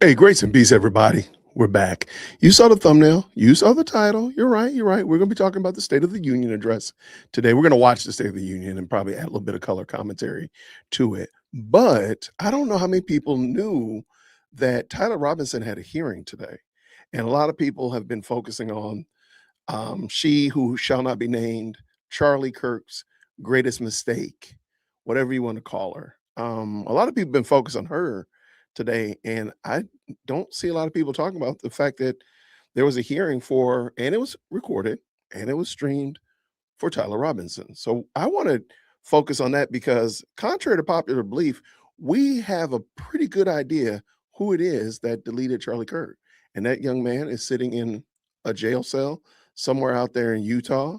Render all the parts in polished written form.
Hey, grace and peace, everybody. We're back. You saw the thumbnail. You saw the title. You're right. You're right. We're going to be talking about the State of the Union address today. We're going to watch the State of the Union and probably add a little bit of color commentary to it. But I don't know how many people knew that Tyler Robinson had a hearing today. And a lot of people have been focusing on she who shall not be named, Charlie Kirk's greatest mistake, whatever you want to call her. A lot of people have been focused on her today, and I don't see a lot of people talking about the fact that there was a hearing for, and it was recorded and it was streamed for Tyler Robinson. So I want to focus on that because, contrary to popular belief, we have a pretty good idea who it is that deleted Charlie Kirk. And that young man is sitting in a jail cell somewhere out there in Utah,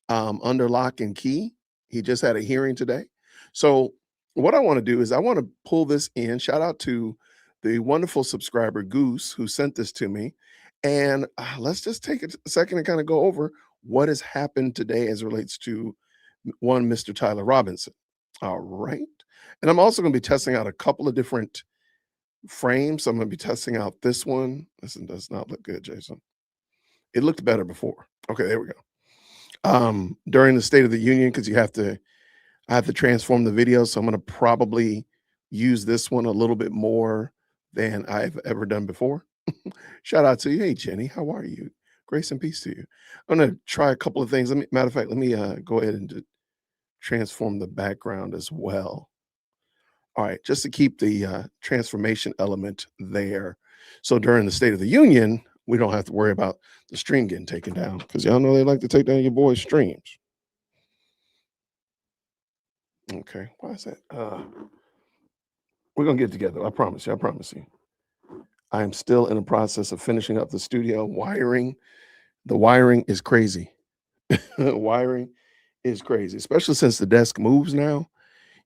under lock and key. He just had a hearing today. So, what I want to do is I want to pull this in. Shout out to the wonderful subscriber Goose who sent this to me. And let's just take a second and kind of go over what has happened today as it relates to one Mr. Tyler Robinson. All right. And I'm also going to be testing out a couple of different frames. So I'm going to be testing out this one. This one does not look good, Jason. It looked better before. Okay, there we go. During the State of the Union, because I have to transform the video. So I'm going to probably use this one a little bit more than I've ever done before. Shout out to you. Hey, Jenny, how are you? Grace and peace to you. I'm going to try a couple of things. Matter of fact, let me go ahead and transform the background as well. All right, just to keep the transformation element there. So during the State of the Union, we don't have to worry about the stream getting taken down because y'all know they like to take down your boys' streams. Okay, why is that? We're going to get together. I promise you. I promise you. I am still in the process of finishing up the studio wiring. The wiring is crazy. Wiring is crazy, especially since the desk moves now.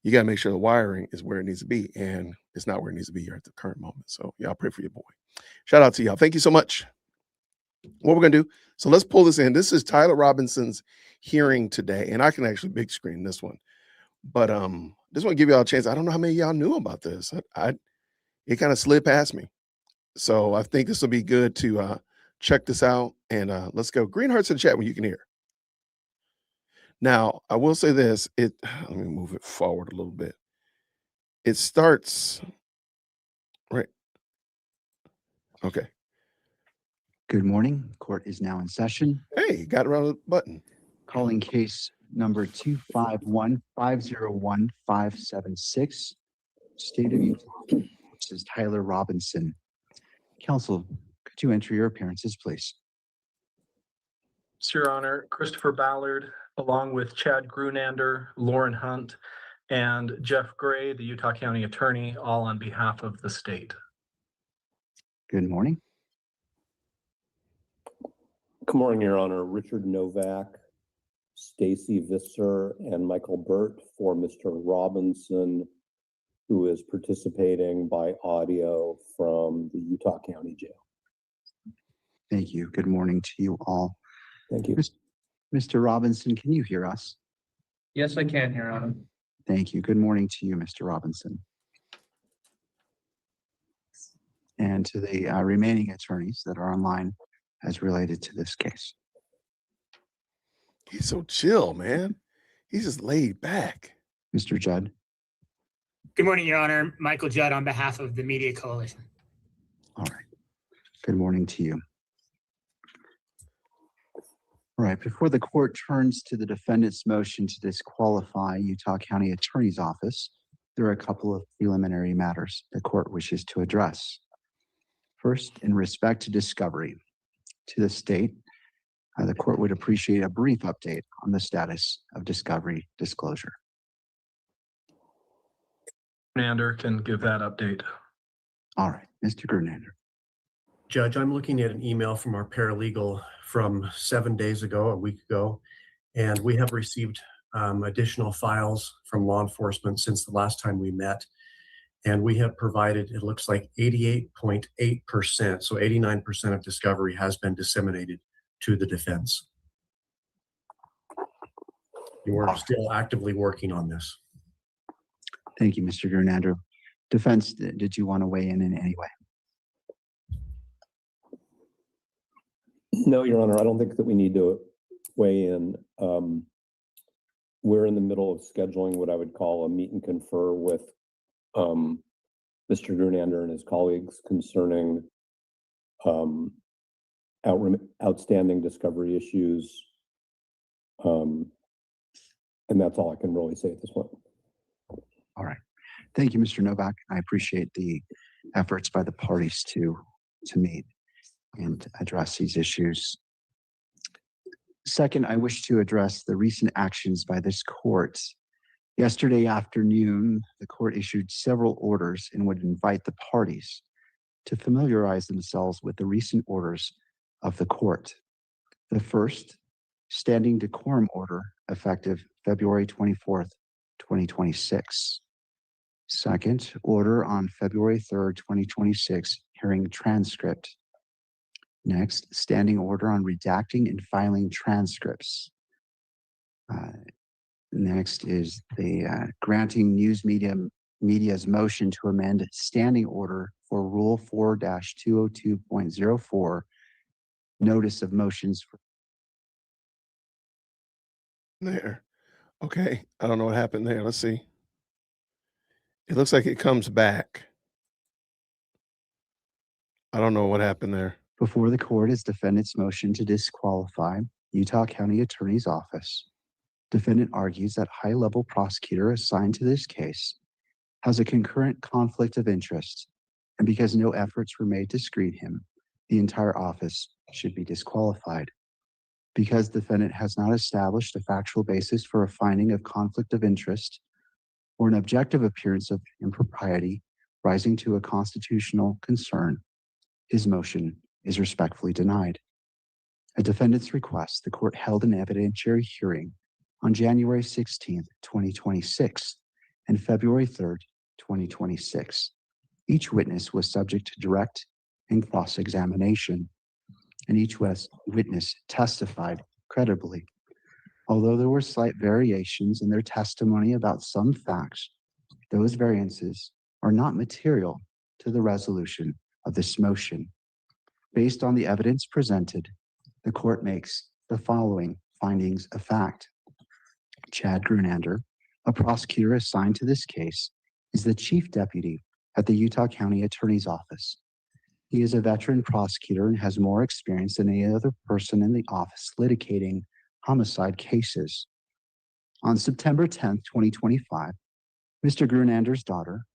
You got to make sure the wiring is where it needs to be, and it's not where it needs to be here at the current moment. So y'all pray for your boy. Shout out to y'all. Thank you so much. What we're going to do, so let's pull this in. This is Tyler Robinson's hearing today, and I can actually big screen this one. But just want to give y'all a chance. I don't know how many of y'all knew about this. It kind of slid past me. So I think this will be good to check this out. And let's go. Green hearts in the chat when you can hear. Now, I will say this. Let me move it forward a little bit. It starts right. Okay. Good morning. Court is now in session. Hey, got around the button. Calling case number 251-501-576, State of Utah versus Tyler Robinson. Counsel, could you enter your appearances, please? Your Honor, Christopher Ballard, along with Chad Grunander, Lauren Hunt, and Jeff Gray, the Utah County Attorney, all on behalf of the state. Good morning. Good morning, Your Honor. Richard Novak, Stacy Visser, and Michael Burt for Mr. Robinson, who is participating by audio from the Utah County Jail. Thank you. Good morning to you all. Thank you. Mr. Robinson, can you hear us? Yes, I can, Your Honor. Thank you. Good morning to you, Mr. Robinson. And to the remaining attorneys that are online as related to this case. He's so chill, man. He's just laid back. Mr. Judd. Good morning, Your Honor. Michael Judd on behalf of the Media Coalition. All right. Good morning to you. All right. Before the court turns to the defendant's motion to disqualify Utah County Attorney's Office, there are a couple of preliminary matters the court wishes to address. First, in respect to discovery, to the state, the court would appreciate a brief update on the status of discovery disclosure. Grunander can give that update. All right, Mr. Grunander. Judge, I'm looking at an email from our paralegal from 7 days ago, a week ago, and we have received additional files from law enforcement since the last time we met. And we have provided, it looks like 88.8%, so 89% of discovery has been disseminated to the defense. We're still actively working on this. Thank you, Mr. Grunander. Defense, did you want to weigh in any way? No, Your Honor, I don't think that we need to weigh in. We're in the middle of scheduling what I would call a meet and confer with Mr. Grunander and his colleagues concerning outstanding discovery issues. And that's all I can really say at this point. All right. Thank you, Mr. Novak. I appreciate the efforts by the parties to meet and address these issues. Second, I wish to address the recent actions by this court. Yesterday afternoon, the court issued several orders and would invite the parties to familiarize themselves with the recent orders of the court. The first, standing decorum order effective February 24th, 2026. Second, order on February 3rd, 2026, hearing transcript. Next, standing order on redacting and filing transcripts. Next is the granting news media's motion to amend standing order for Rule 4-202.04, notice of motions for There. Okay. I don't know what happened there. Let's see. It looks like it comes back. I don't know what happened there. Before the court is defendant's motion to disqualify Utah County Attorney's Office. Defendant argues that high-level prosecutor assigned to this case has a concurrent conflict of interest, and because no efforts were made to screen him, the entire office should be disqualified. Because defendant has not established a factual basis for a finding of conflict of interest or an objective appearance of impropriety rising to a constitutional concern, his motion is respectfully denied. At defendant's request, the court held an evidentiary hearing on January 16th, 2026 and February 3rd, 2026. Each witness was subject to direct and cross-examination, and each witness testified credibly. Although there were slight variations in their testimony about some facts, those variances are not material to the resolution of this motion. Based on the evidence presented, the court makes the following findings of fact. Chad Grunander, a prosecutor assigned to this case, is the chief deputy at the Utah County Attorney's Office. He is a veteran prosecutor and has more experience than any other person in the office litigating homicide cases. On September 10th, 2025, Mr. Grunander's daughter,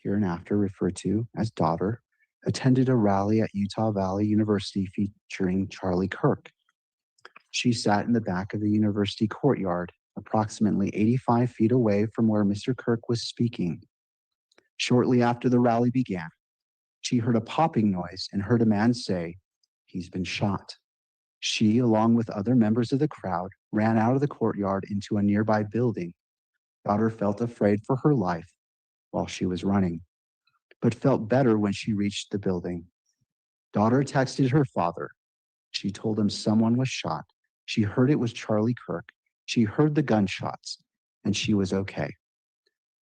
hereinafter referred to as daughter, attended a rally at Utah Valley University featuring Charlie Kirk. She sat in the back of the university courtyard, approximately 85 feet away from where Mr. Kirk was speaking. Shortly after the rally began, she heard a popping noise and heard a man say, "He's been shot." She, along with other members of the crowd, ran out of the courtyard into a nearby building. Daughter felt afraid for her life while she was running, but felt better when she reached the building. Daughter texted her father. She told him someone was shot. She heard it was Charlie Kirk. She heard the gunshots, and she was okay.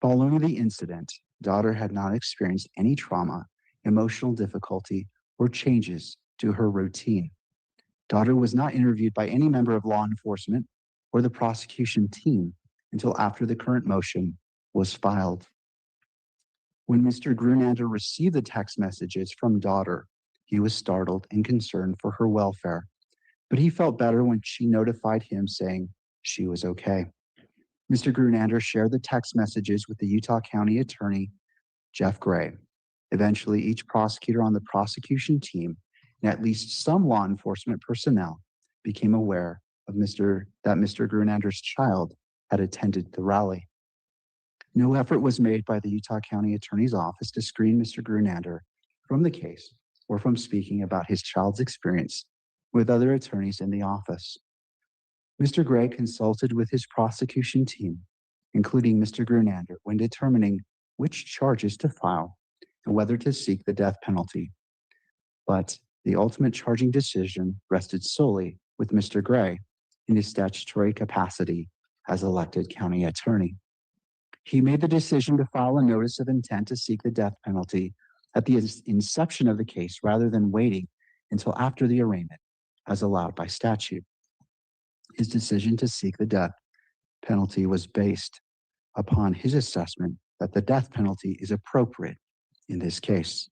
Following the incident, daughter had not experienced any trauma, emotional difficulty, or changes to her routine. Daughter was not interviewed by any member of law enforcement or the prosecution team until after the current motion was filed. When Mr. Grunander received the text messages from daughter, he was startled and concerned for her welfare, but he felt better when she notified him saying she was okay. Mr. Grunander shared the text messages with the Utah County Attorney, Jeff Gray. Eventually, each prosecutor on the prosecution team and at least some law enforcement personnel became aware of Mr. Grunander's child had attended the rally. No effort was made by the Utah County Attorney's Office to screen Mr. Grunander from the case or from speaking about his child's experience with other attorneys in the office. Mr. Gray consulted with his prosecution team, including Mr. Grunander, when determining which charges to file and whether to seek the death penalty. But the ultimate charging decision rested solely with Mr. Gray in his statutory capacity as elected county attorney. He made the decision to file a notice of intent to seek the death penalty at the inception of the case rather than waiting until after the arraignment, as allowed by statute. His decision to seek the death penalty was based upon his assessment that the death penalty is appropriate in this case.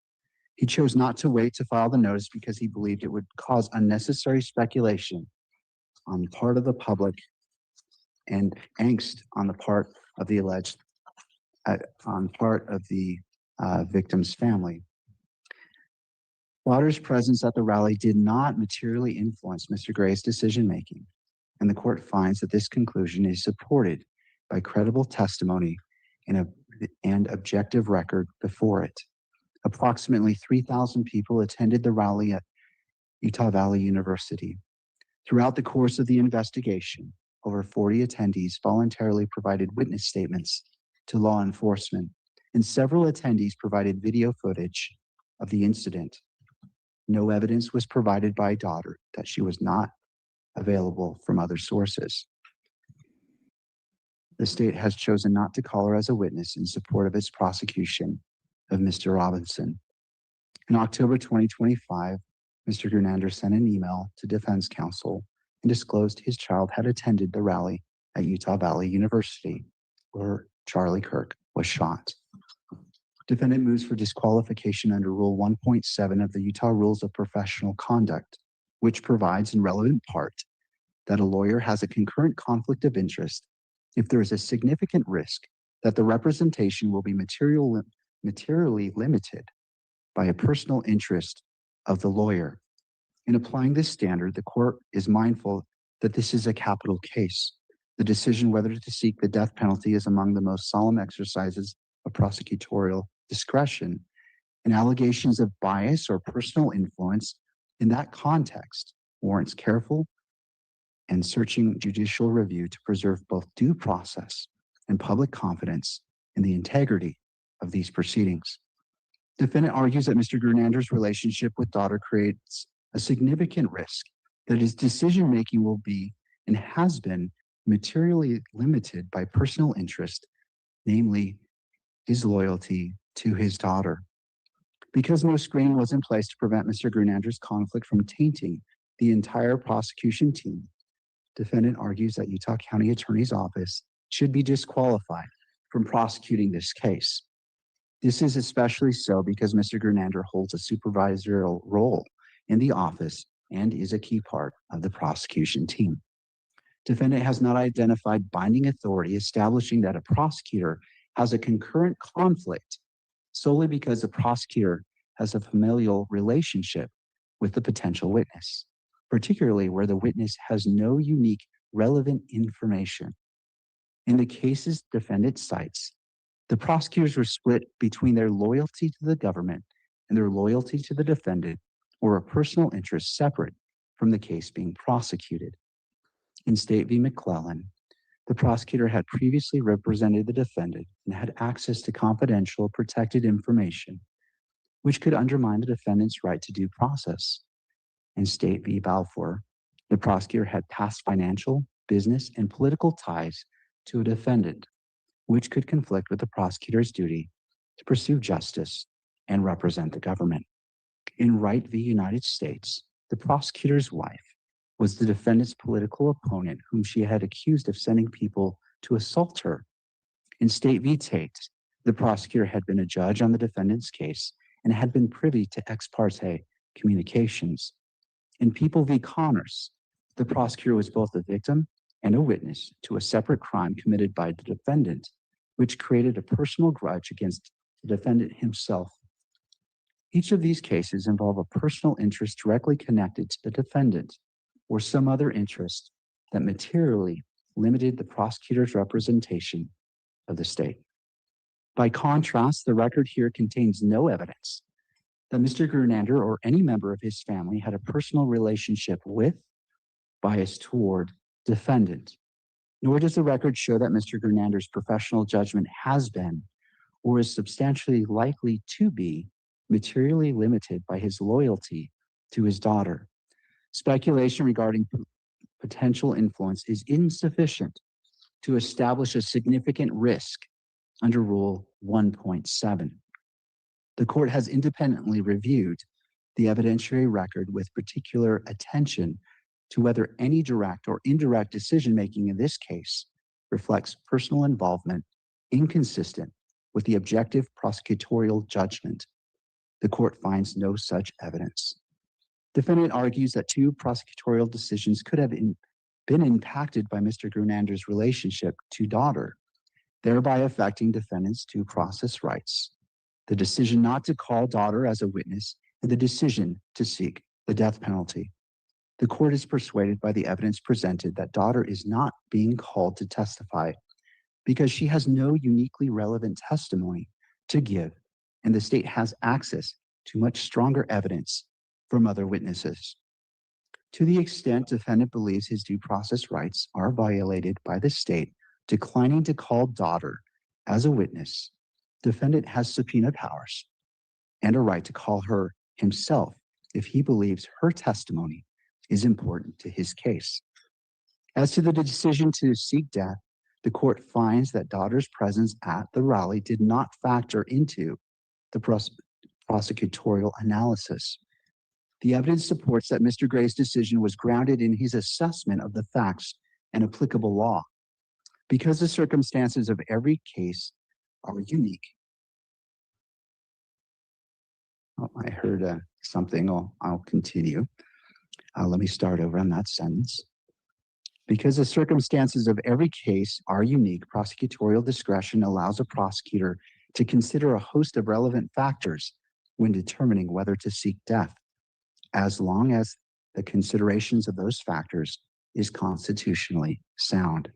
He chose not to wait to file the notice because he believed it would cause unnecessary speculation on the part of the public and angst on the part of the victim's family. Lauder's presence at the rally did not materially influence Mr. Gray's decision-making, and the court finds that this conclusion is supported by credible testimony and objective record before it. Approximately 3,000 people attended the rally at Utah Valley University. Throughout the course of the investigation, over 40 attendees voluntarily provided witness statements to law enforcement, and several attendees provided video footage of the incident. No evidence was provided by daughter that she was not available from other sources. The state has chosen not to call her as a witness in support of its prosecution of Mr. Robinson. In October 2025, Mr. Grunander sent an email to defense counsel and disclosed his child had attended the rally at Utah Valley University, where Charlie Kirk was shot. Defendant moves for disqualification under Rule 1.7 of the Utah Rules of Professional Conduct, which provides in relevant part that a lawyer has a concurrent conflict of interest if there is a significant risk that the representation will be materially limited by a personal interest of the lawyer. In applying this standard, the court is mindful that this is a capital case. The decision whether to seek the death penalty is among the most solemn exercises of prosecutorial discretion, and allegations of bias or personal influence in that context warrants careful and searching judicial review to preserve both due process and public confidence in the integrity of these proceedings. Defendant argues that Mr. Grunander's relationship with daughter creates a significant risk that his decision-making will be and has been materially limited by personal interest, namely his loyalty to his daughter. Because no screening was in place to prevent Mr. Grunander's conflict from tainting the entire prosecution team, defendant argues that Utah County Attorney's Office should be disqualified from prosecuting this case. This is especially so because Mr. Grunander holds a supervisorial role in the office and is a key part of the prosecution team. Defendant has not identified binding authority establishing that a prosecutor has a concurrent conflict solely because the prosecutor has a familial relationship with the potential witness, particularly where the witness has no unique relevant information. In the cases defendant cites, the prosecutors were split between their loyalty to the government and their loyalty to the defendant, or a personal interest separate from the case being prosecuted. In State v. McClellan, the prosecutor had previously represented the defendant and had access to confidential protected information, which could undermine the defendant's right to due process. In State v. Balfour, the prosecutor had past financial, business, and political ties to a defendant, which could conflict with the prosecutor's duty to pursue justice and represent the government. In Wright v. United States, the prosecutor's wife was the defendant's political opponent whom she had accused of sending people to assault her. In State v. Tate, the prosecutor had been a judge on the defendant's case and had been privy to ex parte communications. In People v. Connors, the prosecutor was both a victim and a witness to a separate crime committed by the defendant, which created a personal grudge against the defendant himself. Each of these cases involve a personal interest directly connected to the defendant or some other interest that materially limited the prosecutor's representation of the state. By contrast, the record here contains no evidence that Mr. Grunander or any member of his family had a personal relationship with, bias toward, defendant, nor does the record show that Mr. Grunander's professional judgment has been or is substantially likely to be materially limited by his loyalty to his daughter. Speculation regarding potential influence is insufficient to establish a significant risk under Rule 1.7. The court has independently reviewed the evidentiary record with particular attention to whether any direct or indirect decision-making in this case reflects personal involvement inconsistent with the objective prosecutorial judgment. The court finds no such evidence. Defendant argues that two prosecutorial decisions could have been impacted by Mr. Grunander's relationship to daughter, thereby affecting defendant's due process rights. The decision not to call daughter as a witness and the decision to seek the death penalty. The court is persuaded by the evidence presented that daughter is not being called to testify because she has no uniquely relevant testimony to give, and the state has access to much stronger evidence from other witnesses. To the extent defendant believes his due process rights are violated by the state declining to call daughter as a witness, defendant has subpoena powers and a right to call her himself if he believes her testimony is important to his case. As to the decision to seek death, the court finds that daughter's presence at the rally did not factor into the prosecutorial analysis. The evidence supports that Mr. Gray's decision was grounded in his assessment of the facts and applicable law. Because the circumstances of every case are unique. Oh, I heard something. I'll continue. Let me start over on that sentence. Because the circumstances of every case are unique, prosecutorial discretion allows a prosecutor to consider a host of relevant factors when determining whether to seek death, as long as the considerations of those factors is constitutionally sound.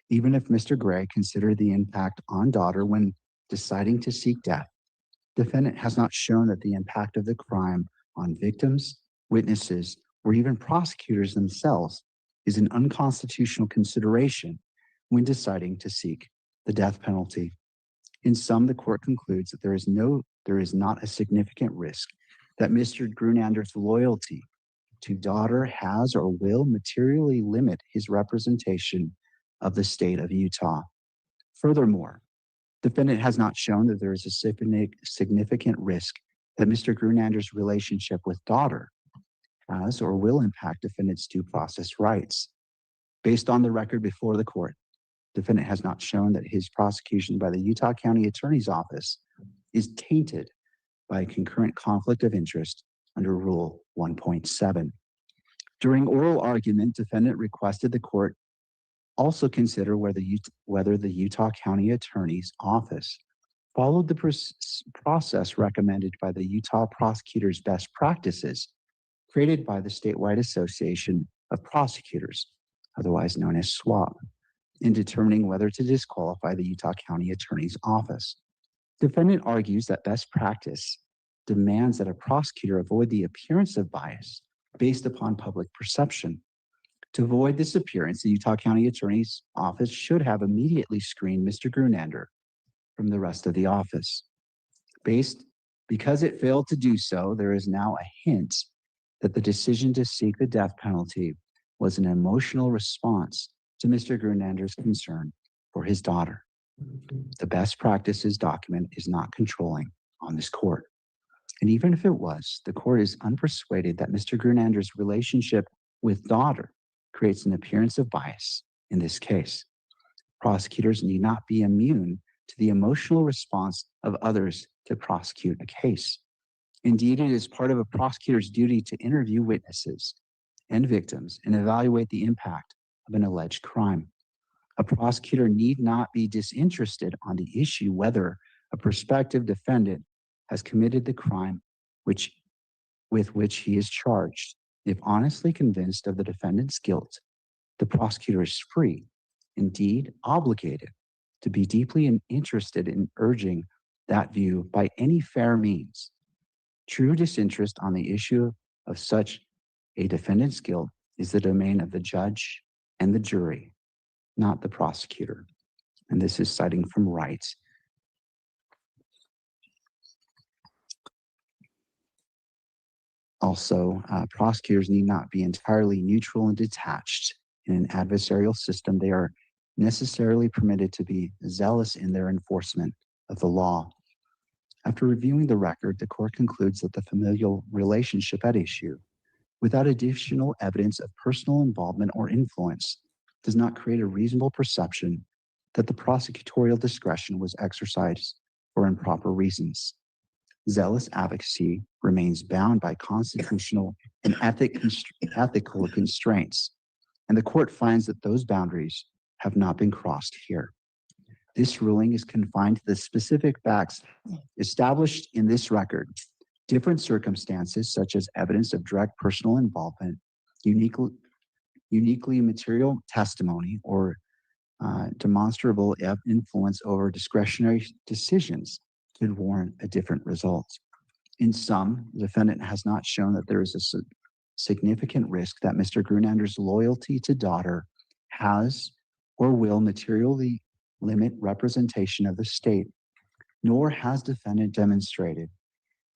Even if Mr. Gray considered the impact on daughter when deciding to seek death, defendant has not shown that the impact of the crime on victims, witnesses, or even prosecutors themselves is an unconstitutional consideration when deciding to seek the death penalty. In sum, the court concludes that there is not a significant risk that Mr. Grunander's loyalty to daughter has or will materially limit his representation of the state of Utah. Furthermore, defendant has not shown that there is a significant risk that Mr. Grunander's relationship with daughter has or will impact defendant's due process rights. Based on the record before the court, defendant has not shown that his prosecution by the Utah County Attorney's Office is tainted by a concurrent conflict of interest under Rule 1.7. During oral argument, defendant requested the court also consider whether the Utah County Attorney's Office followed the process recommended by the Utah Prosecutors' Best Practices created by the Statewide Association of Prosecutors, otherwise known as SWAP, in determining whether to disqualify the Utah County Attorney's Office. Defendant argues that best practice demands that a prosecutor avoid the appearance of bias based upon public perception. To avoid this appearance, the Utah County Attorney's Office should have immediately screened Mr. Grunander from the rest of the office. Because it failed to do so, there is now a hint that the decision to seek the death penalty was an emotional response to Mr. Grunander's concern for his daughter. The best practices document is not controlling on this court. And even if it was, the court is unpersuaded that Mr. Grunander's relationship with daughter creates an appearance of bias in this case. Prosecutors need not be immune to the emotional response of others to prosecute a case. Indeed, it is part of a prosecutor's duty to interview witnesses and victims and evaluate the impact of an alleged crime. A prosecutor need not be disinterested on the issue whether a prospective defendant has committed the crime with which he is charged. If honestly convinced of the defendant's guilt, the prosecutor is free, indeed obligated, to be deeply interested in urging that view by any fair means. True disinterest on the issue of such a defendant's guilt is the domain of the judge and the jury, not the prosecutor. And this is citing from Wright. Also, prosecutors need not be entirely neutral and detached. In an adversarial system, they are necessarily permitted to be zealous in their enforcement of the law. After reviewing the record, the court concludes that the familial relationship at issue, without additional evidence of personal involvement or influence, does not create a reasonable perception that the prosecutorial discretion was exercised for improper reasons. Zealous advocacy remains bound by constitutional and ethical constraints, and the court finds that those boundaries have not been crossed here. This ruling is confined to the specific facts established in this record. Different circumstances, such as evidence of direct personal involvement, uniquely material testimony, or demonstrable influence over discretionary decisions, could warrant a different result. In sum, the defendant has not shown that there is a significant risk that Mr. Grunander's loyalty to daughter has or will materially limit representation of the state, nor has defendant demonstrated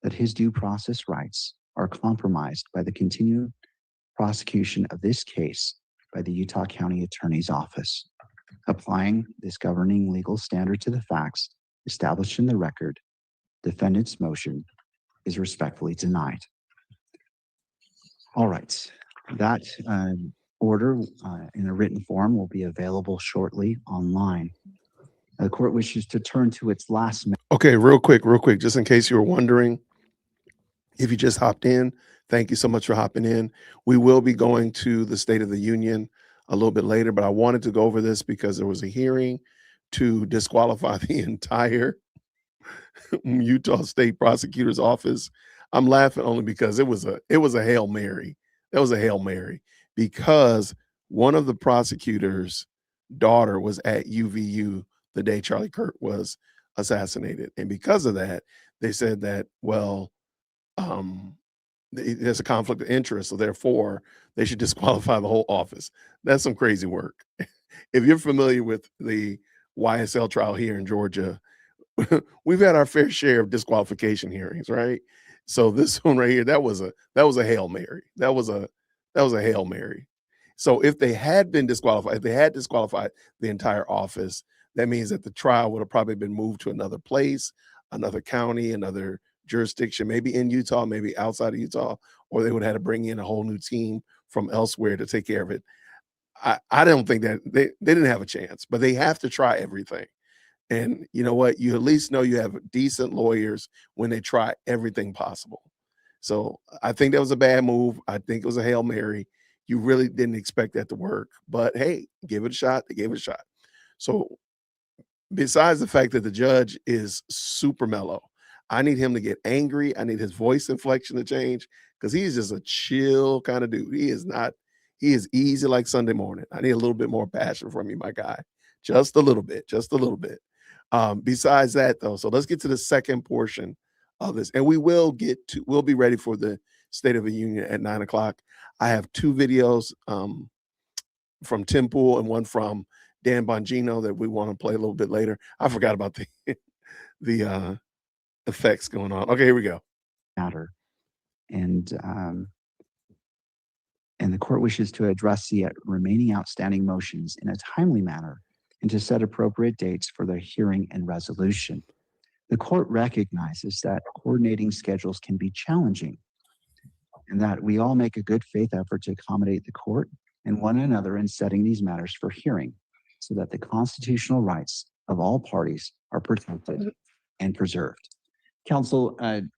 that his due process rights are compromised by the continued prosecution of this case by the Utah County Attorney's Office. Applying this governing legal standard to the facts established in the record, defendant's motion is respectfully denied. All right, that order in a written form will be available shortly online. The court wishes to turn to its last. Okay, real quick, just in case you were wondering, if you just hopped in, thank you so much for hopping in. We will be going to the State of the Union a little bit later, but I wanted to go over this because there was a hearing to disqualify the entire Utah State Prosecutor's Office. I'm laughing only because it was a Hail Mary. That was a Hail Mary because one of the prosecutor's daughter was at UVU the day Charlie Kirk was assassinated. And because of that, they said that, well, there's a conflict of interest, so therefore they should disqualify the whole office. That's some crazy work. If you're familiar with the YSL trial here in Georgia, we've had our fair share of disqualification hearings, right? So this one right here, that was a Hail Mary. That was a Hail Mary. So if they had been disqualified, if they had disqualified the entire office, that means that the trial would have probably been moved to another place, another county, another jurisdiction, maybe in Utah, maybe outside of Utah, or they would have had to bring in a whole new team from elsewhere to take care of it. I don't think that they didn't have a chance, but they have to try everything. And you know what? You at least know you have decent lawyers when they try everything possible. So I think that was a bad move. I think it was a Hail Mary. You really didn't expect that to work, but hey, give it a shot. They gave it a shot. So besides the fact that the judge is super mellow, I need him to get angry. I need his voice inflection to change because he's just a chill kind of dude. He is easy like Sunday morning. I need a little bit more passion from you, my guy. Just a little bit. Besides that, though, so let's get to the second portion of this. And we'll be ready for the State of the Union at 9 o'clock. I have two videos from Tim Pool and one from Dan Bongino that we want to play a little bit later. I forgot about the effects going on. Okay, here we go. Matter. And the court wishes to address the remaining outstanding motions in a timely manner and to set appropriate dates for their hearing and resolution. The court recognizes that coordinating schedules can be challenging and that we all make a good faith effort to accommodate the court and one another in setting these matters for hearing so that the constitutional rights of all parties are protected and preserved. Counsel, I'm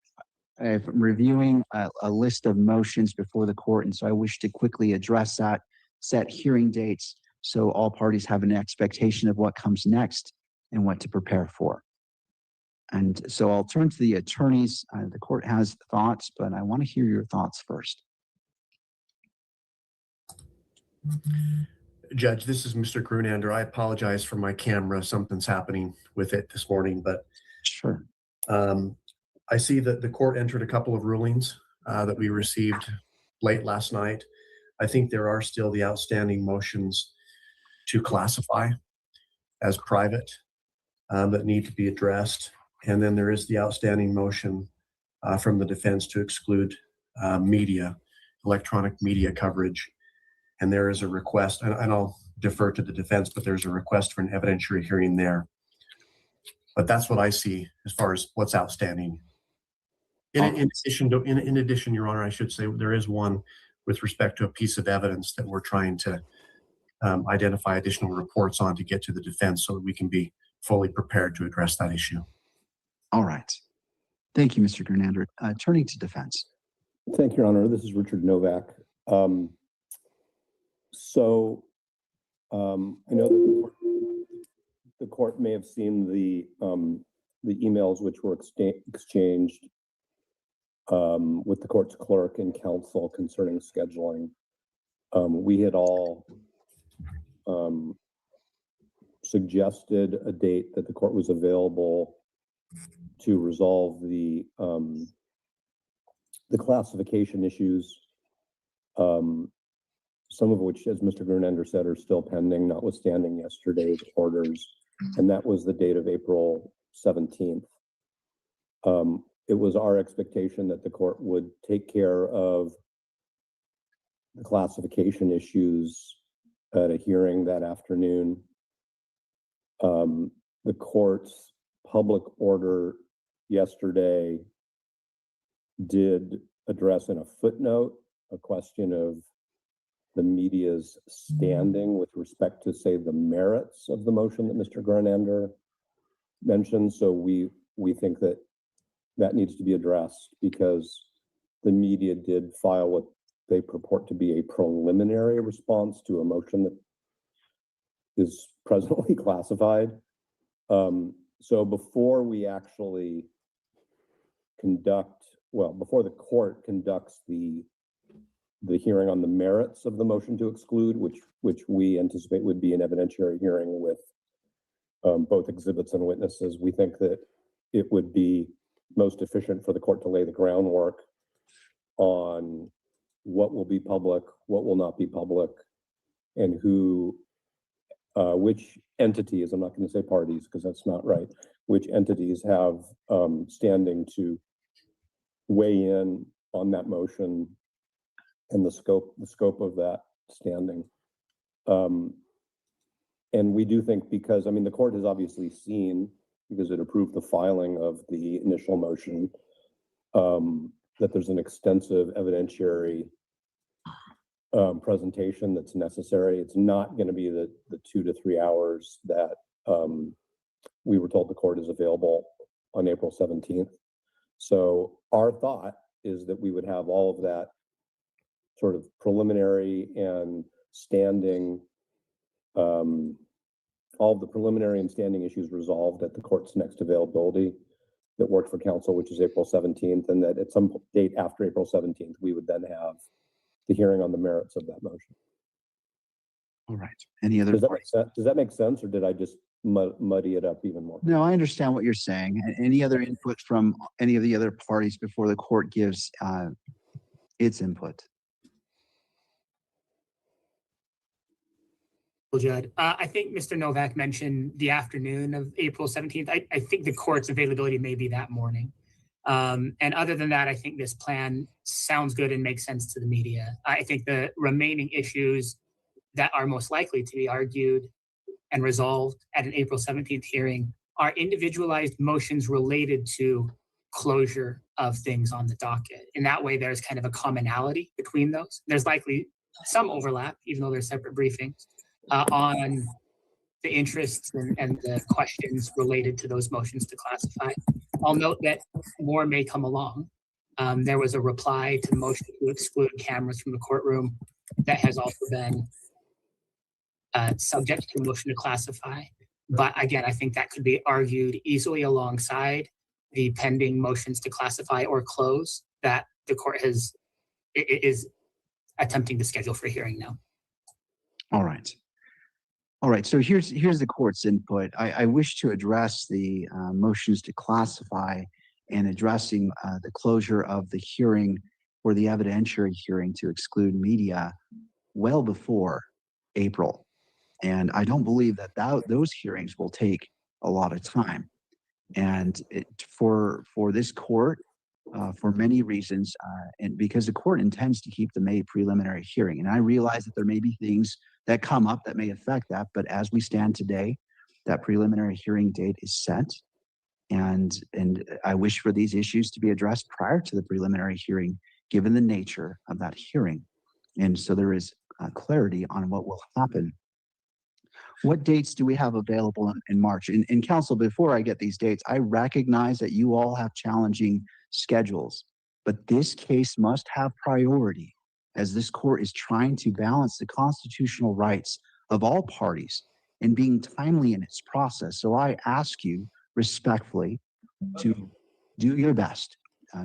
reviewing a list of motions before the court, and so I wish to quickly address that, set hearing dates, so all parties have an expectation of what comes next and what to prepare for. And so I'll turn to the attorneys. The court has thoughts, but I want to hear your thoughts first. Judge, this is Mr. Grunander. I apologize for my camera. Something's happening with it this morning, but sure. I see that the court entered a couple of rulings that we received late last night. I think there are still the outstanding motions to classify as private that need to be addressed. And then there is the outstanding motion from the defense to exclude media, electronic media coverage. And there is a request, and I'll defer to the defense, but there's a request for an evidentiary hearing there. But that's what I see as far as what's outstanding. In addition, Your Honor, I should say there is one with respect to a piece of evidence that we're trying to identify additional reports on to get to the defense so that we can be fully prepared to address that issue. All right. Thank you, Mr. Grunander. Turning to defense. Thank you, Your Honor. This is Richard Novak. I know that the court may have seen the emails which were exchanged with the court's clerk and counsel concerning scheduling. We had all suggested a date that the court was available to resolve the classification issues, some of which, as Mr. Grunander said, are still pending, notwithstanding yesterday's orders, and that was the date of April 17th. It was our expectation that the court would take care of the classification issues at a hearing that afternoon. The court's public order yesterday did address in a footnote a question of the media's standing with respect to, say, the merits of the motion that Mr. Grunander mentioned. So we think that that needs to be addressed because the media did file what they purport to be a preliminary response to a motion that is presently classified. So before we actually before the court conducts the hearing on the merits of the motion to exclude, which we anticipate would be an evidentiary hearing with both exhibits and witnesses, we think that it would be most efficient for the court to lay the groundwork on what will be public, what will not be public, and which entities, I'm not going to say parties because that's not right, which entities have standing to weigh in on that motion and the scope of that standing. And we do think because, the court has obviously seen, because it approved the filing of the initial motion, that there's an extensive evidentiary presentation that's necessary. It's not going to be the 2 to 3 hours that we were told the court is available on April 17th. So our thought is that we would have all of that sort of preliminary and standing, all of the preliminary and standing issues resolved at the court's next availability that worked for counsel, which is April 17th, and that at some date after April 17th, we would then have the hearing on the merits of that motion. All right. Any other? Does that make sense, or did I just muddy it up even more? No, I understand what you're saying. Any other input from any of the other parties before the court gives its input? Judd, I think Mr. Novak mentioned the afternoon of April 17th. I think the court's availability may be that morning. And other than that, I think this plan sounds good and makes sense to the media. I think the remaining issues that are most likely to be argued and resolved at an April 17th hearing are individualized motions related to closure of things on the docket. In that way, there's kind of a commonality between those. There's likely some overlap, even though they're separate briefings, on the interests and the questions related to those motions to classify. I'll note that more may come along. There was a reply to the motion to exclude cameras from the courtroom that has also been subject to a motion to classify. But again, I think that could be argued easily alongside the pending motions to classify or close that the court is attempting to schedule for hearing now. All right. All right. So here's the court's input. I wish to address the motions to classify and addressing the closure of the hearing or the evidentiary hearing to exclude media well before April. And I don't believe that those hearings will take a lot of time. And for this court, for many reasons, and because the court intends to keep the May preliminary hearing. And I realize that there may be things that come up that may affect that, but as we stand today, that preliminary hearing date is set. And I wish for these issues to be addressed prior to the preliminary hearing, given the nature of that hearing. And so there is clarity on what will happen. What dates do we have available in March? In council, before I get these dates, I recognize that you all have challenging schedules, but this case must have priority as this court is trying to balance the constitutional rights of all parties and being timely in its process. So I ask you respectfully to do your best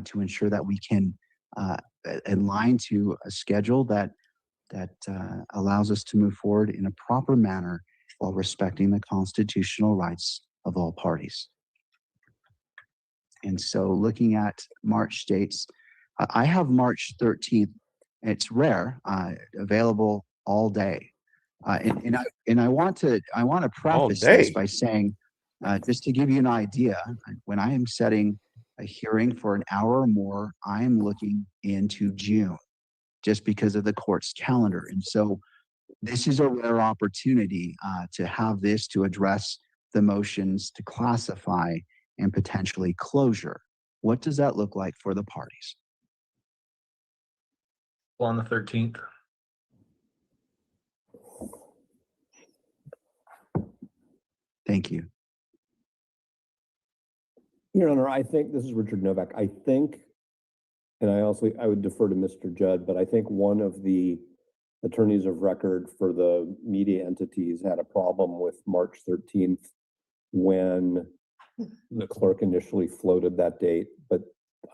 to ensure that we can align to a schedule that allows us to move forward in a proper manner while respecting the constitutional rights of all parties. And so looking at March dates, I have March 13th. It's rare, available all day. And I want to preface this by saying, just to give you an idea, when I am setting a hearing for an hour or more, I am looking into June just because of the court's calendar. And so this is a rare opportunity to have this to address the motions to classify and potentially closure. What does that look like for the parties? On the 13th. Thank you. Your Honor, I think, this is Richard Novak. I think, and I would defer to Mr. Judd, but I think one of the attorneys of record for the media entities had a problem with March 13th when the clerk initially floated that date, but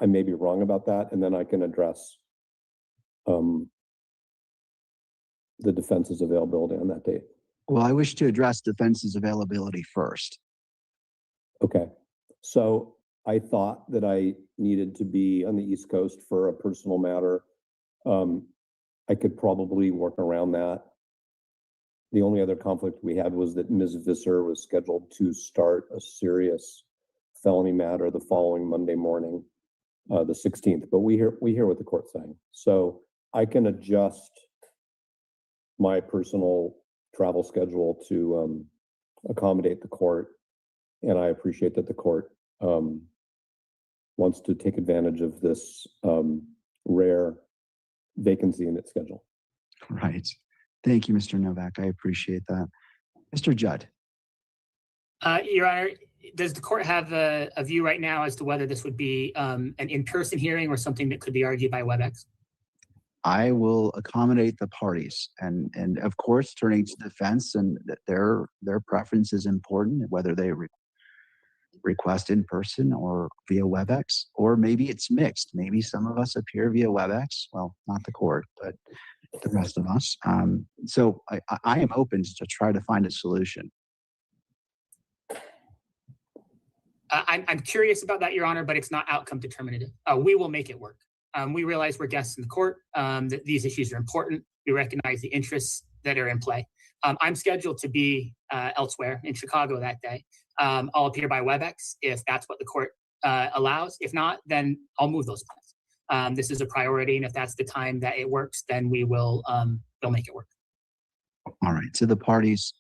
I may be wrong about that, and then I can address the defense's availability on that date. Well, I wish to address defense's availability first. Okay. So I thought that I needed to be on the East Coast for a personal matter. I could probably work around that. The only other conflict we had was that Ms. Visser was scheduled to start a serious felony matter the following Monday morning, the 16th, but we hear what the court's saying. So I can adjust my personal travel schedule to accommodate the court. And I appreciate that the court wants to take advantage of this rare vacancy in its schedule. Right. Thank you, Mr. Novak. I appreciate that. Mr. Judd. Your Honor, does the court have a view right now as to whether this would be an in-person hearing or something that could be argued by WebEx? I will accommodate the parties, and of course, turning to defense, and their preference is important, whether they request in person or via WebEx, or maybe it's mixed. Maybe some of us appear via WebEx. Well, not the court, but the rest of us. So I am open to try to find a solution. I'm curious about that, Your Honor, but it's not outcome determinative. We will make it work. We realize we're guests in the court, that these issues are important. We recognize the interests that are in play. I'm scheduled to be elsewhere in Chicago that day. I'll appear by WebEx if that's what the court allows. If not, then I'll move those plans. This is a priority, and if that's the time that it works, then we'll make it work. All right. So the parties,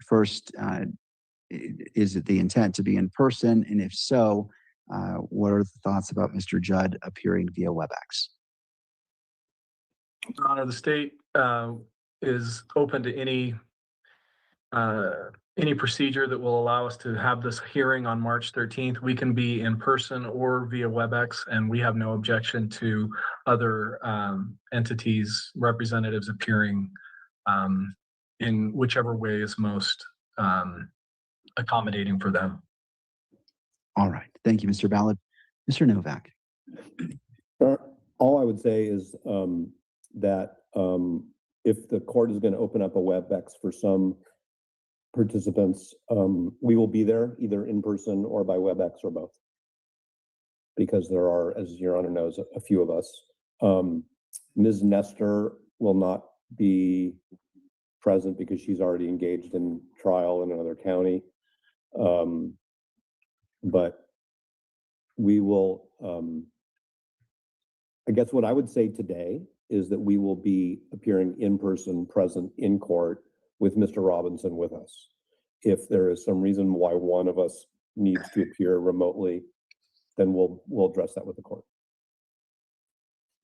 first, is it the intent to be in person? And if so, what are the thoughts about Mr. Judd appearing via WebEx? Your Honor, the state is open to any procedure that will allow us to have this hearing on March 13th. We can be in person or via WebEx, and we have no objection to other entities, representatives appearing in whichever way is most accommodating for them. All right. Thank you, Mr. Ballard. Mr. Novak. All I would say is that if the court is going to open up a WebEx for some participants, we will be there either in person or by WebEx or both. Because there are, as Your Honor knows, a few of us. Ms. Nestor will not be present because she's already engaged in trial in another county. But we will, I guess what I would say today is that we will be appearing in person, present in court with Mr. Robinson with us. If there is some reason why one of us needs to appear remotely, then we'll address that with the court.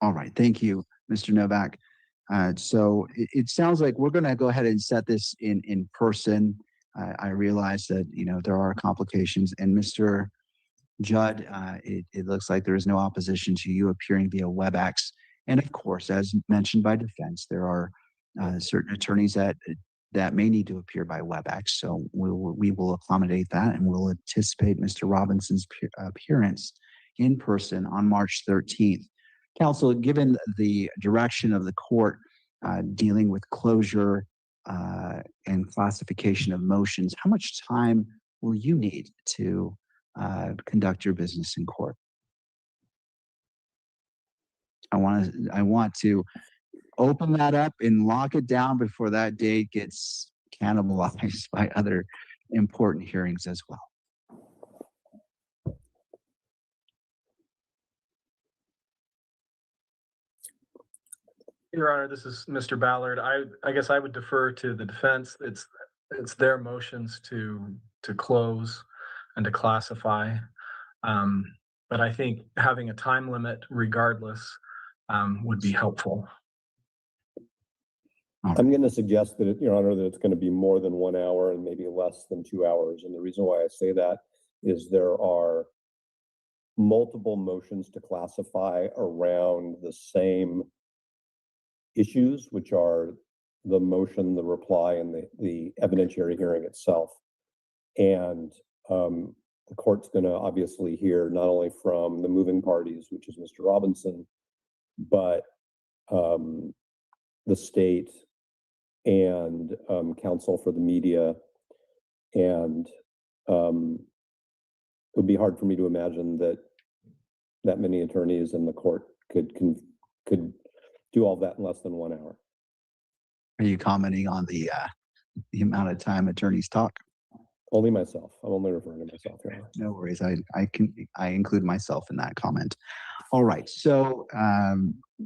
All right, thank you, Mr. Novak. So it sounds like we're going to go ahead and set this in person. I realize that, you know, there are complications, and Mr. Judd, it looks like there is no opposition to you appearing via WebEx. And of course, as mentioned by defense, there are certain attorneys that may need to appear by WebEx. So we will accommodate that, and we'll anticipate Mr. Robinson's appearance in person on March 13th. Counsel, given the direction of the court dealing with closure and classification of motions, how much time will you need to conduct your business in court? I want to open that up and lock it down before that date gets cannibalized by other important hearings as well. Your Honor, this is Mr. Ballard. I guess I would defer to the defense. It's their motions to close and to classify. But I think having a time limit regardless would be helpful. I'm going to suggest that, Your Honor, that it's going to be more than 1 hour and maybe less than 2 hours. And the reason why I say that is there are multiple motions to classify around the same issues, which are the motion, the reply, and the evidentiary hearing itself. And the court's going to obviously hear not only from the moving parties, which is Mr. Robinson, but the state and counsel for the media. And it would be hard for me to imagine that many attorneys in the court could do all that in less than 1 hour. Are you commenting on the amount of time attorneys talk? Only myself. I'm only referring to myself here. No worries. I include myself in that comment. All right. So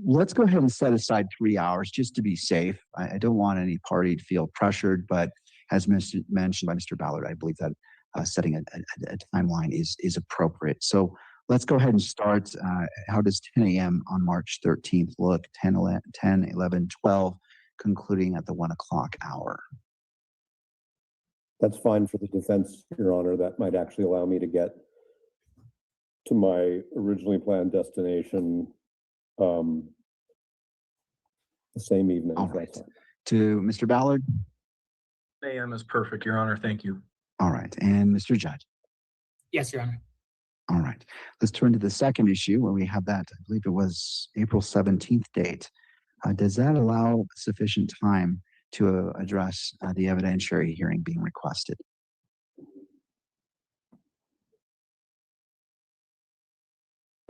let's go ahead and set aside 3 hours just to be safe. I don't want any party to feel pressured, but as mentioned by Mr. Ballard, I believe that setting a timeline is appropriate. So let's go ahead and start. How does 10 a.m. on March 13th look? 10, 11, 12, concluding at the 1 o'clock hour. That's fine for the defense, Your Honor. That might actually allow me to get to my originally planned destination the same evening. All right. To Mr. Ballard? 10 a.m. is perfect, Your Honor. Thank you. All right. And Mr. Judd? Yes, Your Honor. All right. Let's turn to the second issue where we have that, I believe it was April 17th date. Does that allow sufficient time to address the evidentiary hearing being requested?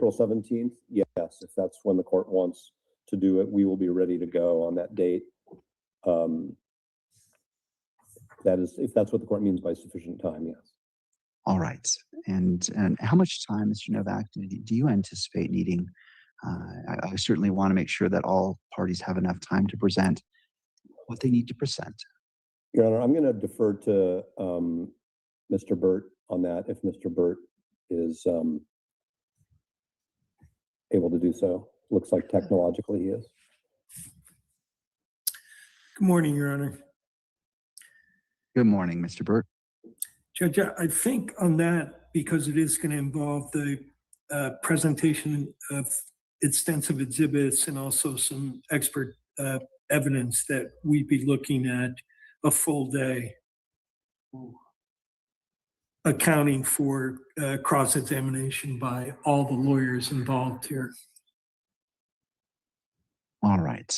April 17th? Yes, if that's when the court wants to do it, we will be ready to go on that date. That is, if that's what the court means by sufficient time, yes. All right. And how much time, Mr. Novak, do you anticipate needing? I certainly want to make sure that all parties have enough time to present what they need to present. Your Honor, I'm going to defer to Mr. Burt on that, if Mr. Burt is able to do so. Looks like technologically he is. Good morning, Your Honor. Good morning, Mr. Burt. Judge, I think on that, because it is going to involve the presentation of extensive exhibits and also some expert evidence, that we'd be looking at a full day accounting for cross-examination by all the lawyers involved here. All right.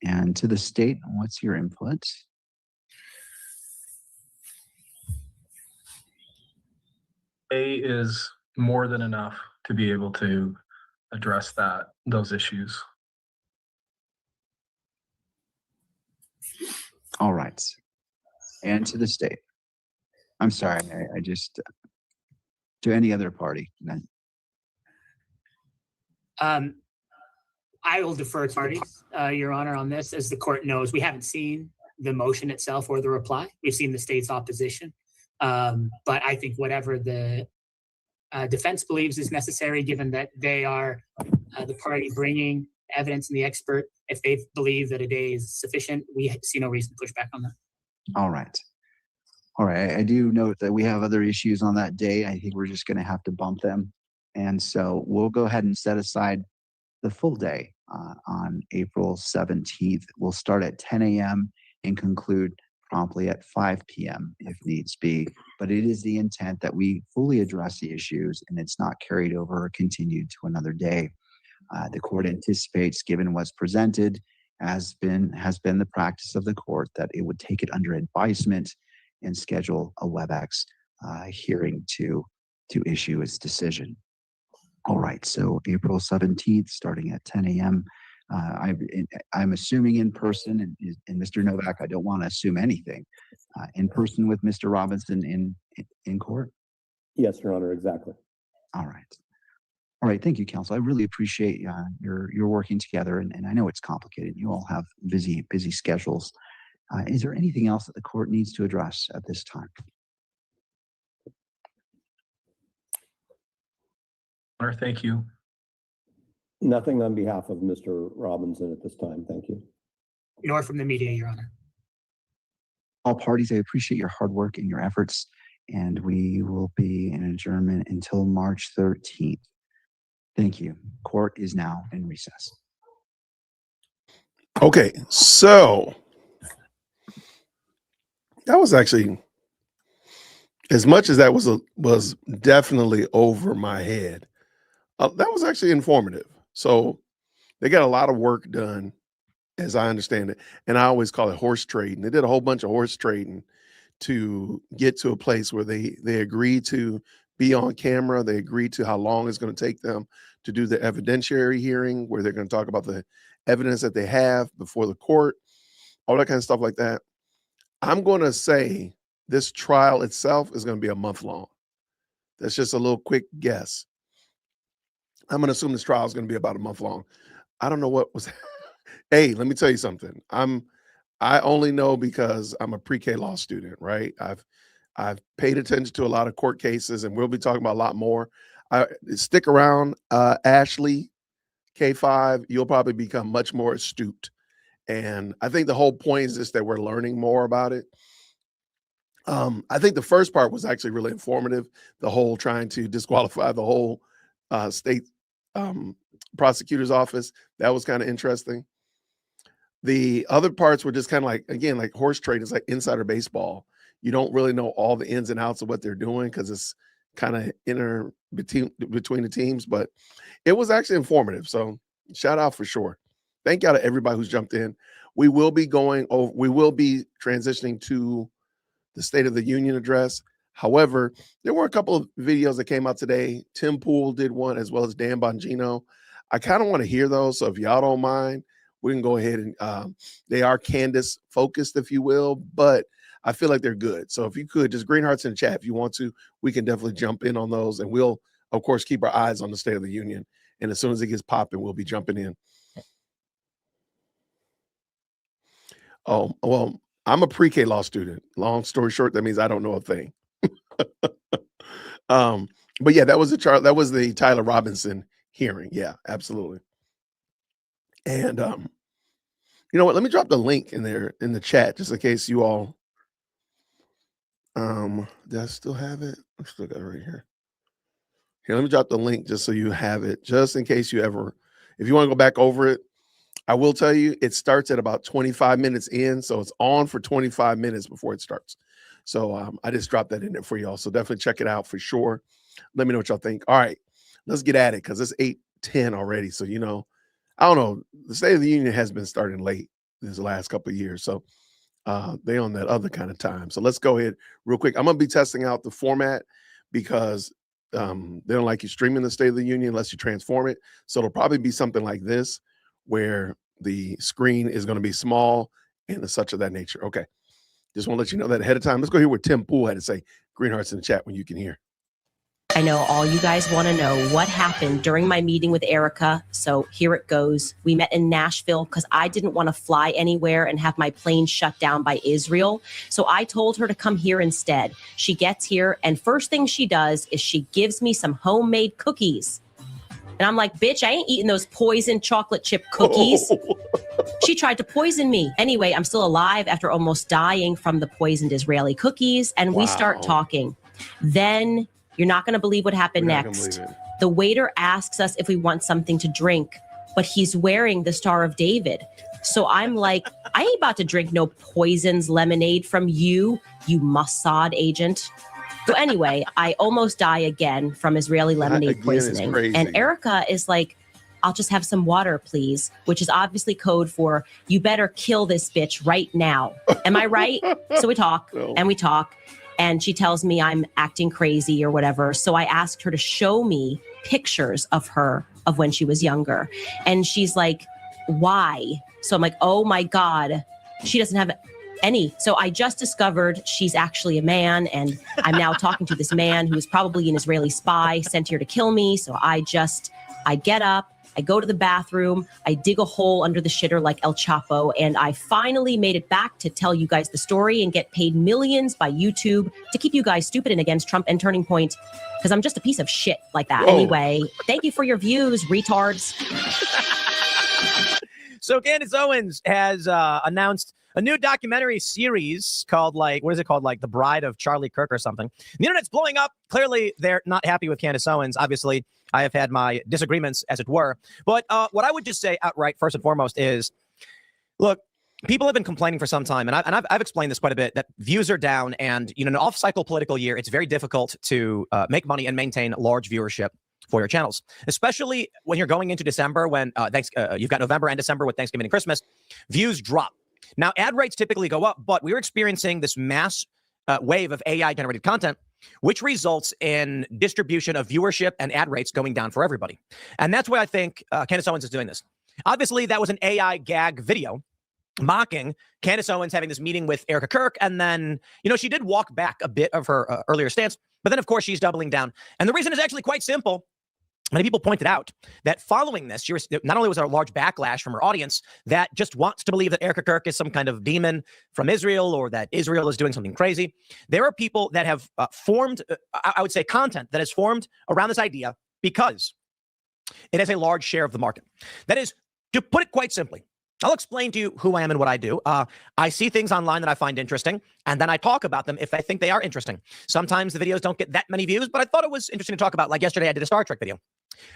And to the state, what's your input? A is more than enough to be able to address those issues. All right. And to the state. I'm sorry, I just, to any other party. I will defer to parties, Your Honor, on this. As the court knows, we haven't seen the motion itself or the reply. We've seen the state's opposition. But I think whatever the defense believes is necessary, given that they are the party bringing evidence and the expert, if they believe that a day is sufficient, we see no reason to push back on that. All right. All right. I do note that we have other issues on that day. I think we're just going to have to bump them. And so we'll go ahead and set aside the full day on April 17th. We'll start at 10 a.m. and conclude promptly at 5 p.m. if needs be. But it is the intent that we fully address the issues and it's not carried over or continued to another day. The court anticipates, given what's presented, has been the practice of the court, that it would take it under advisement and schedule a WebEx hearing to issue its decision. All right, so April 17th, starting at 10 a.m. I'm assuming in person, and Mr. Novak, I don't want to assume anything. In person with Mr. Robinson in court? Yes, Your Honor, exactly. All right. All right, thank you, counsel. I really appreciate your working together, and I know it's complicated. You all have busy schedules. Is there anything else that the court needs to address at this time? Honor, thank you. Nothing on behalf of Mr. Robinson at this time. Thank you. Nor from the media, Your Honor. All parties, I appreciate your hard work and your efforts, and we will be in adjournment until March 13th. Thank you. Court is now in recess. Okay, so that was actually, as much as that was definitely over my head, that was actually informative. So they got a lot of work done, as I understand it, and I always call it horse trading. They did a whole bunch of horse trading to get to a place where they agreed to be on camera. They agreed to how long it's going to take them to do the evidentiary hearing, where they're going to talk about the evidence that they have before the court, all that kind of stuff like that. I'm going to say this trial itself is going to be a month long. That's just a little quick guess. I'm going to assume this trial is going to be about a month long. I don't know what was. Hey, let me tell you something. I only know because I'm a pre-K law student, right? I've paid attention to a lot of court cases, and we'll be talking about a lot more. Stick around, Ashley, K5. You'll probably become much more astute. And I think the whole point is just that we're learning more about it. I think the first part was actually really informative. The whole trying to disqualify the whole state prosecutor's office. That was kind of interesting. The other parts were just kind of like, again, like horse trade is like insider baseball. You don't really know all the ins and outs of what they're doing because it's kind of between the teams, but it was actually informative. So shout out for sure. Thank you to everybody who's jumped in. We will be transitioning to the State of the Union address. However, there were a couple of videos that came out today. Tim Pool did one, as well as Dan Bongino. I kind of want to hear those. So if y'all don't mind, we can go ahead and they are Candace focused, if you will, but I feel like they're good. So if you could just green hearts in the chat if you want to, we can definitely jump in on those. And we'll, of course, keep our eyes on the State of the Union. And as soon as it gets popping, we'll be jumping in. Oh, well, I'm a pre-K law student. Long story short, that means I don't know a thing. But yeah, that was the Tyler Robinson hearing. Yeah, absolutely. And you know what? Let me drop the link in there in the chat just in case you all. Do I still have it? I still got it right here. Here, let me drop the link just so you have it, just in case if you want to go back over it. I will tell you, it starts at about 25 minutes in, so it's on for 25 minutes before it starts. So I just dropped that in there for y'all. So definitely check it out for sure. Let me know what y'all think. All right, let's get at it because it's 8:10 already. So I don't know. The State of the Union has been starting late this last couple of years, so they on that other kind of time. So let's go ahead real quick. I'm gonna be testing out the format because they don't like you streaming the State of the Union unless you transform it. So it'll probably be something like this, where the screen is going to be small and such of that nature. Okay. Just want to let you know that ahead of time. Let's go hear what Tim Pool had to say. Green hearts in the chat when you can hear. I know all you guys want to know what happened during my meeting with Erica, so here it goes. We met in Nashville because I didn't want to fly anywhere and have my plane shut down by Israel, so I told her to come here instead. She gets here, and first thing she does is she gives me some homemade cookies. And I'm like, bitch, I ain't eating those poisoned chocolate chip cookies. Oh. She tried to poison me. Anyway, I'm still alive after almost dying from the poisoned Israeli cookies, and we start Wow. talking. Then you're not going to believe what happened We're not gonna next. believe it. The waiter asks us if we want something to drink, but he's wearing the Star of David. So I'm like, I ain't about to drink no poisons lemonade from you, you Mossad agent. So anyway, I almost die again from Israeli lemonade again is poisoning. crazy. And Erica is like, I'll just have some water, please, which is obviously code for you better kill this bitch right now. Am I right? So we talk No. and we talk. And she tells me I'm acting crazy or whatever. So I asked her to show me pictures of her of when she was younger. And she's like, why? So I'm like, oh my God, she doesn't have any. So I just discovered she's actually a man. And I'm now talking to this man who is probably an Israeli spy sent here to kill me. So I get up. I go to the bathroom, I dig a hole under the shitter like El Chapo, and I finally made it back to tell you guys the story and get paid millions by YouTube to keep you guys stupid and against Trump and Turning Point, because I'm just a piece of shit like that. Whoa. Anyway, thank you for your views, retards. So Candace Owens has announced a new documentary series called what is it called? Like The Bride of Charlie Kirk or something. The internet's blowing up. Clearly, they're not happy with Candace Owens. Obviously, I have had my disagreements, as it were. But what I would just say outright, first and foremost, is, look, people have been complaining for some time, and I've explained this quite a bit, that views are down, and in an off-cycle political year, it's very difficult to make money and maintain large viewership for your channels, especially when you're going into December, when you've got November and December with Thanksgiving and Christmas. Views drop. Now, ad rates typically go up, but we're experiencing this mass wave of AI-generated content, which results in distribution of viewership and ad rates going down for everybody. And that's why I think Candace Owens is doing this. Obviously, that was an AI gag video mocking Candace Owens having this meeting with Erica Kirk. And then, she did walk back a bit of her earlier stance. But then, of course, she's doubling down. And the reason is actually quite simple. Many people pointed out that following this, not only was there a large backlash from her audience that just wants to believe that Erica Kirk is some kind of demon from Israel or that Israel is doing something crazy. There are people that have formed, I would say, content that has formed around this idea because it has a large share of the market. That is, to put it quite simply, I'll explain to you who I am and what I do. I see things online that I find interesting, and then I talk about them if I think they are interesting. Sometimes the videos don't get that many views, but I thought it was interesting to talk about. Like yesterday, I did a Star Trek video.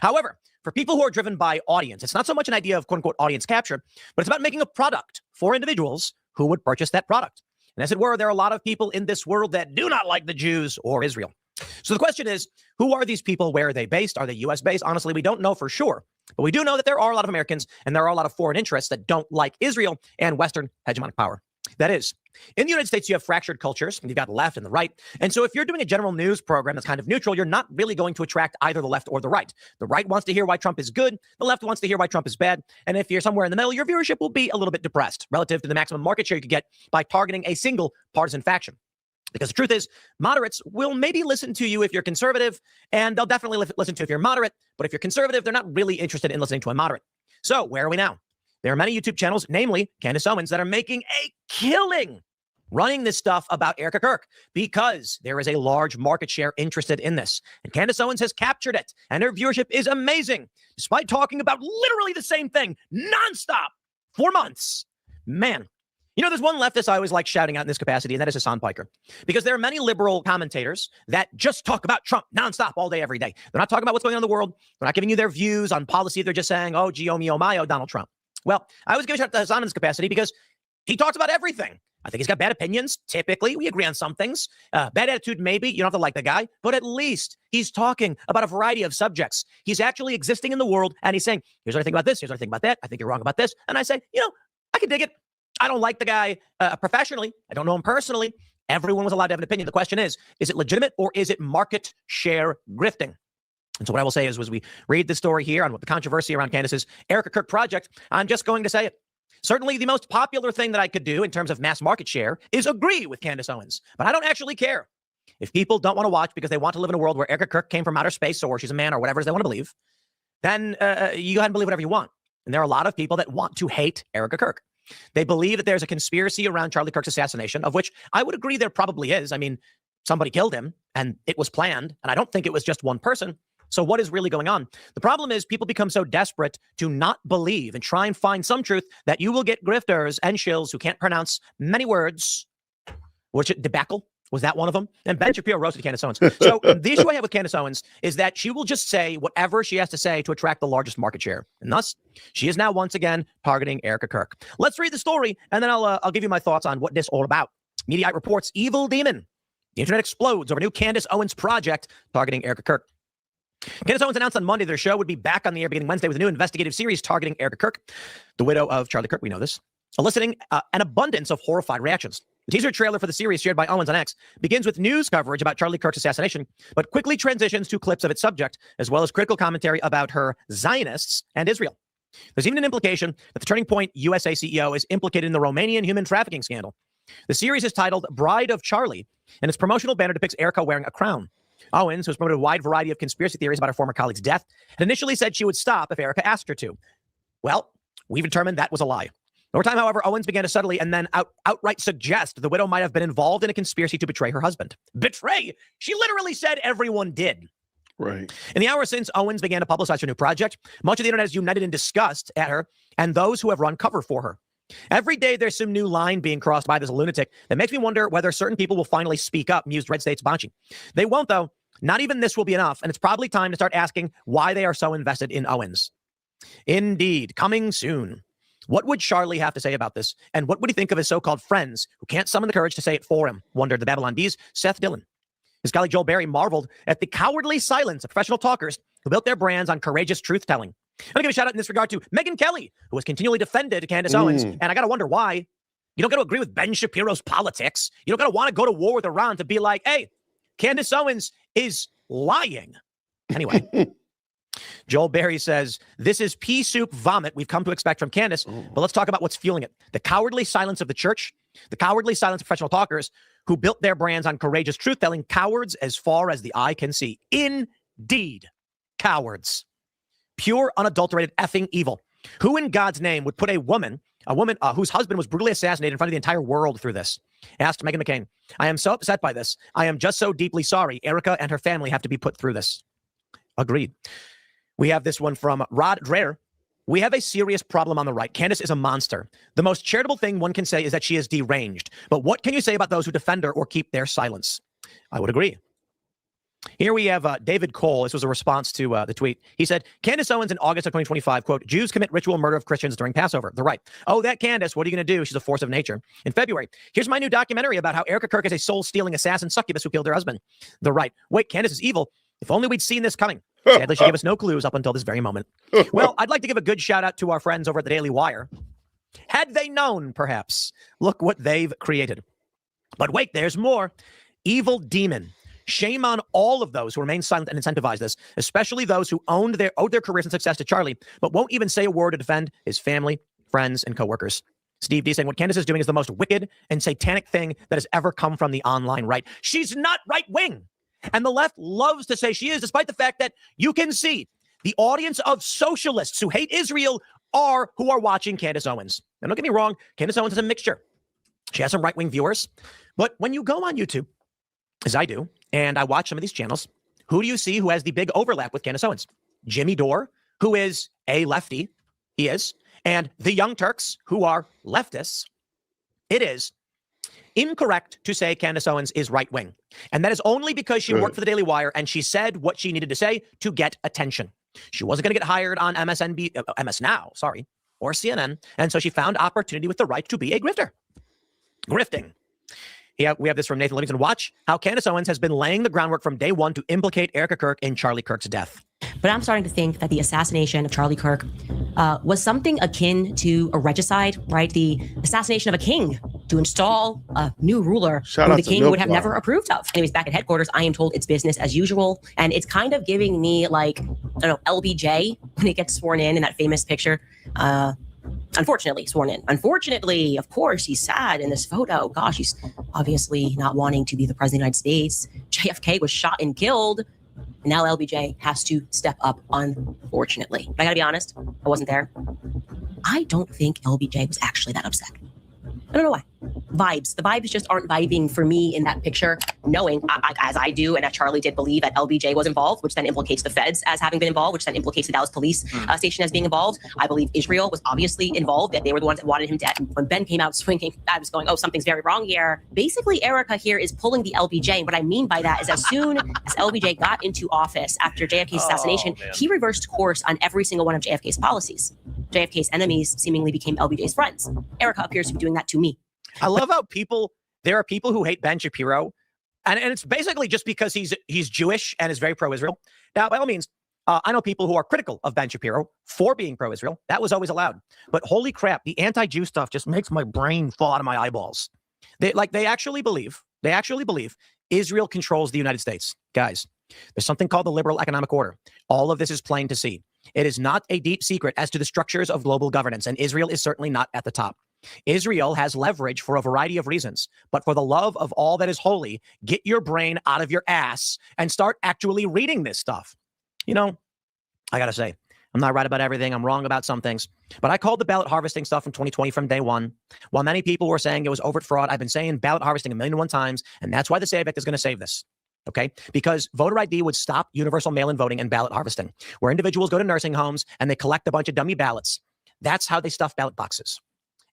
However, for people who are driven by audience, it's not so much an idea of quote-unquote audience capture, but it's about making a product for individuals who would purchase that product. And as it were, there are a lot of people in this world that do not like the Jews or Israel. So the question is, who are these people? Where are they based? Are they U.S. based? Honestly, we don't know for sure. But we do know that there are a lot of Americans and there are a lot of foreign interests that don't like Israel and Western hegemonic power. That is, in the United States, you have fractured cultures. You've got the left and the right. And so if you're doing a general news program that's kind of neutral, you're not really going to attract either the left or the right. The right wants to hear why Trump is good. The left wants to hear why Trump is bad. And if you're somewhere in the middle, your viewership will be a little bit depressed relative to the maximum market share you could get by targeting a single partisan faction. Because the truth is, moderates will maybe listen to you if you're conservative, and they'll definitely listen to you if you're moderate. But if you're conservative, they're not really interested in listening to a moderate. So where are we now? There are many YouTube channels, namely Candace Owens, that are making a killing running this stuff about Erica Kirk because there is a large market share interested in this. And Candace Owens has captured it, and her viewership is amazing, despite talking about literally the same thing nonstop for months. Man. There's one leftist I always like shouting out in this capacity, and that is Hassan Piker. Because there are many liberal commentators that just talk about Trump nonstop all day, every day. They're not talking about what's going on in the world. They're not giving you their views on policy. They're just saying, oh, gee, oh, me, oh, my, oh, Donald Trump. Well, I always give a shout out to Hassan in this capacity because he talks about everything. I think he's got bad opinions. Typically, we agree on some things. Bad attitude, maybe. You don't have to like the guy. But at least he's talking about a variety of subjects. He's actually existing in the world, and he's saying, here's what I think about this. Here's what I think about that. I think you're wrong about this. And I say, I can dig it. I don't like the guy professionally. I don't know him personally. Everyone was allowed to have an opinion. The question is it legitimate or is it market share grifting? And so what I will say is, as we read this story here on what the controversy around Candace's Erica Kirk project, I'm just going to say it. Certainly the most popular thing that I could do in terms of mass market share is agree with Candace Owens, but I don't actually care. If people don't want to watch because they want to live in a world where Erica Kirk came from outer space or she's a man or whatever they want to believe, then you go ahead and believe whatever you want. And there are a lot of people that want to hate Erica Kirk. They believe that there's a conspiracy around Charlie Kirk's assassination, of which I would agree there probably is. I mean, somebody killed him and it was planned. And I don't think it was just one person. So what is really going on? The problem is people become so desperate to not believe and try and find some truth that you will get grifters and shills who can't pronounce many words. Which debacle? Was that one of them? And Ben Shapiro roasted Candace Owens. So the issue I have with Candace Owens is that she will just say whatever she has to say to attract the largest market share. And thus, she is now once again targeting Erica Kirk. Let's read the story, and then I'll give you my thoughts on what this is all about. Mediaite reports evil demon. The internet explodes over new Candace Owens project targeting Erica Kirk. Candace Owens announced on Monday their show would be back on the air beginning Wednesday with a new investigative series targeting Erica Kirk, the widow of Charlie Kirk. We know this, eliciting an abundance of horrified reactions. The teaser trailer for the series shared by Owens on X begins with news coverage about Charlie Kirk's assassination, but quickly transitions to clips of its subject, as well as critical commentary about her Zionists and Israel. There's even an implication that the Turning Point USA CEO is implicated in the Romanian human trafficking scandal. The series is titled Bride of Charlie, and its promotional banner depicts Erica wearing a crown. Owens, who has promoted a wide variety of conspiracy theories about her former colleague's death, had initially said she would stop if Erica asked her to. Well, we've determined that was a lie. Over time, however, Owens began to subtly and then outright suggest the widow might have been involved in a conspiracy to betray her husband. Betray? She literally said everyone did. Right. In the hours since Owens began to publicize her new project, much of the internet is united in disgust at her and those who have run cover for her. Every day, there's some new line being crossed by this lunatic that makes me wonder whether certain people will finally speak up, mused Red State's Bonchi. They won't, though. Not even this will be enough, and it's probably time to start asking why they are so invested in Owens. Indeed, coming soon. What would Charlie have to say about this? And what would he think of his so-called friends who can't summon the courage to say it for him? Wondered the Babylon Bee's Seth Dillon. His colleague Joel Berry marveled at the cowardly silence of professional talkers who built their brands on courageous truth-telling. I'm going to give a shout out in this regard to Megyn Kelly, who has continually defended Candace Owens. And I got to wonder why. You don't got to agree with Ben Shapiro's politics. You don't got to want to go to war with Iran to be like, hey, Candace Owens is lying. Anyway. Joel Berry says, this is pea soup vomit we've come to expect from Candace, but let's talk about what's fueling it. The cowardly silence of the church, the cowardly silence of professional talkers who built their brands on courageous truth-telling, cowards as far as the eye can see. Indeed, cowards. Pure, unadulterated effing evil. Who in God's name would put a woman whose husband was brutally assassinated in front of the entire world through this? Asked Meghan McCain. I am so upset by this. I am just so deeply sorry. Erica and her family have to be put through this. Agreed. We have this one from Rod Dreher. We have a serious problem on the right. Candace is a monster. The most charitable thing one can say is that she is deranged. But what can you say about those who defend her or keep their silence? I would agree. Here we have David Cole. This was a response to the tweet. He said, Candace Owens in August of 2025, quote, Jews commit ritual murder of Christians during Passover. The right. Oh, that Candace, what are you going to do? She's a force of nature. In February, here's my new documentary about how Erica Kirk is a soul-stealing assassin succubus who killed her husband. The right. Wait, Candace is evil. If only we'd seen this coming. Sadly, she gave us no clues up until this very moment. Well, I'd like to give a good shout out to our friends over at the Daily Wire. Had they known, perhaps, look what they've created. But wait, there's more. Evil demon. Shame on all of those who remain silent and incentivize this, especially those who owed their careers and success to Charlie, but won't even say a word to defend his family, friends, and coworkers. Steve D saying what Candace is doing is the most wicked and satanic thing that has ever come from the online right. She's not right-wing. And the left loves to say she is, despite the fact that you can see the audience of socialists who hate Israel who are watching Candace Owens. Now, don't get me wrong, Candace Owens is a mixture. She has some right-wing viewers. But when you go on YouTube, as I do, and I watch some of these channels, who do you see who has the big overlap with Candace Owens? Jimmy Dore, who is a lefty, he is, and the Young Turks, who are leftists. It is incorrect to say Candace Owens is right-wing. And that is only because she worked for the Daily Wire and she said what she needed to say to get attention. She wasn't going to get hired on MS Now, or CNN. And so she found opportunity with the right to be a grifter. Grifting. Yeah, we have this from Nathan Livingston. Watch how Candace Owens has been laying the groundwork from day one to implicate Erica Kirk in Charlie Kirk's death. But I'm starting to think that the assassination of Charlie Kirk was something akin to a regicide, right? The assassination of a king to install a new ruler who the king would have never approved of. Anyways, back at headquarters, I am told it's business as usual. And it's kind of giving me like, I don't know, LBJ when he gets sworn in that famous picture. unfortunately sworn in. Unfortunately, of course, he's sad in this photo. Gosh, he's obviously not wanting to be the president of the United States. JFK was shot and killed. And now LBJ has to step up, unfortunately. But I gotta be honest, I wasn't there. I don't think LBJ was actually that upset. I don't know why. Vibes. The vibes just aren't vibing for me in that picture, knowing, as I do, and as Charlie did believe, that LBJ was involved, which then implicates the feds as having been involved, which then implicates the Dallas police station as being involved. I believe Israel was obviously involved, that they were the ones that wanted him dead. When Ben came out swinging, I was going, oh, something's very wrong here. Basically, Erica here is pulling the LBJ. And what I mean by that is as soon as LBJ got into office after JFK's assassination, he reversed course on every single one of JFK's policies. JFK's enemies seemingly became LBJ's friends. Erica appears to be doing that to me. I love how there are people who hate Ben Shapiro, and it's basically just because he's Jewish and is very pro-Israel. Now, by all means, I know people who are critical of Ben Shapiro for being pro-Israel. That was always allowed. But holy crap, the anti-Jew stuff just makes my brain fall out of my eyeballs. They actually believe Israel controls the United States. Guys, there's something called the liberal economic order. All of this is plain to see. It is not a deep secret as to the structures of global governance, and Israel is certainly not at the top. Israel has leverage for a variety of reasons, but for the love of all that is holy, get your brain out of your ass and start actually reading this stuff. You know, I got to say, I'm not right about everything. I'm wrong about some things, but I called the ballot harvesting stuff from 2020 from day one. While many people were saying it was overt fraud, I've been saying ballot harvesting 1,000,001 times, and that's why the SAVE Act is going to save this. Okay, because voter ID would stop universal mail-in voting and ballot harvesting, where individuals go to nursing homes and they collect a bunch of dummy ballots. That's how they stuff ballot boxes.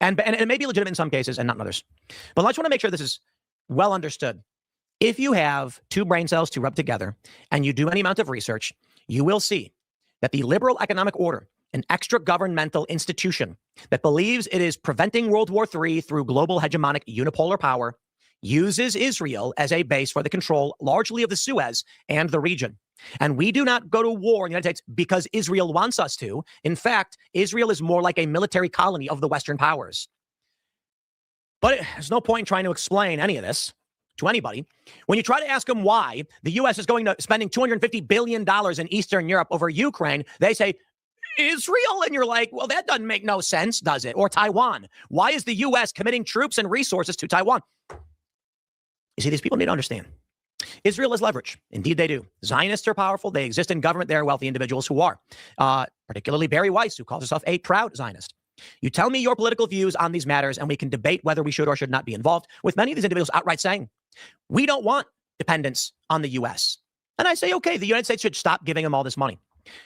And it may be legitimate in some cases and not in others. But I just want to make sure this is well understood. If you have two brain cells to rub together and you do any amount of research, you will see that the liberal economic order, an extra-governmental institution that believes it is preventing World War III through global hegemonic unipolar power, uses Israel as a base for the control largely of the Suez and the region. And we do not go to war in the United States because Israel wants us to. In fact, Israel is more like a military colony of the Western powers. But there's no point in trying to explain any of this to anybody. When you try to ask them why the U.S. is spending $250 billion in Eastern Europe over Ukraine, they say, Israel? And you're like, well, that doesn't make no sense, does it? Or Taiwan. Why is the U.S. committing troops and resources to Taiwan? You see, these people need to understand. Israel has leverage. Indeed, they do. Zionists are powerful. They exist in government. They're wealthy individuals who are, particularly Barry Weiss, who calls himself a proud Zionist. You tell me your political views on these matters, and we can debate whether we should or should not be involved, with many of these individuals outright saying, we don't want dependence on the U.S. And I say, okay, the United States should stop giving them all this money.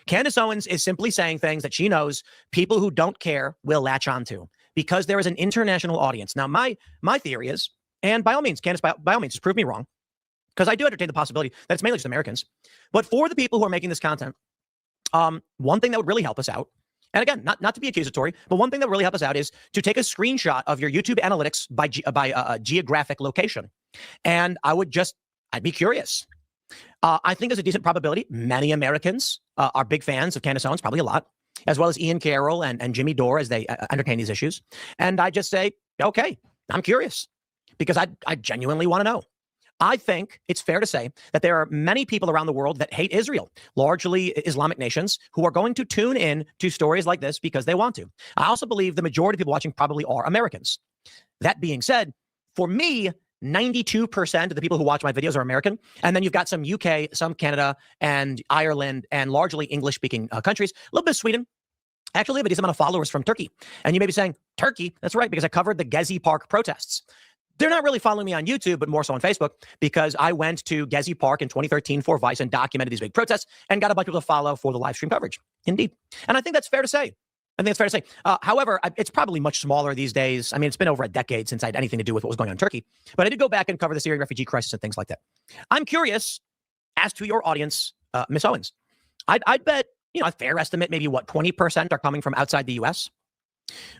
Candace Owens is simply saying things that she knows people who don't care will latch onto because there is an international audience. Now, my theory is, and by all means, Candace, by all means, just prove me wrong, because I do entertain the possibility that it's mainly just Americans. But for the people who are making this content, one thing that would really help us out, and again, not to be accusatory, but one thing that would really help us out is to take a screenshot of your YouTube analytics by geographic location. And I'd be curious. I think there's a decent probability many Americans are big fans of Candace Owens, probably a lot, as well as Ian Carroll and Jimmy Dore as they entertain these issues. And I just say, okay, I'm curious because I genuinely want to know. I think it's fair to say that there are many people around the world that hate Israel, largely Islamic nations, who are going to tune in to stories like this because they want to. I also believe the majority of people watching probably are Americans. That being said, for me, 92% of the people who watch my videos are American. And then you've got some UK, some Canada, and Ireland, and largely English-speaking countries. A little bit of Sweden. I actually have a decent amount of followers from Turkey. And you may be saying, Turkey? That's right, because I covered the Gezi Park protests. They're not really following me on YouTube, but more so on Facebook, because I went to Gezi Park in 2013 for Vice and documented these big protests and got a bunch of people to follow for the live stream coverage. Indeed. And I think that's fair to say. However, it's probably much smaller these days. I mean, it's been over a decade since I had anything to do with what was going on in Turkey, but I did go back and cover the Syrian refugee crisis and things like that. I'm curious as to your audience, Miss Owens. I'd bet, a fair estimate, maybe 20% are coming from outside the U.S.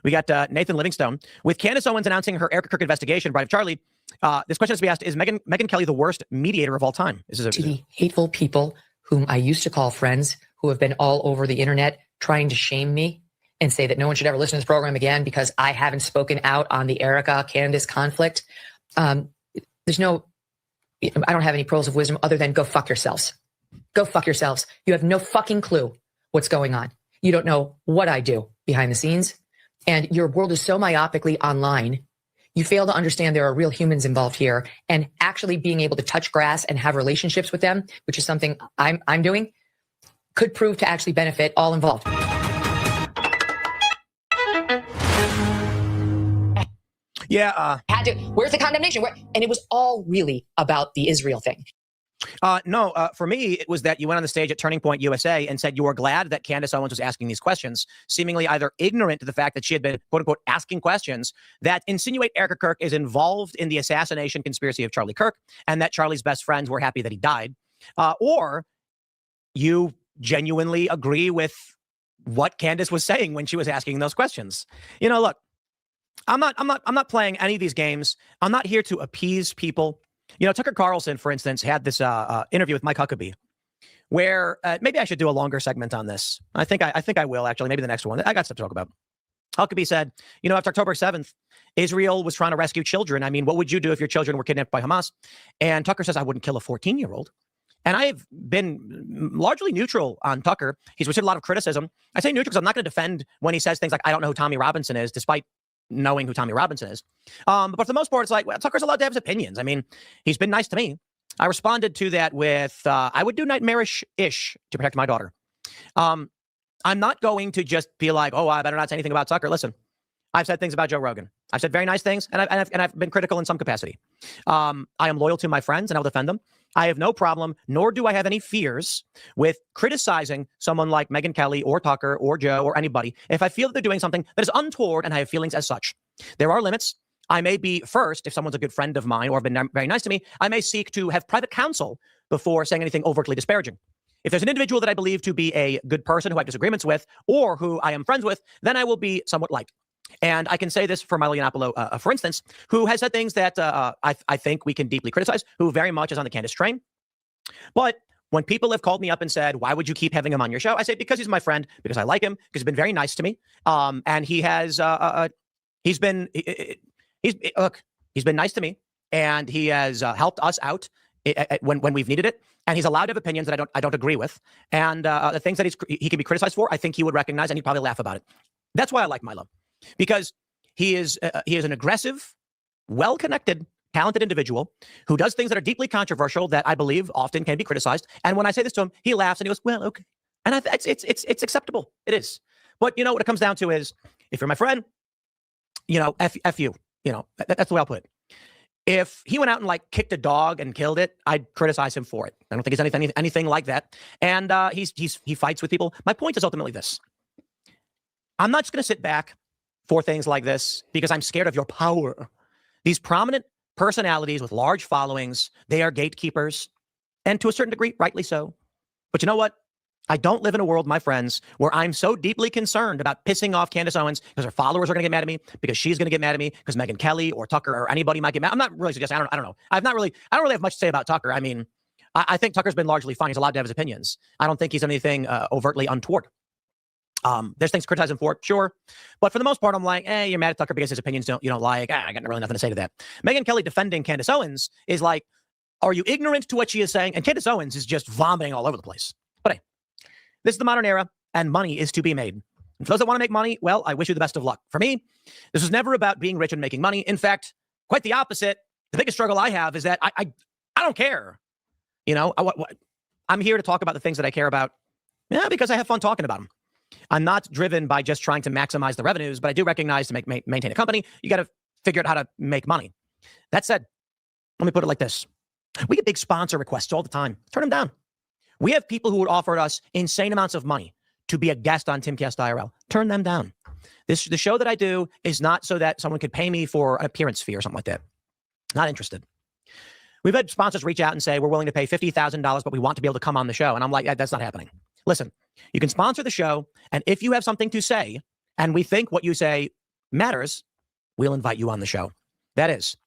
We got Nathan Livingstone. With Candace Owens announcing her Erica Kirk investigation, Bride of Charlie, this question has to be asked, is Megyn Kelly the worst mediator of all time? To the hateful people whom I used to call friends, who have been all over the internet trying to shame me and say that no one should ever listen to this program again because I haven't spoken out on the Erica-Candace conflict. I don't have any pearls of wisdom other than go fuck yourselves. Go fuck yourselves. You have no fucking clue what's going on. You don't know what I do behind the scenes. And your world is so myopically online. You fail to understand there are real humans involved here, and actually being able to touch grass and have relationships with them, which is something I'm doing, could prove to actually benefit all involved. Yeah. Had to. Where's the condemnation? And it was all really about the Israel thing. No, for me, it was that you went on the stage at Turning Point USA and said you were glad that Candace Owens was asking these questions, seemingly either ignorant to the fact that she had been, quote unquote, asking questions that insinuate Erica Kirk is involved in the assassination conspiracy of Charlie Kirk, and that Charlie's best friends were happy that he died, or you genuinely agree with what Candace was saying when she was asking those questions. You know, look, I'm not playing any of these games. I'm not here to appease people. You know, Tucker Carlson, for instance, had this interview with Mike Huckabee, where maybe I should do a longer segment on this. I think I will, actually. Maybe the next one. I got stuff to talk about. Huckabee said, you know, after October 7th, Israel was trying to rescue children. I mean, what would you do if your children were kidnapped by Hamas? And Tucker says, I wouldn't kill a 14-year-old. And I've been largely neutral on Tucker. He's received a lot of criticism. I say neutral because I'm not going to defend when he says things like, I don't know who Tommy Robinson is, despite knowing who Tommy Robinson is. But for the most part, it's like, well, Tucker's allowed to have his opinions. I mean, he's been nice to me. I responded to that with, I would do nightmarish-ish to protect my daughter. I'm not going to just be like, oh, I better not say anything about Tucker. Listen, I've said things about Joe Rogan. I've said very nice things, and I've been critical in some capacity. I am loyal to my friends, and I will defend them. I have no problem, nor do I have any fears with criticizing someone like Megyn Kelly or Tucker or Joe or anybody if I feel that they're doing something that is untoward and I have feelings as such. There are limits. I may be first, if someone's a good friend of mine or have been very nice to me, I may seek to have private counsel before saying anything overtly disparaging. If there's an individual that I believe to be a good person who I have disagreements with or who I am friends with, then I will be somewhat light. And I can say this for Milo Yiannopoulos, for instance, who has said things that I think we can deeply criticize, who very much is on the Candace train. But when people have called me up and said, why would you keep having him on your show? I say, because he's my friend, because I like him, because he's been very nice to me. And he has, he's been nice to me, and he has helped us out when we've needed it. And he's allowed to have opinions that I don't agree with. And the things that he can be criticized for, I think he would recognize, and he'd probably laugh about it. That's why I like Milo. Because he is an aggressive, well-connected, talented individual who does things that are deeply controversial that I believe often can be criticized. And when I say this to him, he laughs and he goes, well, okay. And it's acceptable. It is. But, you know, what it comes down to is, if you're my friend, you know, F you. You know, that's the way I'll put it. If he went out and, like, kicked a dog and killed it, I'd criticize him for it. I don't think he's anything like that. And he fights with people. My point is ultimately this. I'm not just going to sit back for things like this because I'm scared of your power. These prominent personalities with large followings, they are gatekeepers, and to a certain degree, rightly so. But you know what? I don't live in a world, my friends, where I'm so deeply concerned about pissing off Candace Owens because her followers are going to get mad at me, because she's going to get mad at me, because Megyn Kelly or Tucker or anybody might get mad. I'm not really suggesting, I don't know. I don't really have much to say about Tucker. I mean, I think Tucker's been largely fine. He's allowed to have his opinions. I don't think he's anything overtly untoward. There's things to criticize him for, sure. But for the most part, I'm like, you're mad at Tucker because his opinions you don't like. I got really nothing to say to that. Megyn Kelly defending Candace Owens is like, are you ignorant to what she is saying? And Candace Owens is just vomiting all over the place. But hey, this is the modern era, and money is to be made. And for those that want to make money, well, I wish you the best of luck. For me, this was never about being rich and making money. In fact, quite the opposite. The biggest struggle I have is that I don't care. You know, I'm here to talk about the things that I care about, because I have fun talking about them. I'm not driven by just trying to maximize the revenues, but I do recognize to maintain a company, you got to figure out how to make money. That said, let me put it like this. We get big sponsor requests all the time. Turn them down. We have people who would offer us insane amounts of money to be a guest on Timcast IRL. Turn them down. The show that I do is not so that someone could pay me for an appearance fee or something like that. Not interested. We've had sponsors reach out and say, we're willing to pay $50,000, but we want to be able to come on the show. And I'm like, that's not happening. Listen, you can sponsor the show, and if you have something to say, and we think what you say matters, we'll invite you on the show. That is,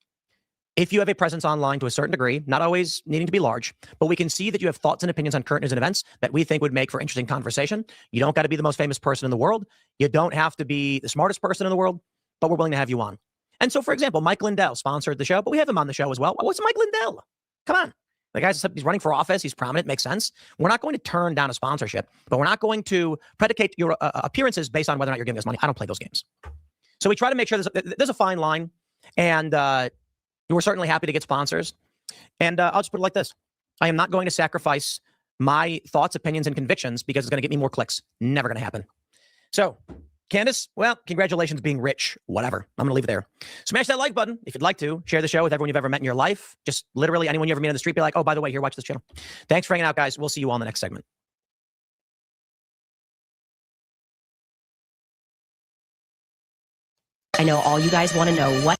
if you have a presence online to a certain degree, not always needing to be large, but we can see that you have thoughts and opinions on current news and events that we think would make for interesting conversation. You don't got to be the most famous person in the world. You don't have to be the smartest person in the world, but we're willing to have you on. And so, for example, Mike Lindell sponsored the show, but we have him on the show as well. What's Mike Lindell? Come on. The guy's he's running for office. He's prominent. Makes sense. We're not going to turn down a sponsorship, but we're not going to predicate your appearances based on whether or not you're giving us money. I don't play those games. So we try to make sure there's a fine line, and we're certainly happy to get sponsors. And I'll just put it like this. I am not going to sacrifice my thoughts, opinions, and convictions because it's going to get me more clicks. Never going to happen. So, Candace, well, congratulations being rich. Whatever. I'm going to leave it there. Smash that like button if you'd like to. Share the show with everyone you've ever met in your life. Just literally anyone you ever meet on the street, be like, oh, by the way, here, watch this channel. Thanks for hanging out, guys. We'll see you all in the next segment. I know all you guys want to know what.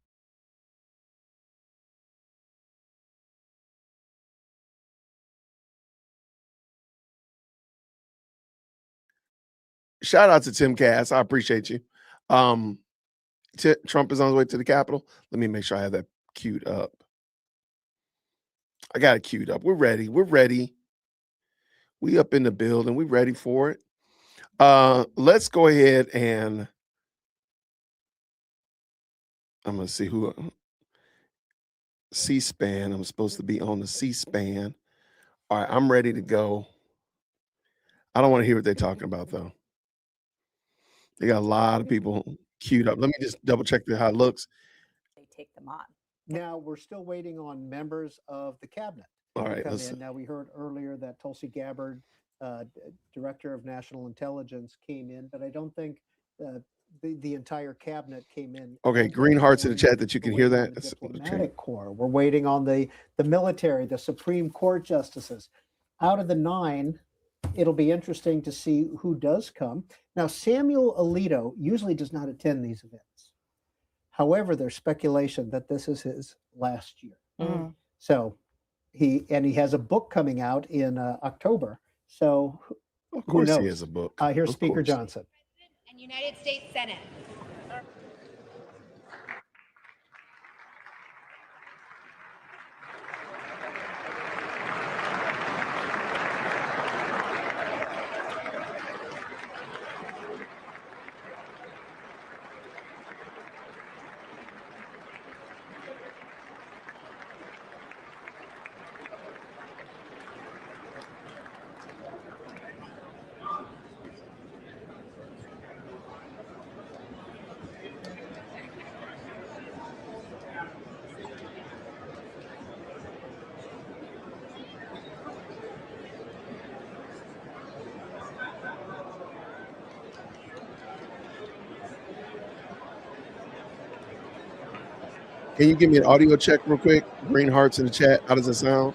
Shout out to Tim Cass. I appreciate you. Trump is on his way to the Capitol. Let me make sure I have that queued up. I got it queued up. We're ready. We're ready. We up in the building. We ready for it. Let's go ahead and I'm going to see who C-SPAN. I'm supposed to be on the C-SPAN. All right, I'm ready to go. I don't want to hear what they're talking about, though. They got a lot of people queued up. Let me just double check how it looks. They take them on. Now we're still waiting on members of the cabinet. All right. Come in. Now we heard earlier that Tulsi Gabbard, Director of National Intelligence, came in, but I don't think the entire cabinet came in. Okay, green hearts in the chat that you can hear that. The diplomatic corps. We're waiting on the military, the Supreme Court justices. Out of the 9, it'll be interesting to see who does come. Now, Samuel Alito usually does not attend these events. However, there's speculation that this is his last year. Mm. So he has a book coming out in October. So of course he has a book. Here's Speaker Johnson. And United States Senate. Can you give me an audio check real quick? Green hearts in the chat. How does it sound?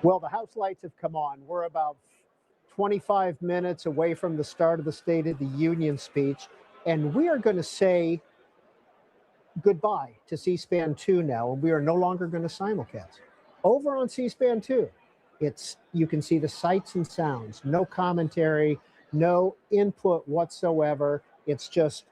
Well, the House lights have come on. We're about 25 minutes away from the start of the State of the Union speech, and we are going to say goodbye to C-SPAN 2 now, and we are no longer going to simulcast. Over on C-SPAN 2, you can see the sights and sounds, no commentary, no input whatsoever. It's just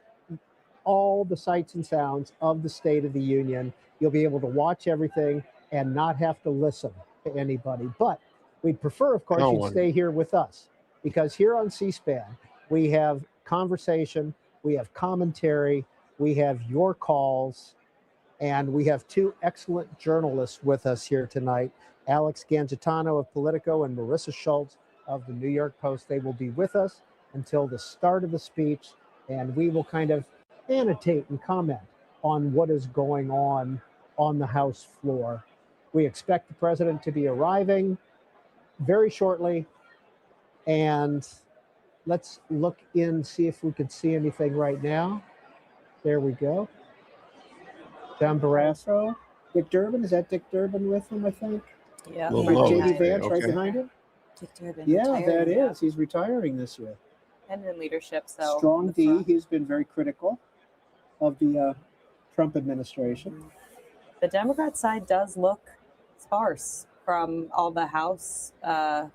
all the sights and sounds of the State of the Union. You'll be able to watch everything and not have to listen to anybody. But we'd prefer, of course, you'd stay here with us, because here on C-SPAN, we have conversation, we have commentary, we have your calls, and we have 2 excellent journalists with us here tonight, Alex Gangitano of Politico and Marissa Schultz of the New York Post. They will be with us until the start of the speech, and we will kind of annotate and comment on what is going on the House floor. We expect the president to be arriving very shortly, and let's look in, see if we can see anything right now. There we go. John Barrasso, Dick Durbin. Is that Dick Durbin with him, I think? Yeah. JD Vance right behind him. Dick Durbin. Yeah, retired, that yeah. is. He's retiring this year. And in leadership, so. Strong D, he's been very critical of the Trump administration. The Democrat side does look sparse from all the House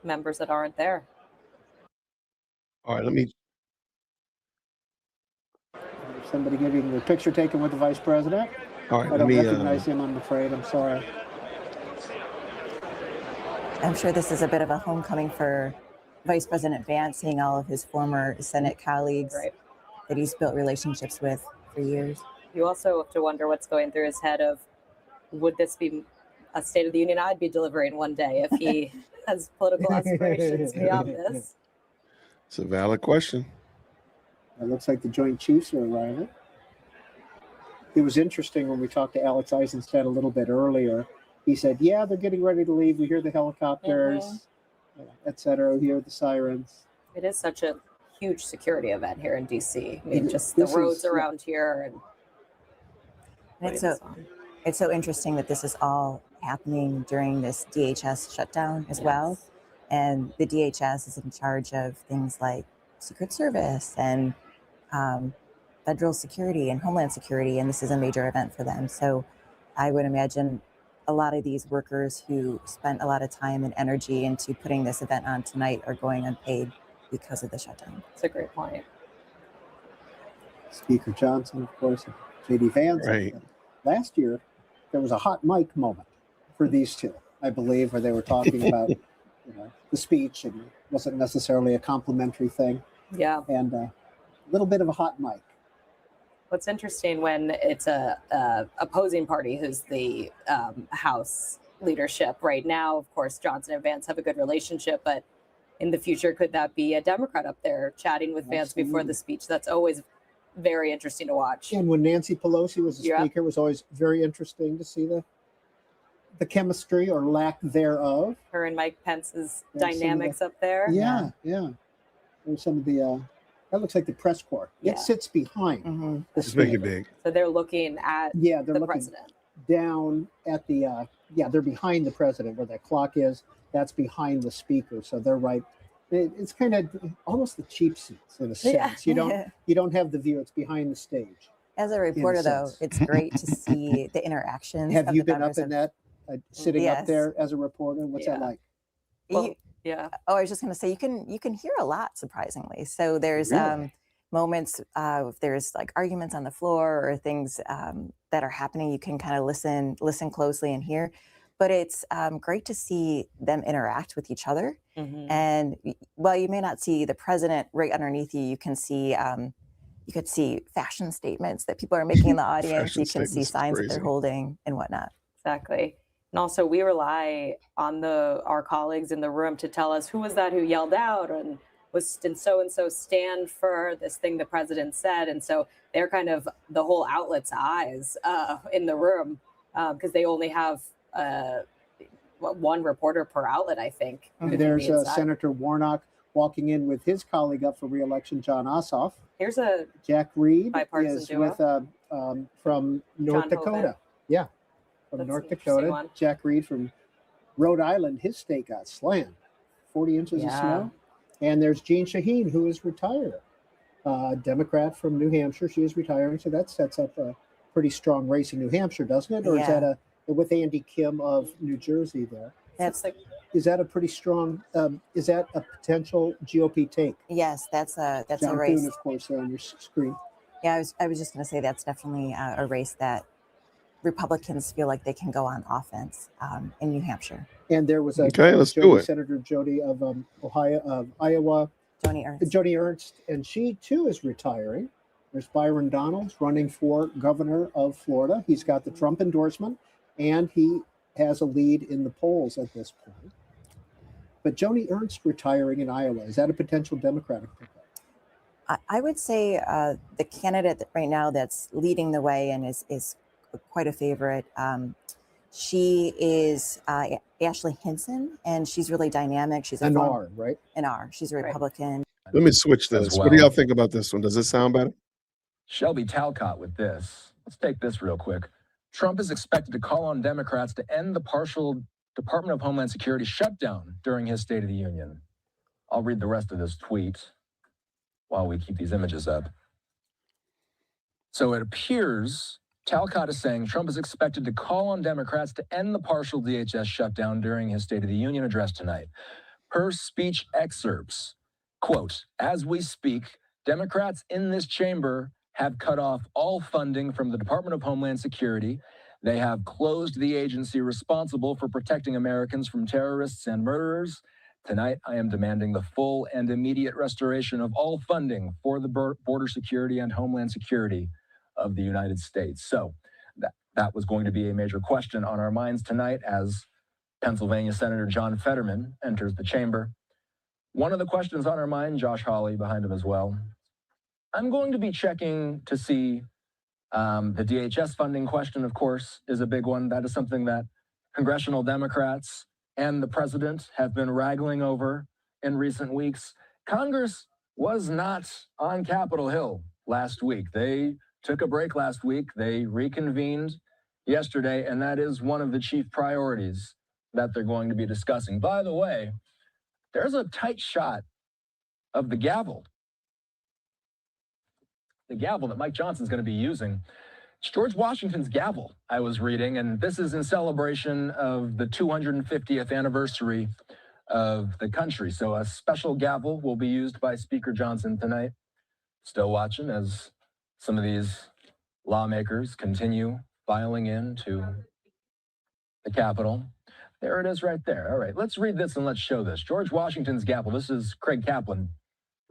members that aren't there. All right, let me. Somebody getting their picture taken with the vice president. All right, I don't recognize him, I'm afraid. I'm sorry. I'm sure this is a bit of a homecoming for Vice President Vance seeing all of his former Senate colleagues that he's built relationships with for years. You also have to wonder what's going through his head of, would this be a State of the Union I'd be delivering one day if he has political aspirations beyond this? It's a valid question. It looks like the Joint Chiefs are arriving. It was interesting when we talked to Alex Eisenstadt a little bit earlier. He said, yeah, they're getting ready to leave. We hear the helicopters, et cetera. We hear the sirens. It is such a huge security event here in DC. I mean, just the roads around here. And it's so interesting that this is all happening during this DHS shutdown as well. And the DHS is in charge of things like Secret Service and federal security and Homeland Security, and this is a major event for them. So I would imagine a lot of these workers who spent a lot of time and energy into putting this event on tonight are going unpaid because of the shutdown. That's a great point. Speaker Johnson, of course, J.D. Vance. Right. Last year, there was a hot mic moment for these two, I believe, where they were talking about the speech, and it wasn't necessarily a complimentary thing. Yeah. And a little bit of a hot mic. What's interesting when it's a opposing party who's the House leadership right now, of course, Johnson and Vance have a good relationship, but in the future, could that be a Democrat up there chatting with Vance before the speech? That's always very interesting to watch. And when Nancy Pelosi was the speaker, it was always very interesting to see the chemistry or lack thereof. Her and Mike Pence's dynamics up there. Yeah. There's some of the that looks like the press corps. It sits behind the Just make it big. So they're looking at they're the looking president. Down at the they're behind the president where that clock is. That's behind the speaker. So they're right. It's kind of almost the cheap seats in a sense. You don't have the view. It's behind the stage. As a reporter, though, it's great to see the interactions. Have you been up in that, sitting up there as a reporter? What's that like? Well, Oh, I was just going to say you can hear a lot, surprisingly. So there's moments there's like arguments on the floor or things that are happening. You can kind of listen closely and hear. But it's great to see them interact with each other. And while you may not see the president right underneath you, you can see you could see fashion statements that people are making in the audience. You can see signs that they're holding and whatnot. Exactly. And also we rely on our colleagues in the room to tell us who was that who yelled out and so stand for this thing the president said. And so they're kind of the whole outlet's eyes in the room because they only have one reporter per outlet, I think. There's Senator Warnock walking in with his colleague up for re-election, John Ossoff. Here's a Jack Reed bipartisan is duo. with from North Dakota. Yeah, from North Dakota. One. Jack Reed from Rhode Island. His state got slammed, 40 inches of snow. And there's Jean Shaheen, who is retired, Democrat from New Hampshire. She is retiring, so that sets up a pretty strong race in New Hampshire, doesn't it? Or is that with Andy Kim of New Jersey there? Is that a pretty strong? Is that a potential GOP take? Yes, that's John a race. Kuhn, of course, there on your screen. Yeah, I was just going to say that's definitely a race that Republicans feel like they can go on offense in New Hampshire. And there was Senator Jody of Iowa, Joni Ernst, and she too is retiring. There's Byron Donalds running for governor of Florida. He's got the Trump endorsement, and he has a lead in the polls at this point. But Joni Ernst retiring in Iowa, is that a potential Democratic pickup? I would say the candidate right now that's leading the way and is quite a favorite. She is Ashley Hinson, and she's really dynamic. She's an R, right? An R. She's a Republican. Let me switch this. What do y'all think about this one? Does it sound better? Shelby Talcott with this. Let's take this real quick. Trump is expected to call on Democrats to end the partial Department of Homeland Security shutdown during his State of the Union. I'll read the rest of this tweet while we keep these images up. So it appears Talcott is saying Trump is expected to call on Democrats to end the partial DHS shutdown during his State of the Union address tonight. Per speech excerpts, quote, as we speak, Democrats in this chamber have cut off all funding from the Department of Homeland Security. They have closed the agency responsible for protecting Americans from terrorists and murderers. Tonight, I am demanding the full and immediate restoration of all funding for the border security and homeland security of the United States. So that was going to be a major question on our minds tonight as Pennsylvania Senator John Fetterman enters the chamber. One of the questions on our mind, Josh Hawley behind him as well. I'm going to be checking to see the DHS funding question, of course, is a big one. That is something that congressional Democrats and the president have been wrangling over in recent weeks. Congress was not on Capitol Hill last week. They took a break last week. They reconvened yesterday, and that is one of the chief priorities that they're going to be discussing. By the way, there's a tight shot of the gavel that Mike Johnson's going to be using. It's George Washington's gavel, I was reading, and this is in celebration of the 250th anniversary of the country. So a special gavel will be used by Speaker Johnson tonight. Still watching as some of these lawmakers continue filing into the Capitol. There it is right there. All right, let's read this and let's show this. George Washington's gavel. This is Craig Kaplan.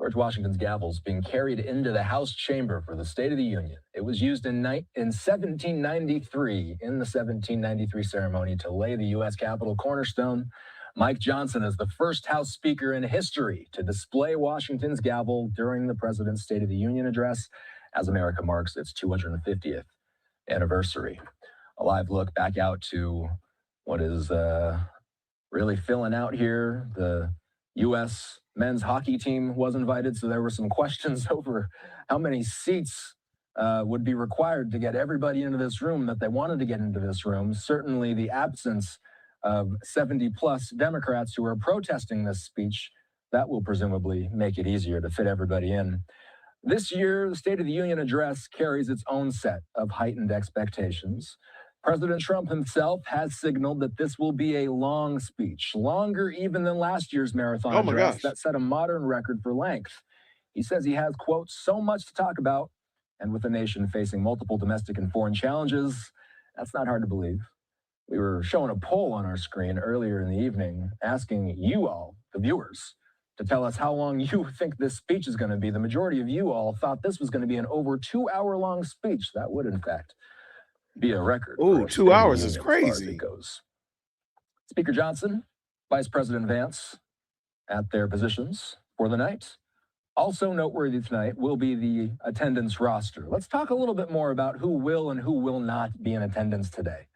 George Washington's gavel is being carried into the House chamber for the State of the Union. It was used in 1793, in the 1793 ceremony to lay the U.S. Capitol cornerstone. Mike Johnson is the first House Speaker in history to display Washington's gavel during the President's State of the Union address as America marks its 250th anniversary. A live look back out to what is really filling out here. The U.S. men's hockey team was invited, so there were some questions over how many seats would be required to get everybody into this room that they wanted to get into this room. Certainly the absence of 70-plus Democrats who are protesting this speech, that will presumably make it easier to fit everybody in. This year, the State of the Union address carries its own set of heightened expectations. President Trump himself has signaled that this will be a long speech, longer even than last year's marathon address that set a modern record for length. He says he has, quote, so much to talk about, and with the nation facing multiple domestic and foreign challenges, that's not hard to believe. We were showing a poll on our screen earlier in the evening asking you all, the viewers, to tell us how long you think this speech is going to be. The majority of you all thought this was going to be an over 2-hour-long speech. That would, in fact, be a record. Oh, 2 hours is crazy. Goes. Speaker Johnson, Vice President Vance at their positions for the night. Also noteworthy tonight will be the attendance roster. Let's talk a little bit more about who will and who will not be in attendance today.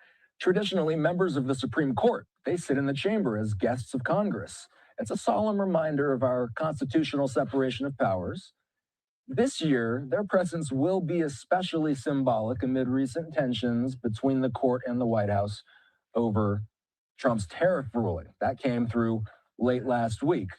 Traditionally, members of the Supreme Court, they sit in the chamber as guests of Congress. It's a solemn reminder of our constitutional separation of powers. This year, their presence will be especially symbolic amid recent tensions between the court and the White House over Trump's tariff ruling. That came through late last week.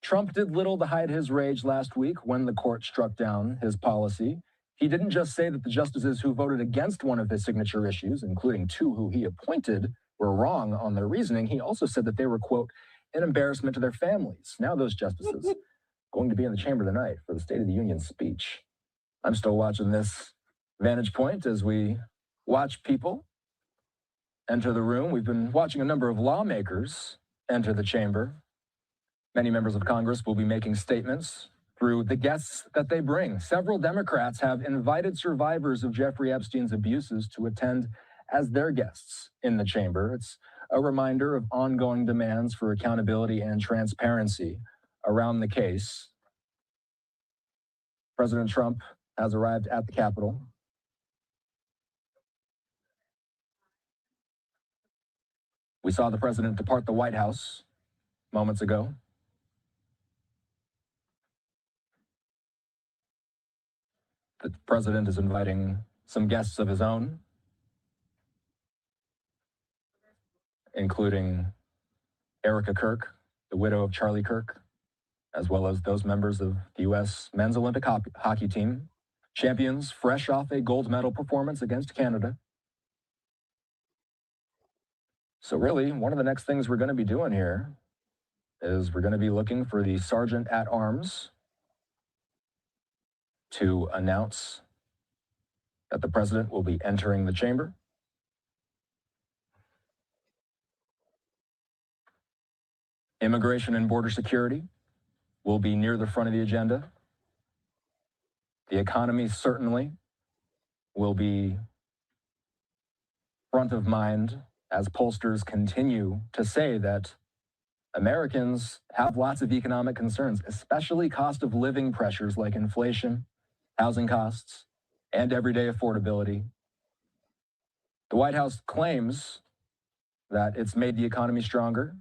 Trump did little to hide his rage last week when the court struck down his policy. He didn't just say that the justices who voted against one of his signature issues, including 2 who he appointed, were wrong on their reasoning. He also said that they were, quote, an embarrassment to their families. Now those justices going to be in the chamber tonight for the State of the Union speech. I'm still watching this vantage point as we watch people enter the room. We've been watching a number of lawmakers enter the chamber. Many members of Congress will be making statements through the guests that they bring. Several Democrats have invited survivors of Jeffrey Epstein's abuses to attend as their guests in the chamber. It's a reminder of ongoing demands for accountability and transparency around the case. President Trump has arrived at the Capitol. We saw the president depart the White House moments ago. The president is inviting some guests of his own, including Erica Kirk, the widow of Charlie Kirk, as well as those members of the U.S. men's Olympic hockey team, champions fresh off a gold medal performance against Canada. So really, one of the next things we're going to be doing here is we're going to be looking for the Sergeant at Arms to announce that the president will be entering the chamber. Immigration and border security will be near the front of the agenda. The economy certainly will be front of mind as pollsters continue to say that Americans have lots of economic concerns, especially cost of living pressures like inflation, housing costs, and everyday affordability. The White House claims that it's made the economy stronger,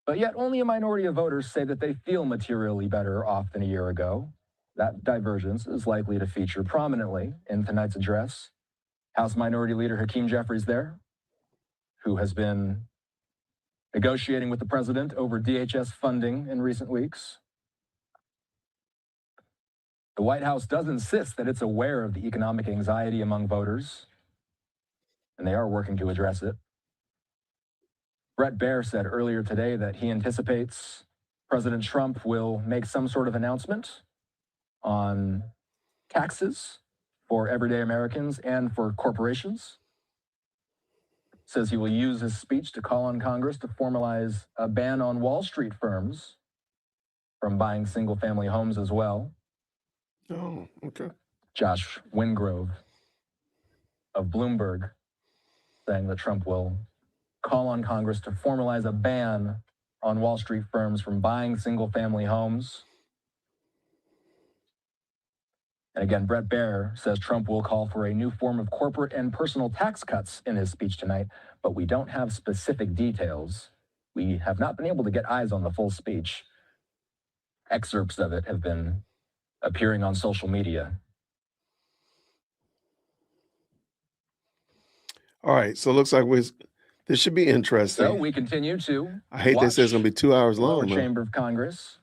but yet only a minority of voters say that they feel materially better off than a year ago. That divergence is likely to feature prominently in tonight's address. House Minority Leader Hakeem Jeffries there, who has been negotiating with the president over DHS funding in recent weeks. The White House does insist that it's aware of the economic anxiety among voters, and they are working to address it. Brett Baer said earlier today that he anticipates President Trump will make some sort of announcement on taxes for everyday Americans and for corporations. Says he will use his speech to call on Congress to formalize a ban on Wall Street firms from buying single-family homes as well. Oh, okay. Josh Wingrove of Bloomberg saying that Trump will call on Congress to formalize a ban on Wall Street firms from buying single-family homes. And again, Brett Baer says Trump will call for a new form of corporate and personal tax cuts in his speech tonight, but we don't have specific details. We have not been able to get eyes on the full speech. Excerpts of it have been appearing on social media. All right, so it looks like this should be interesting. So we continue to I hate they say it's going to be 2 hours lower long. chamber of Congress.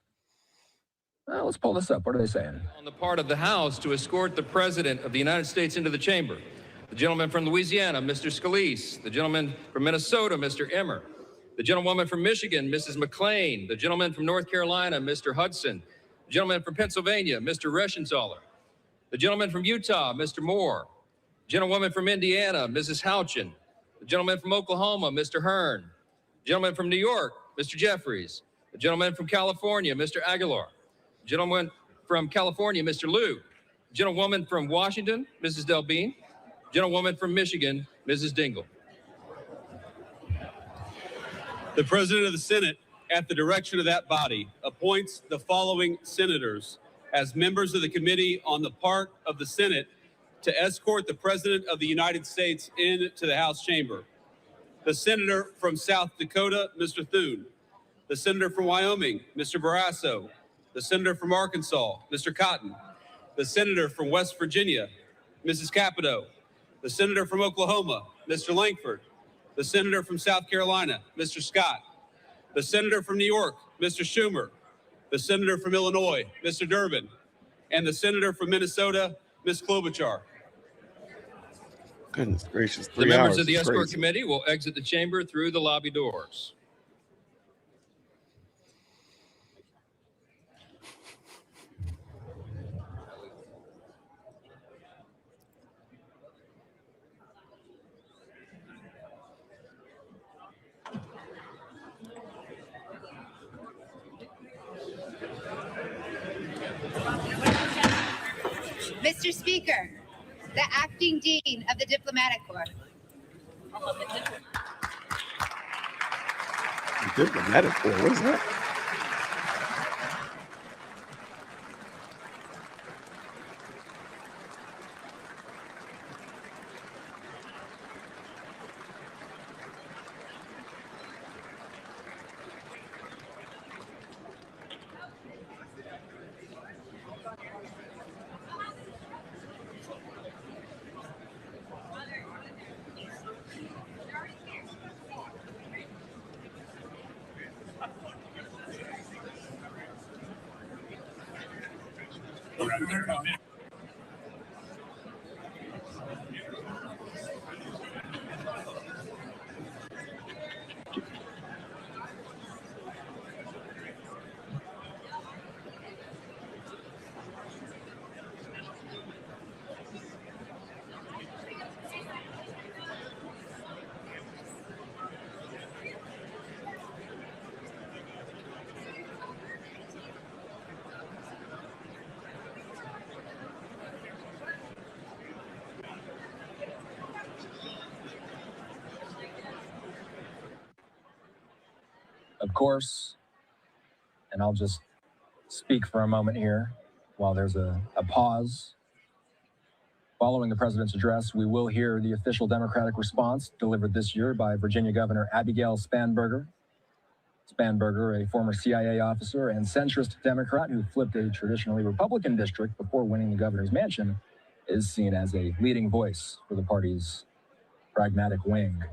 Well, let's pull this up. What are they saying? On the part of the House to escort the President of the United States into the chamber. The gentleman from Louisiana, Mr. Scalise. The gentleman from Minnesota, Mr. Emmer. The gentlewoman from Michigan, Mrs. McClain. The gentleman from North Carolina, Mr. Hudson. The gentleman from Pennsylvania, Mr. Reschenthaler. The gentleman from Utah, Mr. Moore. The gentlewoman from Indiana, Mrs. Houchin. The gentleman from Oklahoma, Mr. Hearn. The gentleman from New York, Mr. Jeffries. The gentleman from California, Mr. Aguilar. Gentleman from California, Mr. Liu. Gentlewoman from Washington, Mrs. Delbene. Gentlewoman from Michigan, Mrs. Dingle. The President of the Senate, at the direction of that body, appoints the following senators as members of the Committee on the part of the Senate to escort the President of the United States into the House chamber. The Senator from South Dakota, Mr. Thune. The Senator from Wyoming, Mr. Barrasso. The Senator from Arkansas, Mr. Cotton. The Senator from West Virginia, Mrs. Capito. The Senator from Oklahoma, Mr. Langford. The Senator from South Carolina, Mr. Scott. The Senator from New York, Mr. Schumer. The Senator from Illinois, Mr. Durbin. And the Senator from Minnesota, Ms. Klobuchar. Goodness gracious. The members of the escort committee will exit the chamber through the lobby doors. Mr. Speaker, the acting dean of the Diplomatic Corps. Diplomatic Corps, what is that? Of course, and I'll just speak for a moment here while there's a pause. Following the president's address, we will hear the official Democratic response delivered this year by Virginia Governor Abigail Spanberger. Spanberger, a former CIA officer and centrist Democrat who flipped a traditionally Republican district before winning the governor's mansion, is seen as a leading voice for the party's pragmatic wing.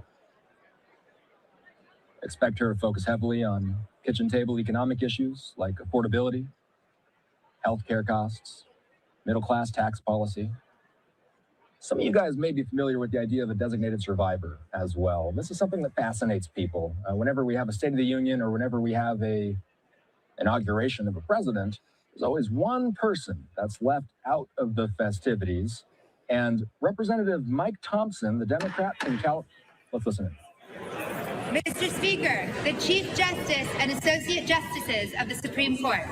Expect her to focus heavily on kitchen table economic issues like affordability, healthcare costs, middle-class tax policy. Some of you guys may be familiar with the idea of a designated survivor as well. This is something that fascinates people. Whenever we have a State of the Union or whenever we have a inauguration of a president, there's always one person that's left out of the festivities. And Representative Mike Thompson, the Democrat from let's listen in. Mr. Speaker, the Chief Justice and Associate Justices of the Supreme Court.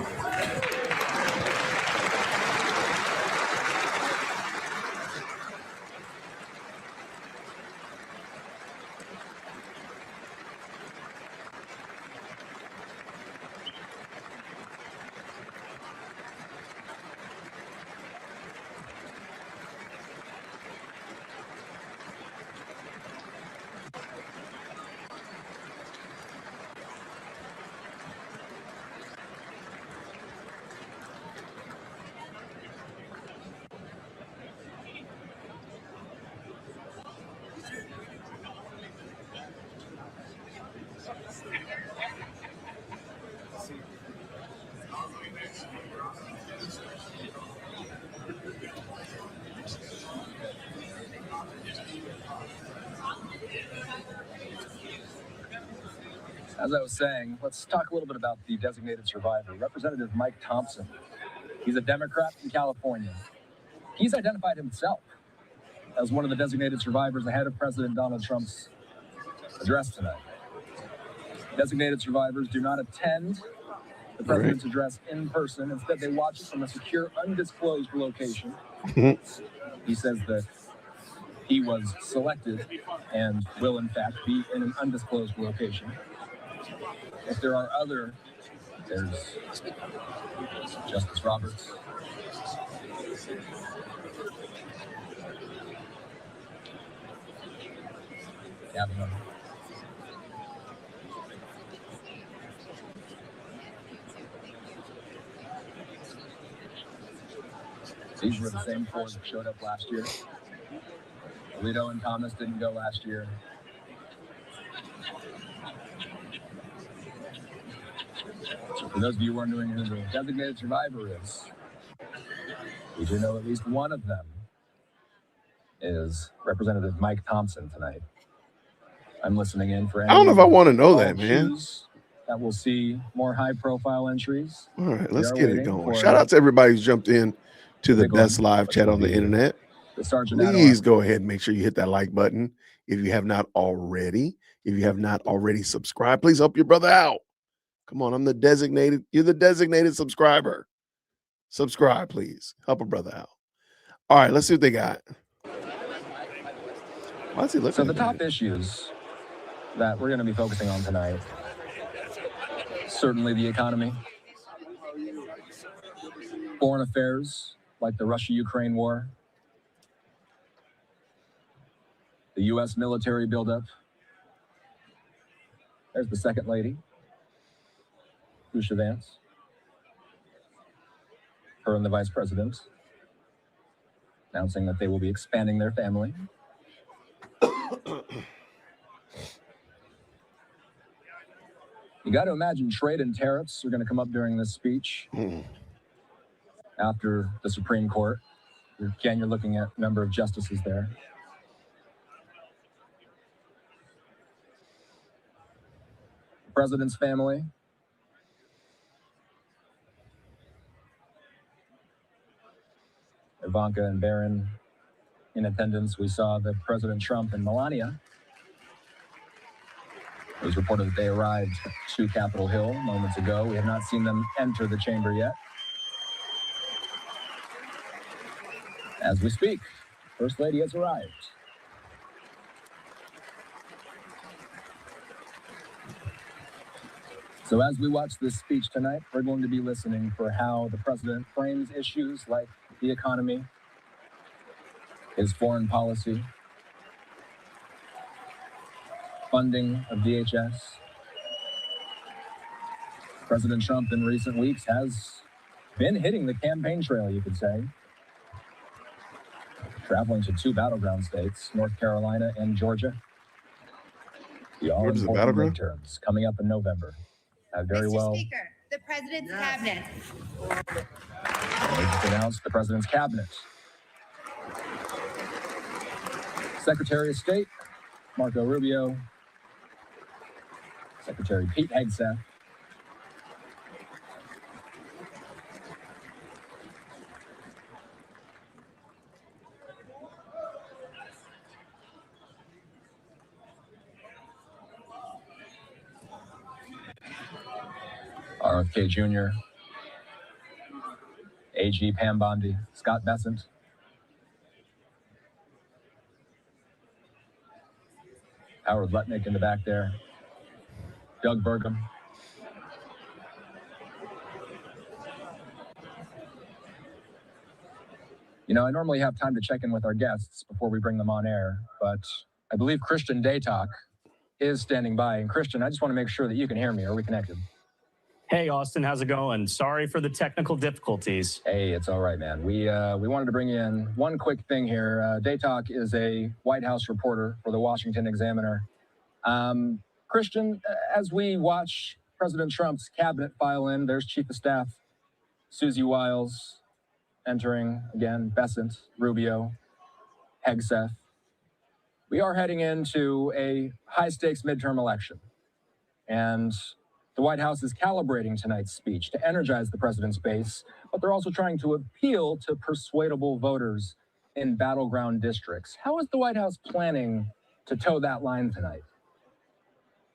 As I was saying, let's talk a little bit about the designated survivor, Representative Mike Thompson. He's a Democrat from California. He's identified himself as one of the designated survivors ahead of President Donald Trump's address tonight. Designated survivors do not attend the president's address in person. Instead, they watch it from a secure, undisclosed location. He says that he was selected and will, in fact, be in an undisclosed location. If there are there's Justice Roberts. Kavanaugh. These were the same four that showed up last year. Alito and Thomas didn't go last year. For those of you wondering who the designated survivor is, we do know at least one of them is Representative Mike Thompson tonight. I'm listening in for any I don't know if I want to know that, man. That we'll see more high-profile entries. All right, let's get it going. Shout out to everybody who's jumped in to the best live chat on the internet. Please go ahead and make sure you hit that like button if you have not already. If you have not already subscribed, please help your brother out. Come on, you're the designated subscriber. Subscribe, please. Help a brother out. All right, let's see what they got. Why is he looking So the at top that? issues that we're going to be focusing on tonight, certainly the economy, foreign affairs, like the Russia-Ukraine war, the U.S. military buildup. There's the second lady, Lucia Vance. Her and the vice president announcing that they will be expanding their family. You got to imagine trade and tariffs are going to come up during this speech after the Supreme Court. Again, you're looking at a number of justices there. The president's family. Ivanka and Barron in attendance. We saw that President Trump and Melania. It was reported that they arrived to Capitol Hill moments ago. We have not seen them enter the chamber yet. As we speak, First Lady has arrived. So as we watch this speech tonight, we're going to be listening for how the president frames issues like the economy, his foreign policy, funding of DHS. President Trump in recent weeks has been hitting the campaign trail, you could say, traveling to 2 battleground states, North Carolina and Georgia. The Georgia's a all-important battleground? midterms coming up in November. Very Mr. well. Speaker, the President's Cabinet. They just announced the president's cabinet. Secretary of State, Marco Rubio. Secretary Pete Hegseth. RFK Jr., AG Pam Bondi, Scott Bessent, Howard Lutnick in the back there, Doug Burgum. You know, I normally have time to check in with our guests before we bring them on air, but I believe Christian Daytalk is standing by. And Christian, I just want to make sure that you can hear me. Are we connected? Hey, Austin, how's it going? Sorry for the technical difficulties. Hey, it's all right, man. We wanted to bring in one quick thing here. Daytalk is a White House reporter for the Washington Examiner. Christian, as we watch President Trump's cabinet file in, there's Chief of Staff Susie Wiles entering again, Bessent, Rubio, Hegseth. We are heading into a high-stakes midterm election, and the White House is calibrating tonight's speech to energize the president's base, but they're also trying to appeal to persuadable voters in battleground districts. How is the White House planning to toe that line tonight?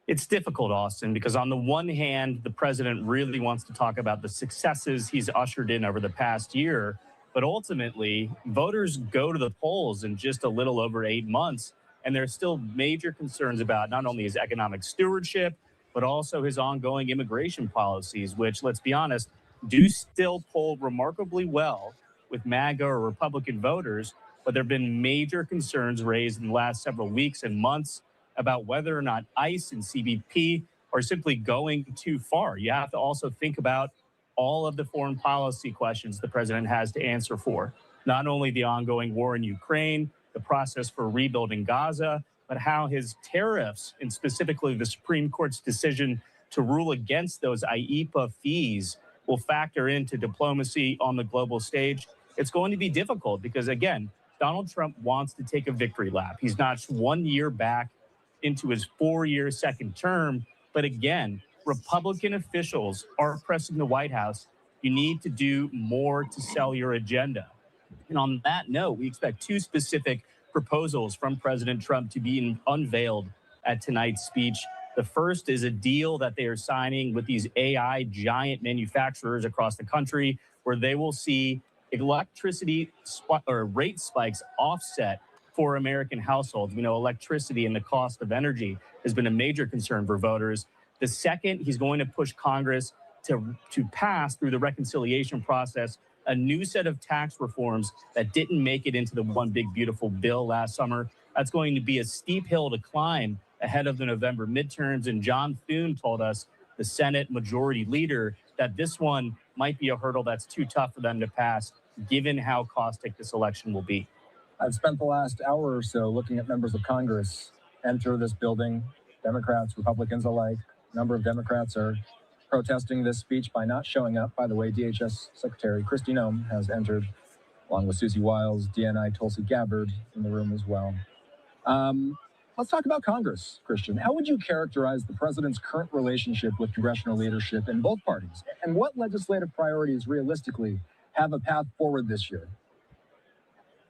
It's difficult, Austin, because on the one hand, the president really wants to talk about the successes he's ushered in over the past year, but ultimately, voters go to the polls in just a little over 8 months, and there's still major concerns about not only his economic stewardship, but also his ongoing immigration policies, which, let's be honest, do still poll remarkably well with MAGA or Republican voters, but there have been major concerns raised in the last several weeks and months about whether or not ICE and CBP are simply going too far. You have to also think about all of the foreign policy questions the president has to answer for, not only the ongoing war in Ukraine, the process for rebuilding Gaza, but how his tariffs, and specifically the Supreme Court's decision to rule against those IEEPA fees, will factor into diplomacy on the global stage. It's going to be difficult because, again, Donald Trump wants to take a victory lap. He's not 1 year back into his 4-year second term. But again, Republican officials are pressing the White House. You need to do more to sell your agenda. And on that note, we expect 2 specific proposals from President Trump to be unveiled at tonight's speech. The first is a deal that they are signing with these AI giant manufacturers across the country, where they will see electricity rate spikes offset for American households. We know electricity and the cost of energy has been a major concern for voters. The second, he's going to push Congress to pass through the reconciliation process a new set of tax reforms that didn't make it into the one big beautiful bill last summer. That's going to be a steep hill to climb ahead of the November midterms. And John Thune told us, the Senate Majority Leader, that this one might be a hurdle that's too tough for them to pass, given how caustic this election will be. I've spent the last hour or so looking at members of Congress enter this building, Democrats, Republicans alike. A number of Democrats are protesting this speech by not showing up. By the way, DHS Secretary Kristi Noem has entered, along with Susie Wiles, DNI Tulsi Gabbard in the room as well. Let's talk about Congress, Christian. How would you characterize the president's current relationship with congressional leadership in both parties? And what legislative priorities realistically have a path forward this year?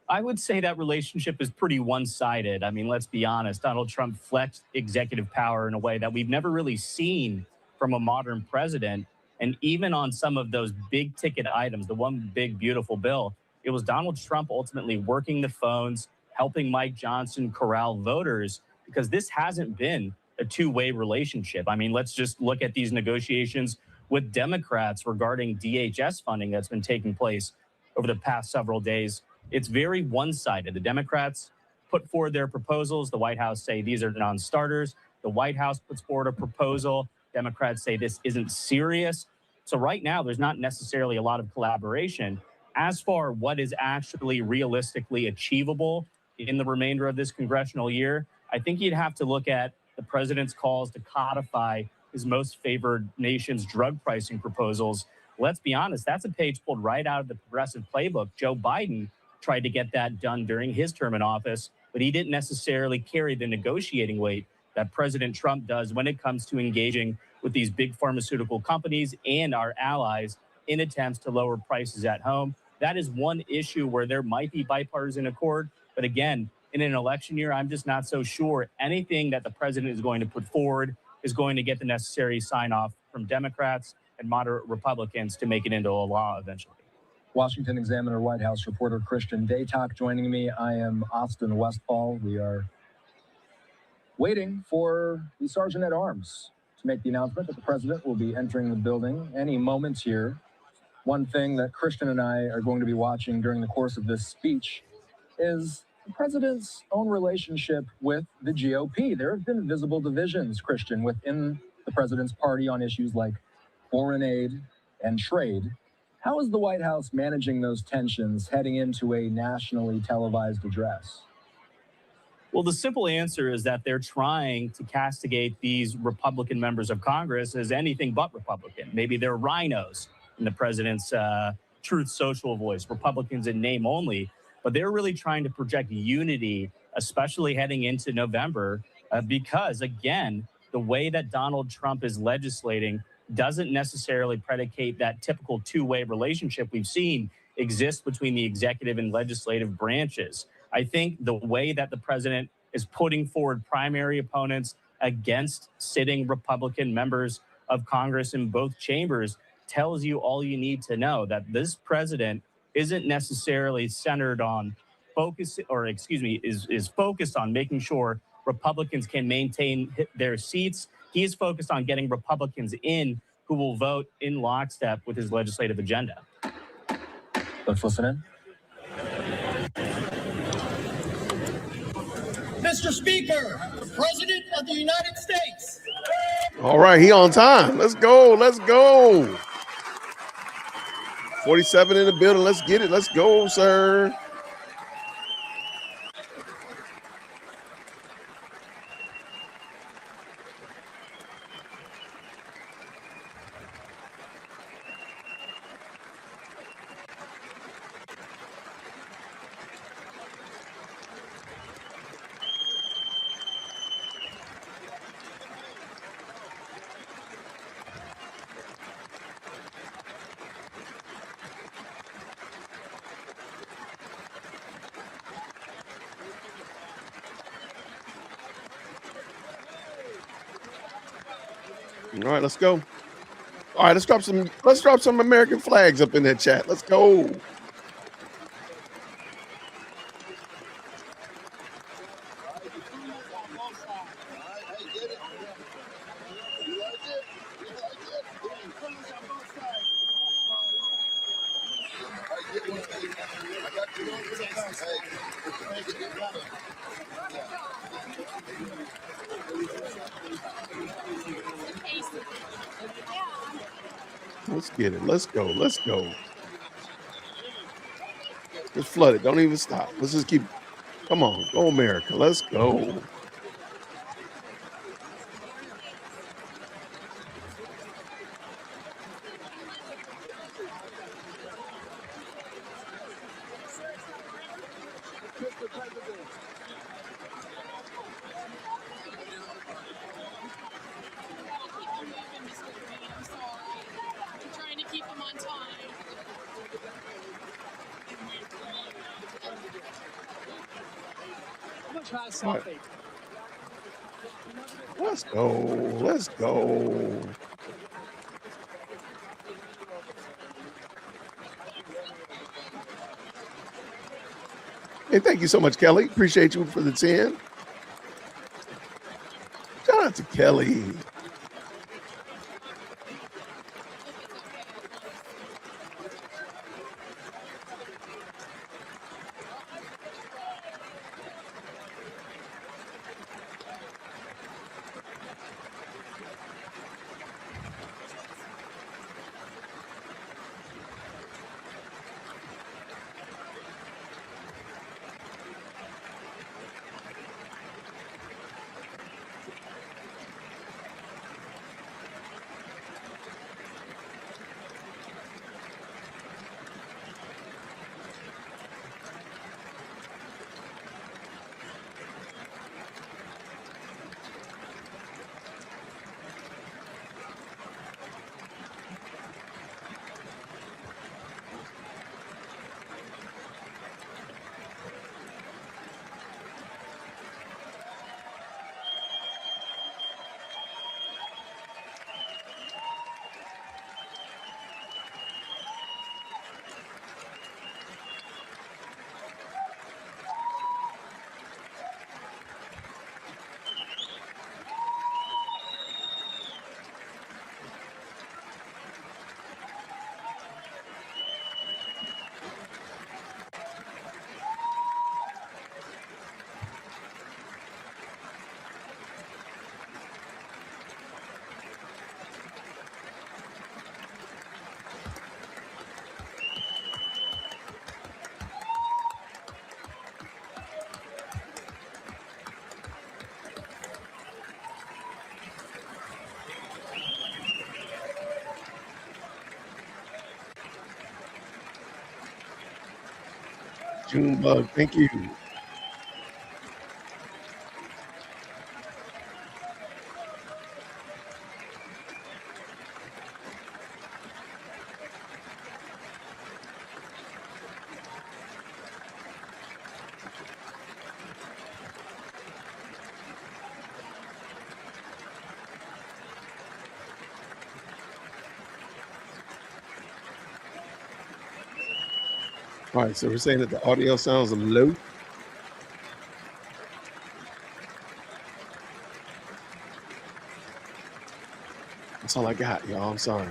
I would say that relationship is pretty one-sided. I mean, let's be honest. Donald Trump flexed executive power in a way that we've never really seen from a modern president. And even on some of those big ticket items, the one big beautiful bill, it was Donald Trump ultimately working the phones, helping Mike Johnson corral voters, because this hasn't been a two-way relationship. I mean, let's just look at these negotiations with Democrats regarding DHS funding that's been taking place over the past several days. It's very one-sided. The Democrats put forward their proposals. The White House say these are non-starters. The White House puts forward a proposal. Democrats say this isn't serious. So right now, there's not necessarily a lot of collaboration. As for what is actually realistically achievable in the remainder of this congressional year, I think you'd have to look at the president's calls to codify his most favored nation's drug pricing proposals. Let's be honest, that's a page pulled right out of the progressive playbook. Joe Biden tried to get that done during his term in office, but he didn't necessarily carry the negotiating weight that President Trump does when it comes to engaging with these big pharmaceutical companies and our allies in attempts to lower prices at home. That is one issue where there might be bipartisan accord. But again, in an election year, I'm just not so sure anything that the president is going to put forward is going to get the necessary sign off from Democrats and moderate Republicans to make it into a law eventually. Washington Examiner White House reporter Christian Daytok joining me. I am Austin Westfall. We are waiting for the Sergeant at Arms to make the announcement that the president will be entering the building any moment here. One thing that Christian and I are going to be watching during the course of this speech is the president's own relationship with the GOP. There have been visible divisions, Christian, within the president's party on issues like foreign aid and trade. How is the White House managing those tensions heading into a nationally televised address? Well, the simple answer is that they're trying to castigate these Republican members of Congress as anything but Republican. Maybe they're rhinos in the president's Truth Social voice, Republicans in name only. But they're really trying to project unity, especially heading into November, because, again, the way that Donald Trump is legislating doesn't necessarily predicate that typical two-way relationship we've seen exist between the executive and legislative branches. I think the way that the president is putting forward primary opponents against sitting Republican members of Congress in both chambers tells you all you need to know, that this president isn't necessarily centered on is focused on making sure Republicans can maintain their seats. He's focused on getting Republicans in who will vote in lockstep with his legislative agenda. Let's listen in. Mr. Speaker, the President of the United States. All right, he on time. Let's go. Let's go. 47 in the building. Let's get it. Let's go, sir. All right, let's go. All right, let's drop some American flags up in that chat. Let's go. Let's get it. Let's go. Let's go. Just flood it. Don't even stop. Let's just keep. Come on. Go America. Let's go. Right. Let's go. Let's go. Hey, thank you so much, Kelly. Appreciate you for the 10. Jonathan. to Kelly. Junebug, thank you. All right, so we're saying that the audio sounds low. That's all I got, y'all. I'm sorry.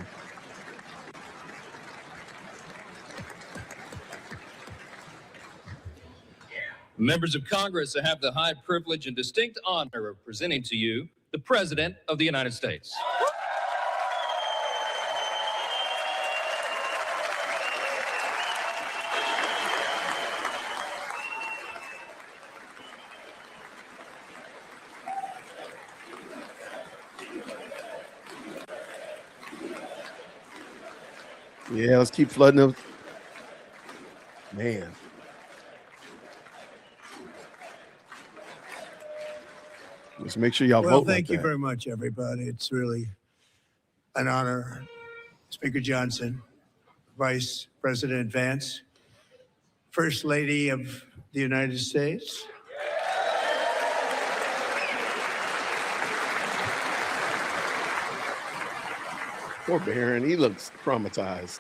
Members of Congress, I have the high privilege and distinct honor of presenting to you the President of the United States. Yeah, let's keep flooding them. Man. Let's make sure y'all Well, vote. thank like you that. very much, everybody. It's really an honor. Speaker Johnson, Vice President Vance, First Lady of the United States. Poor Barron, he looks traumatized.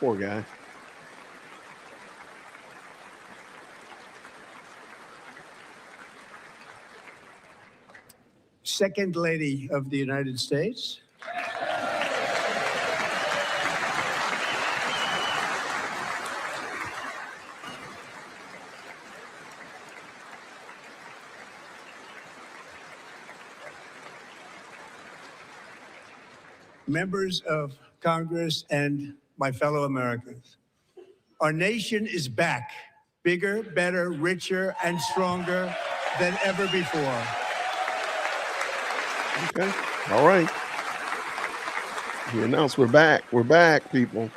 Poor guy. Second Lady of the United States. Members of Congress and my fellow Americans, our nation is back, bigger, better, richer, and stronger than ever before. Okay. All right. He announced we're back. We're back, people.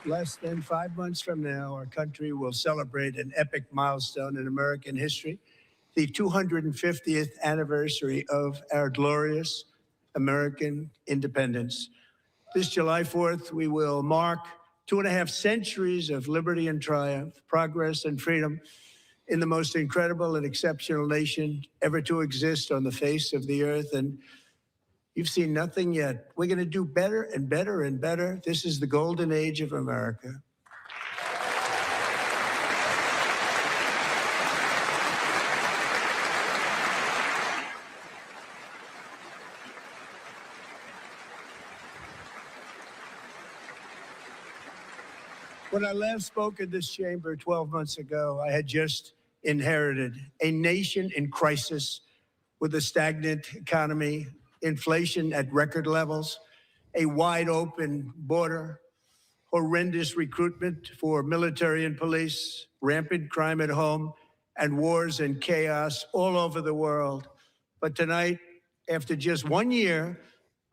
Less than 5 months from now, our country will celebrate an epic milestone in American history, the 250th anniversary of our glorious American independence. This July 4th, we will mark 2.5 centuries of liberty and triumph, progress and freedom in the most incredible and exceptional nation ever to exist on the face of the earth. And You've seen nothing yet. We're going to do better and better and better. This is the golden age of America. When I last spoke in this chamber 12 months ago, I had just inherited a nation in crisis with a stagnant economy, inflation at record levels, a wide open border, horrendous recruitment for military and police, rampant crime at home, and wars and chaos all over the world. But tonight, after just 1 year,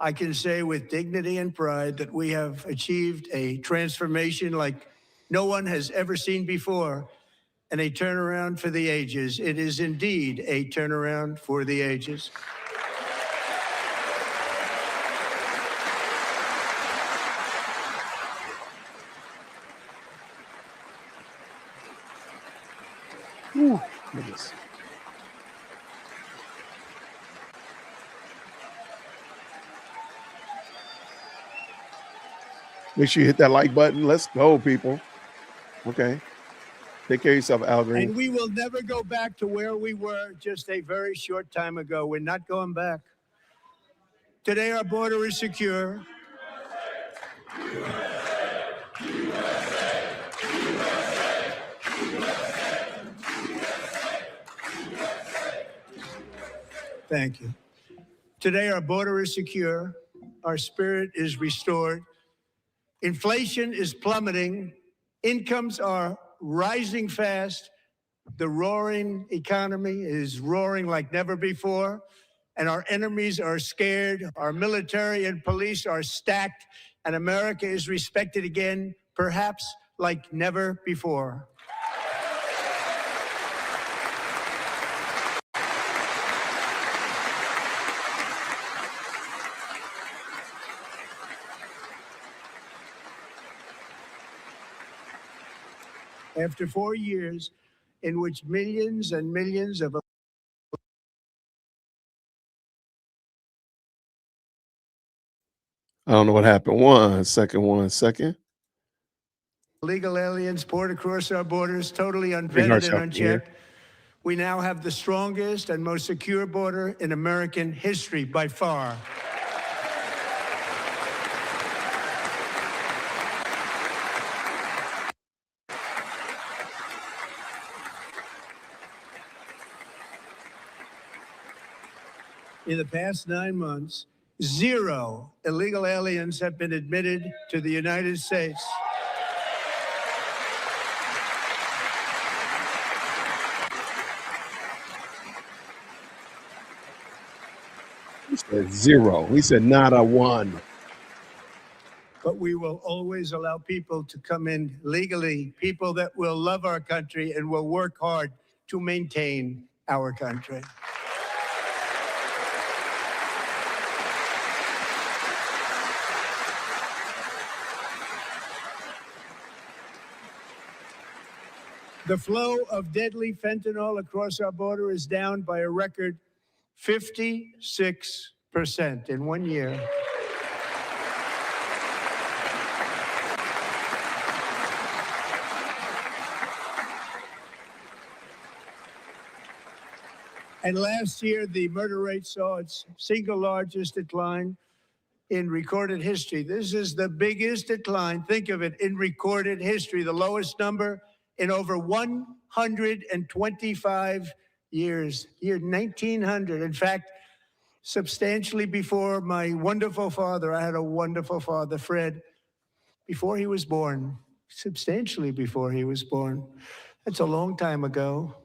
I can say with dignity and pride that we have achieved a transformation like no one has ever seen before, and a turnaround for the ages. It is indeed a turnaround for the ages. Whew, goodness. Make sure you hit that like button. Let's go, people. Okay. Take care of yourself, Al Green. And we will never go back to where we were just a very short time ago. We're not going back. Today, our border is secure. Thank you. Today, our border is secure. Our spirit is restored. Inflation is plummeting. Incomes are rising fast. The roaring economy is roaring like never before. And our enemies are scared. Our military and police are stacked. And America is respected again, perhaps like never before. After 4 years in which millions and millions of I don't know what happened. One second. illegal aliens poured across our borders, totally Bring unvetted hearts and out here. unchecked, we now have the strongest and most secure border in American history by far. In the past 9 months, 0 illegal aliens have been admitted to the United States. He said 0. He said not a 1. But we will always allow people to come in legally, people that will love our country and will work hard to maintain our country. The flow of deadly fentanyl across our border is down by a record 56% in 1 year. And last year, the murder rate saw its single largest decline in recorded history. This is the biggest decline, think of it, in recorded history, the lowest number in over 125 years, year 1900. In fact, substantially before my wonderful father, I had a wonderful father, Fred, before he was born, substantially before he was born. That's a long time ago.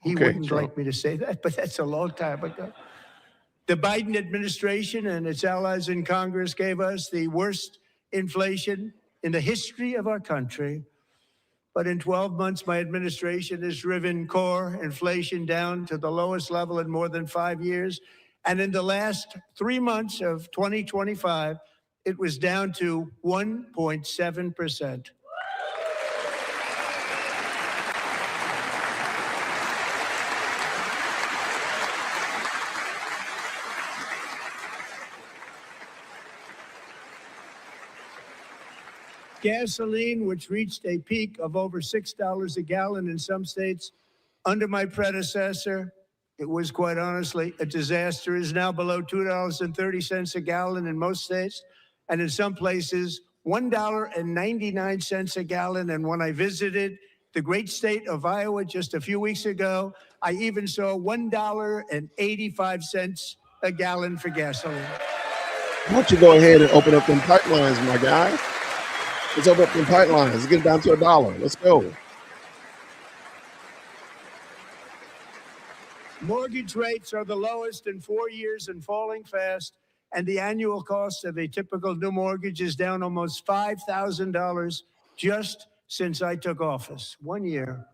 He Okay, wouldn't so- like me to say that, but that's a long time ago. The Biden administration and its allies in Congress gave us the worst inflation in the history of our country. But in 12 months, my administration has driven core inflation down to the lowest level in more than 5 years. And in the last 3 months of 2025, it was down to 1.7%. Gasoline, which reached a peak of over $6 a gallon in some states under my predecessor, it was quite honestly a disaster, is now below $2.30 a gallon in most states, and in some places, $1.99 a gallon. And when I visited the great state of Iowa just a few weeks ago, I even saw $1.85 a gallon for gasoline. Why don't you go ahead and open up them pipelines, my guy? Let's open up them pipelines. Let's get it down to $1. Let's go. Mortgage rates are the lowest in 4 years and falling fast, and the annual cost of a typical new mortgage is down almost $5,000 just since I took office. 1 year.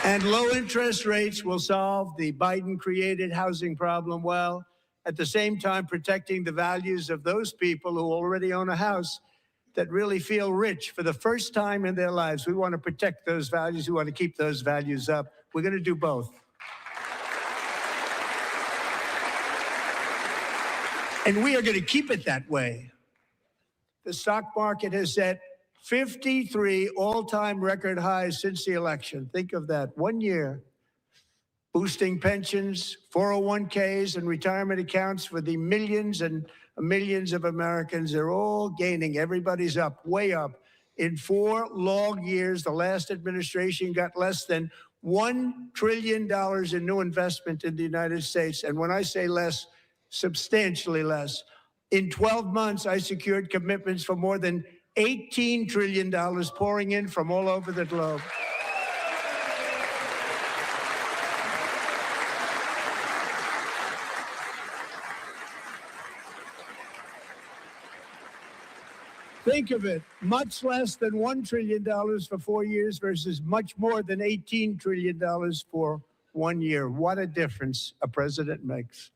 And low interest rates will solve the Biden-created housing problem well, at the same time protecting the values of those people who already own a house that really feel rich for the first time in their lives. We want to protect those values. We want to keep those values up. We're going to do both. And we are going to keep it that way. The stock market has set 53 all-time record highs since the election. Think of that, 1 year. Boosting pensions, 401ks, and retirement accounts for the millions and millions of Americans. They're all gaining. Everybody's up, way up. In 4 long years, the last administration got less than $1 trillion in new investment in the United States. And when I say less, substantially less. In 12 months, I secured commitments for more than $18 trillion pouring in from all over the globe. Think of it, much less than $1 trillion for 4 years versus much more than $18 trillion for 1 year. What a difference a president makes.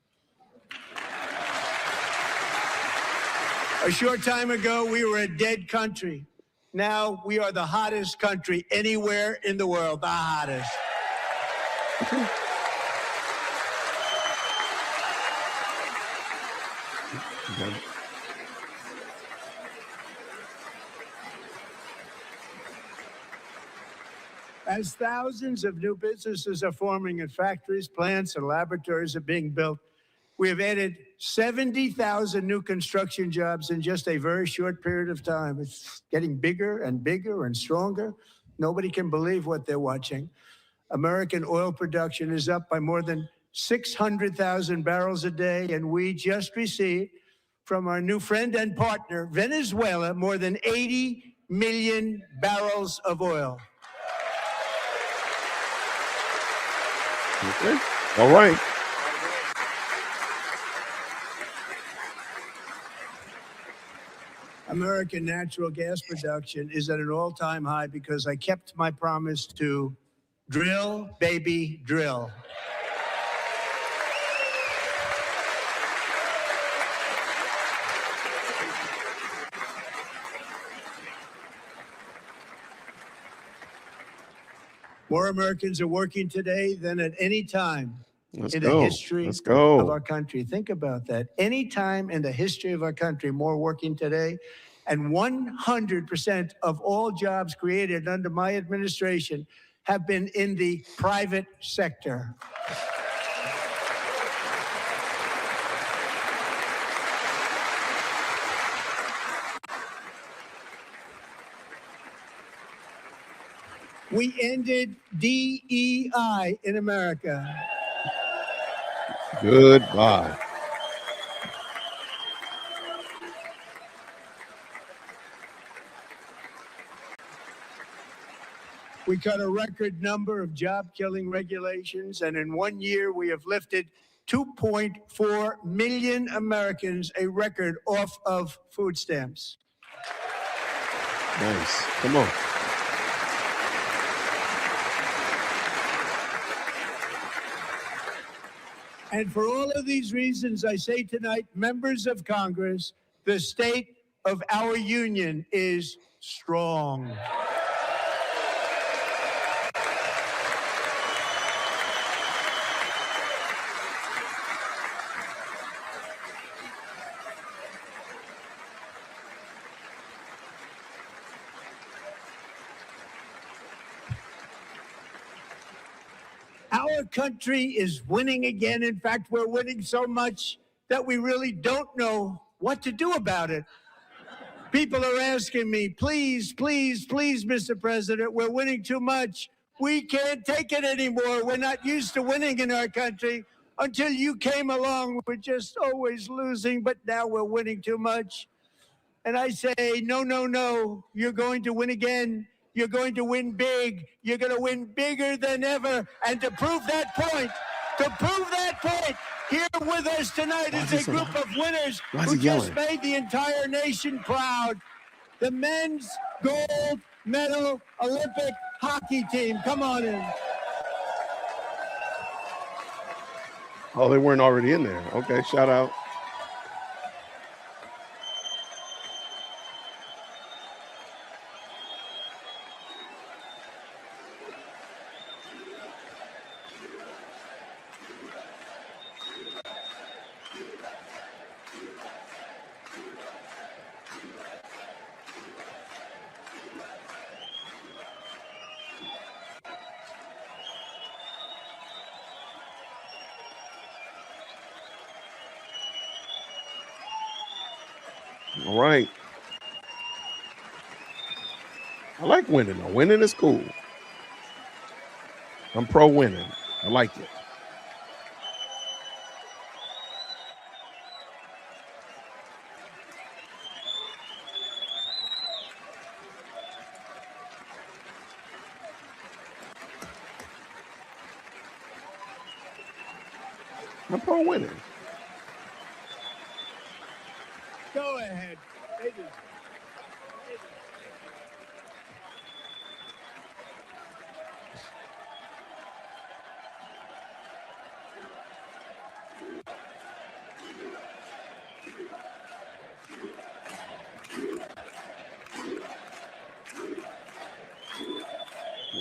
A short time ago, we were a dead country. Now we are the hottest country anywhere in the world, the hottest. As thousands of new businesses are forming and factories, plants, and laboratories are being built, we have added 70,000 new construction jobs in just a very short period of time. It's getting bigger and bigger and stronger. Nobody can believe what they're watching. American oil production is up by more than 600,000 barrels a day, and we just received from our new friend and partner, Venezuela, more than 80 million barrels of oil. Okay. All right. American natural gas production is at an all-time high because I kept my promise to drill, baby, drill. More Americans are working today than at any time Let's in go. the history Let's go. of our country. Think about that. Any time in the history of our country, more working today. And 100% of all jobs created under my administration have been in the private sector. We ended DEI in America. Goodbye. We cut a record number of job-killing regulations, and in 1 year, we have lifted 2.4 million Americans, a record, off of food stamps. Nice. Come on. And for all of these reasons, I say tonight, members of Congress, the state of our union is strong. Our country is winning again. In fact, we're winning so much that we really don't know what to do about it. People are asking me, please, please, please, Mr. President, we're winning too much. We can't take it anymore. We're not used to winning in our country. Until you came along, we're just always losing, but now we're winning too much. And I say, no, no, no, you're going to win again. You're going to win big. You're going to win bigger than ever. And to prove that point, here with us tonight is a group of winners who just made the entire nation proud. The men's gold medal Olympic hockey team. Come on in. Oh, they weren't already in there. Okay, shout out. All right. I like winning though. Winning is cool. I'm pro winning. I like it. I'm pro winning. Go ahead.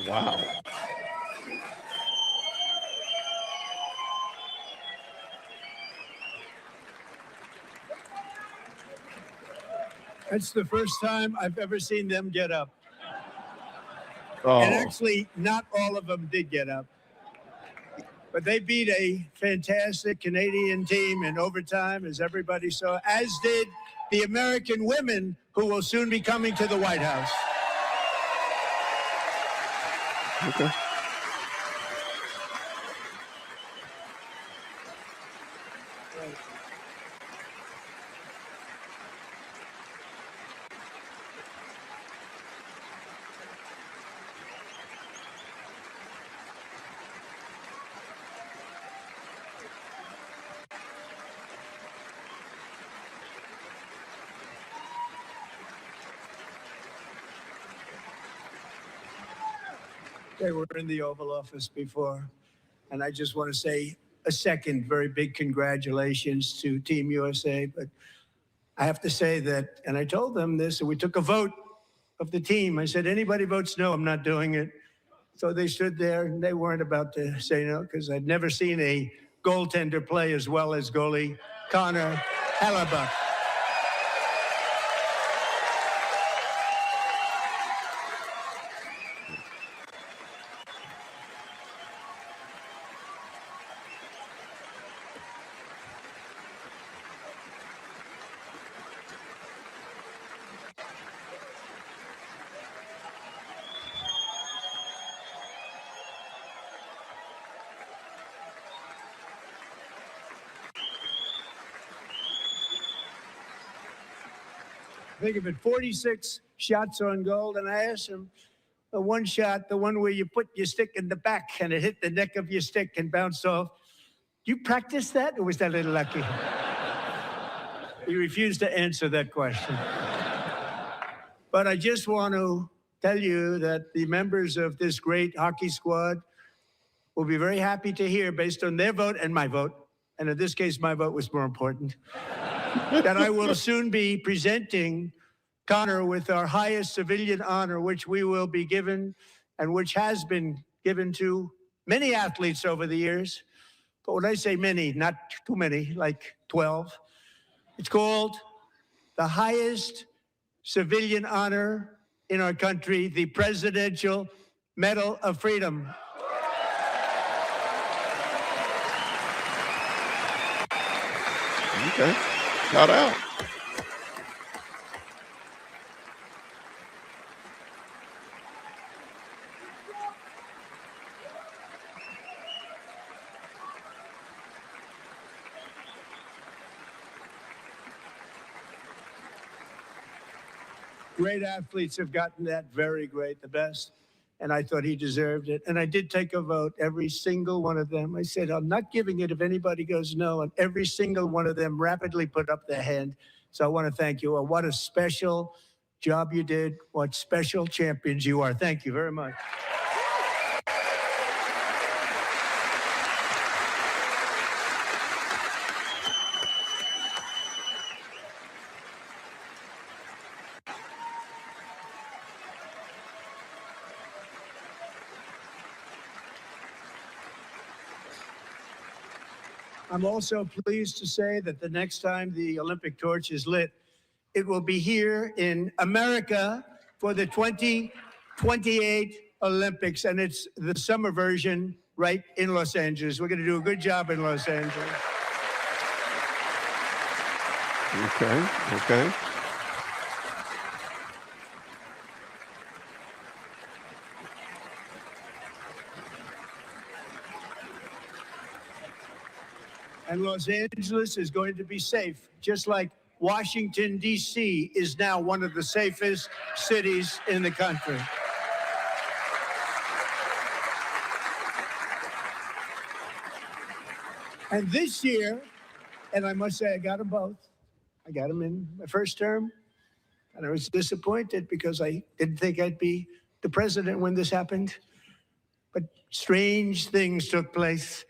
Wow. That's the first time I've ever seen them get up. Oh. And actually, not all of them did get up. But they beat a fantastic Canadian team in overtime, as everybody saw, as did the American women who will soon be coming to the White House. Okay. They were in the Oval Office before. And I just want to say a second very big congratulations to Team USA. But I have to say that, and I told them this, and we took a vote of the team. I said, anybody votes no, I'm not doing it. So they stood there and they weren't about to say no, because I'd never seen a goaltender play as well as goalie Connor Hellebuck. Think of it, 46 shots on goal, and I asked him, the one shot, the one where you put your stick in the back and it hit the neck of your stick and bounced off. You practice that, or was that a little lucky? He refused to answer that question. But I just want to tell you that the members of this great hockey squad will be very happy to hear, based on their vote and my vote, and in this case, my vote was more important, that I will soon be presenting Connor with our highest civilian honor, which we will be given and which has been given to many athletes over the years. But when I say many, not too many, like 12, it's called the highest civilian honor in our country, the Presidential Medal of Freedom. Okay. Shout out. Great athletes have gotten that, very great, the best. And I thought he deserved it. And I did take a vote, every single one of them. I said, I'm not giving it if anybody goes no. And every single one of them rapidly put up their hand. So I want to thank you. What a special job you did. What special champions you are. Thank you very much. I'm also pleased to say that the next time the Olympic torch is lit, it will be here in America for the 2028 Olympics. And it's the summer version right in Los Angeles. We're going to do a good job in Los Angeles. Okay. Okay. And Los Angeles is going to be safe, just like Washington, D.C. is now one of the safest cities in the country. And this year, and I must say I got them both. I got them in my first term, and I was disappointed because I didn't think I'd be the president when this happened. But strange things took place.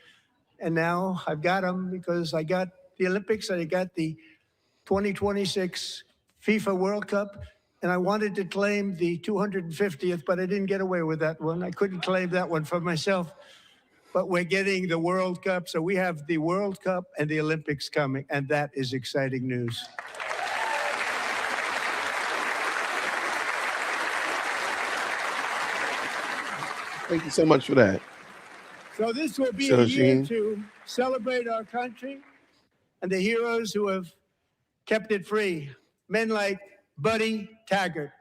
And now I've got them because I got the Olympics and I got the 2026 FIFA World Cup. And I wanted to claim the 250th, but I didn't get away with that one. I couldn't claim that one for myself. But we're getting the World Cup. So we have the World Cup and the Olympics coming. And that is exciting news. Thank you so much for that. So this will be a year to celebrate our country and the heroes who have kept it free. Men like Buddy Taggart.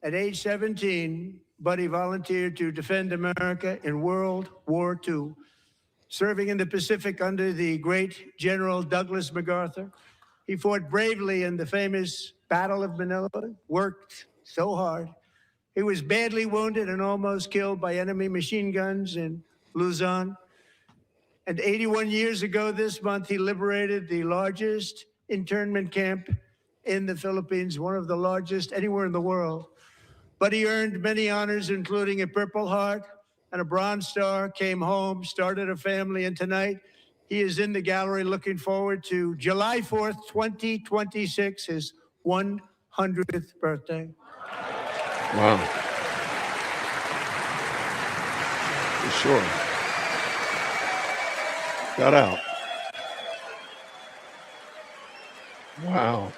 At age 17, Buddy volunteered to defend America in World War II, serving in the Pacific under the great General Douglas MacArthur. He fought bravely in the famous Battle of Manila, worked so hard. He was badly wounded and almost killed by enemy machine guns in Luzon. And 81 years ago this month, he liberated the largest internment camp in the Philippines, one of the largest anywhere in the world. But he earned many honors, including a Purple Heart and a Bronze Star, came home, started a family, and tonight he is in the gallery looking forward to July 4th, 2026, his 100th birthday. Wow. For sure. Shout out. Wow.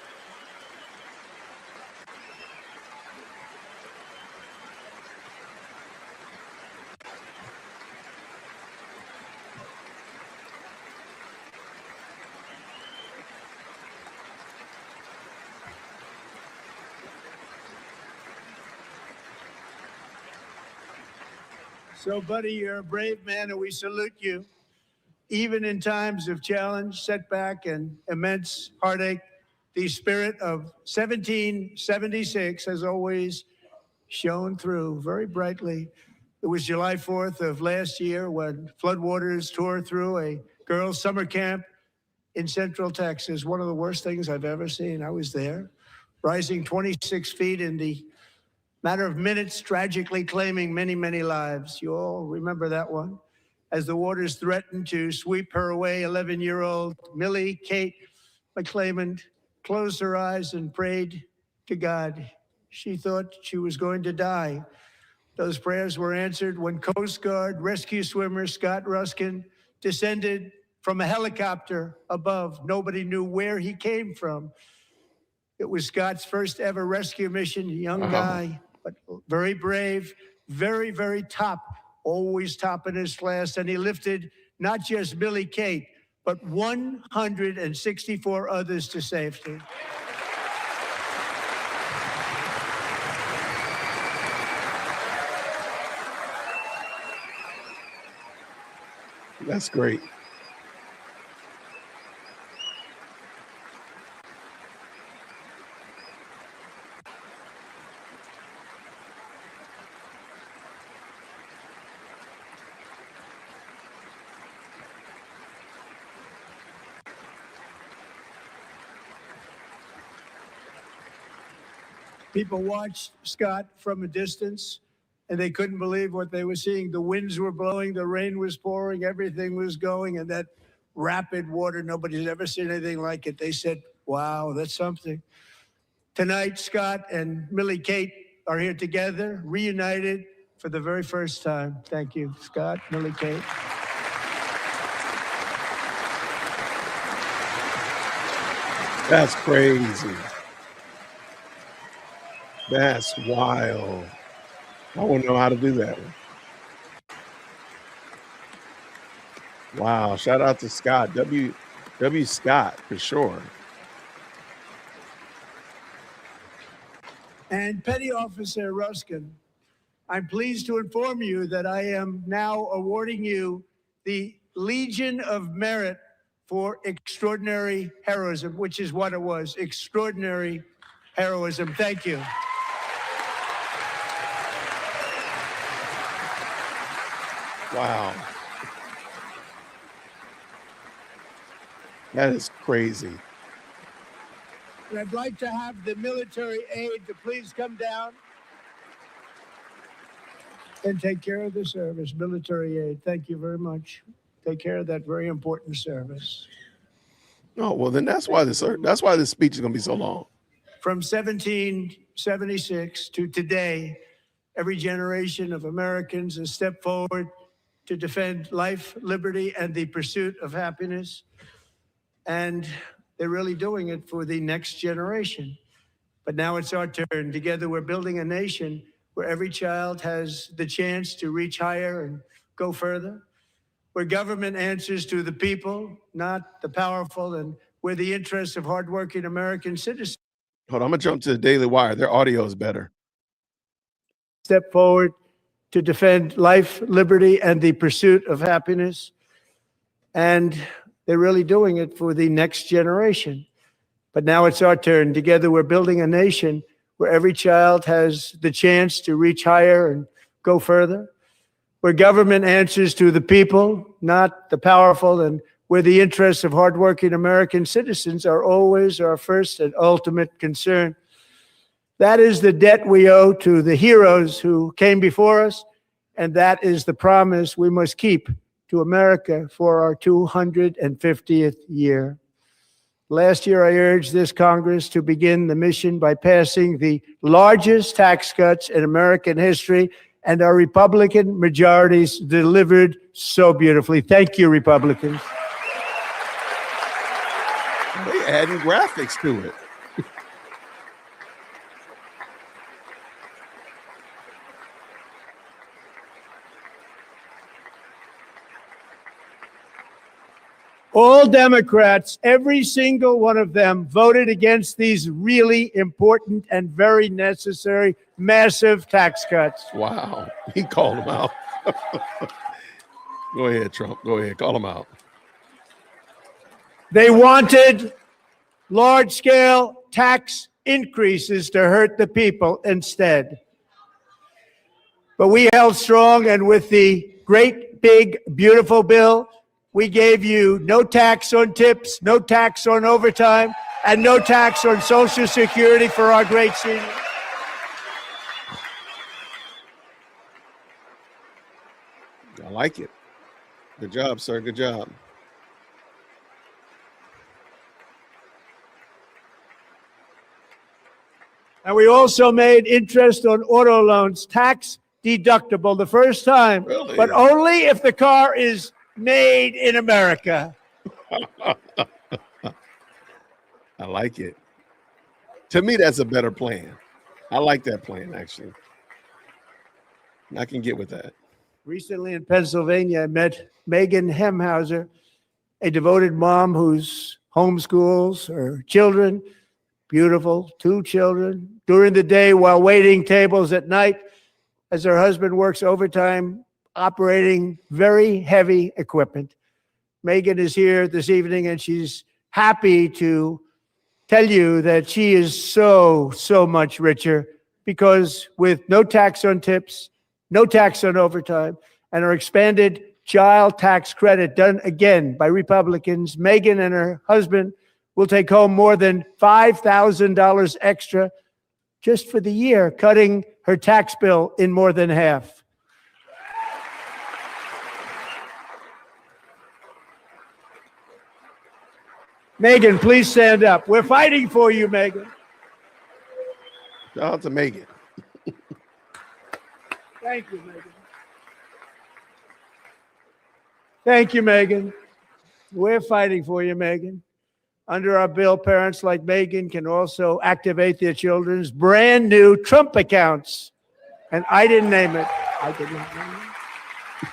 So, Buddy, you're a brave man, and we salute you. Even in times of challenge, setback, and immense heartache, the spirit of 1776 has always shone through very brightly. It was July 4th of last year when floodwaters tore through a girls' summer camp in Central Texas, one of the worst things I've ever seen. I was there, rising 26 feet in the matter of minutes, tragically claiming many, many lives. You all remember that one? As the waters threatened to sweep her away, 11-year-old Millie Kate McClelland closed her eyes and prayed to God. She thought she was going to die. Those prayers were answered when Coast Guard rescue swimmer Scott Ruskin descended from a helicopter above. Nobody knew where he came from. It was Scott's first ever rescue mission, a young guy, but very brave, very, very top, always top in his class. And he lifted not just Millie Kate, but 164 others to safety. That's great. People watched Scott from a distance, and they couldn't believe what they were seeing. The winds were blowing, the rain was pouring, everything was going, and that rapid water, nobody's ever seen anything like it. They said, wow, that's something. Tonight, Scott and Millie Kate are here together, reunited for the very first time. Thank you, Scott, Millie Kate. That's crazy. That's wild. I wouldn't know how to do that one. Wow. Shout out to Scott. W. Scott for sure. And Petty Officer Ruskin, I'm pleased to inform you that I am now awarding you the Legion of Merit for extraordinary heroism, which is what it was, extraordinary heroism. Thank you. Wow. That is crazy. And I'd like to have the military aide to please come down and take care of the service. Military aide, thank you very much. Take care of that very important service. Oh, well, then that's why this speech is going to be so long. From 1776 to today, every generation of Americans has stepped forward to defend life, liberty, and the pursuit of happiness. And they're really doing it for the next generation. But now it's our turn. Together, we're building a nation where every child has the chance to reach higher and go further, where government answers to the people, not the powerful, and where the interests of hardworking American citizens. Hold on, I'm going to jump to the Daily Wire. Their audio is better. Step forward to defend life, liberty, and the pursuit of happiness. And they're really doing it for the next generation. But now it's our turn. Together, we're building a nation where every child has the chance to reach higher and go further, where government answers to the people, not the powerful, and where the interests of hardworking American citizens are always our first and ultimate concern. That is the debt we owe to the heroes who came before us, and that is the promise we must keep to America for our 250th year. Last year, I urged this Congress to begin the mission by passing the largest tax cuts in American history, and our Republican majorities delivered so beautifully. Thank you, Republicans. They adding graphics to it. All Democrats, every single one of them, voted against these really important and very necessary, massive tax cuts. Wow. He called them out. Go ahead, Trump. Go ahead. Call them out. They wanted large-scale tax increases to hurt the people instead. But we held strong, and with the great, big, beautiful bill, we gave you no tax on tips, no tax on overtime, and no tax on Social Security for our great seniors. I like it. Good job, sir. Good job. And we also made interest on auto loans tax deductible the first time, Really? but only if the car is made in America. I like it. To me, that's a better plan. I like that plan, actually. I can get with that. Recently in Pennsylvania, I met Megan Hemhauser, a devoted mom who's homeschools her children, beautiful, 2 children, during the day while waiting tables at night as her husband works overtime operating very heavy equipment. Megan is here this evening and she's happy to tell you that she is so much richer because with no tax on tips, no tax on overtime, and her expanded child tax credit done again by Republicans, Megan and her husband will take home more than $5,000 extra just for the year, cutting her tax bill in more than half. Megan, please stand up. We're fighting for you, Megan. Shout out to Megan. Thank you, Megan. Thank you, Megan. We're fighting for you, Megan. Under our bill, parents like Megan can also activate their children's brand new Trump accounts. And I didn't name it. I did not name it.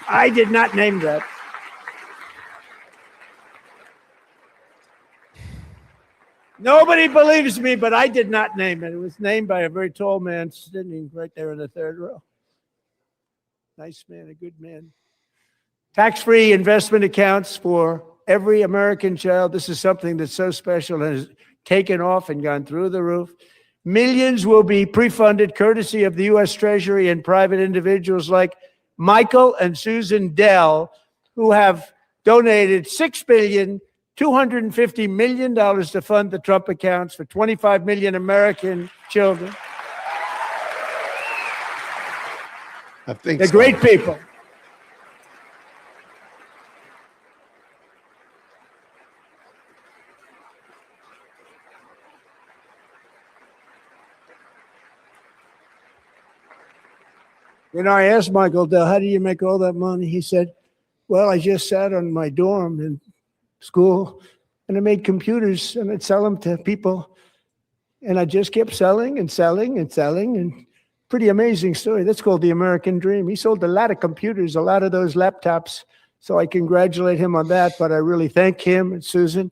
I did not name that. Nobody believes me, but I did not name it. It was named by a very tall man sitting right there in the third row. Nice man, a good man. Tax-free investment accounts for every American child. This is something that's so special and has taken off and gone through the roof. Millions will be pre-funded courtesy of the U.S. Treasury and private individuals like Michael and Susan Dell, who have donated $6.25 billion to fund the Trump accounts for 25 million American children. I think they're so. great people. You know, I asked Michael Dell, how do you make all that money? He said, well, I just sat on my dorm in school and I made computers and I'd sell them to people. And I just kept selling and selling and selling. And pretty amazing story. That's called the American dream. He sold a lot of computers, a lot of those laptops. So I congratulate him on that. But I really thank him and Susan,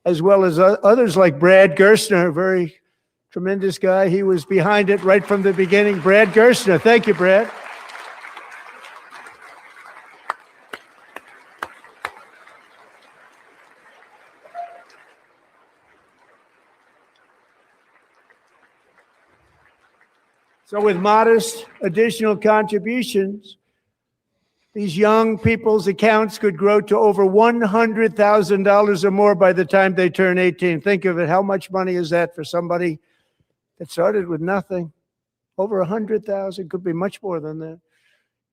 as well as others like Brad Gerstner, a very tremendous guy. He was behind it right from the beginning. Brad Gerstner. Thank you, Brad. So with modest additional contributions, these young people's accounts could grow to over $100,000 or more by the time they turn 18. Think of it. How much money is that for somebody that started with nothing? Over 100,000, could be much more than that.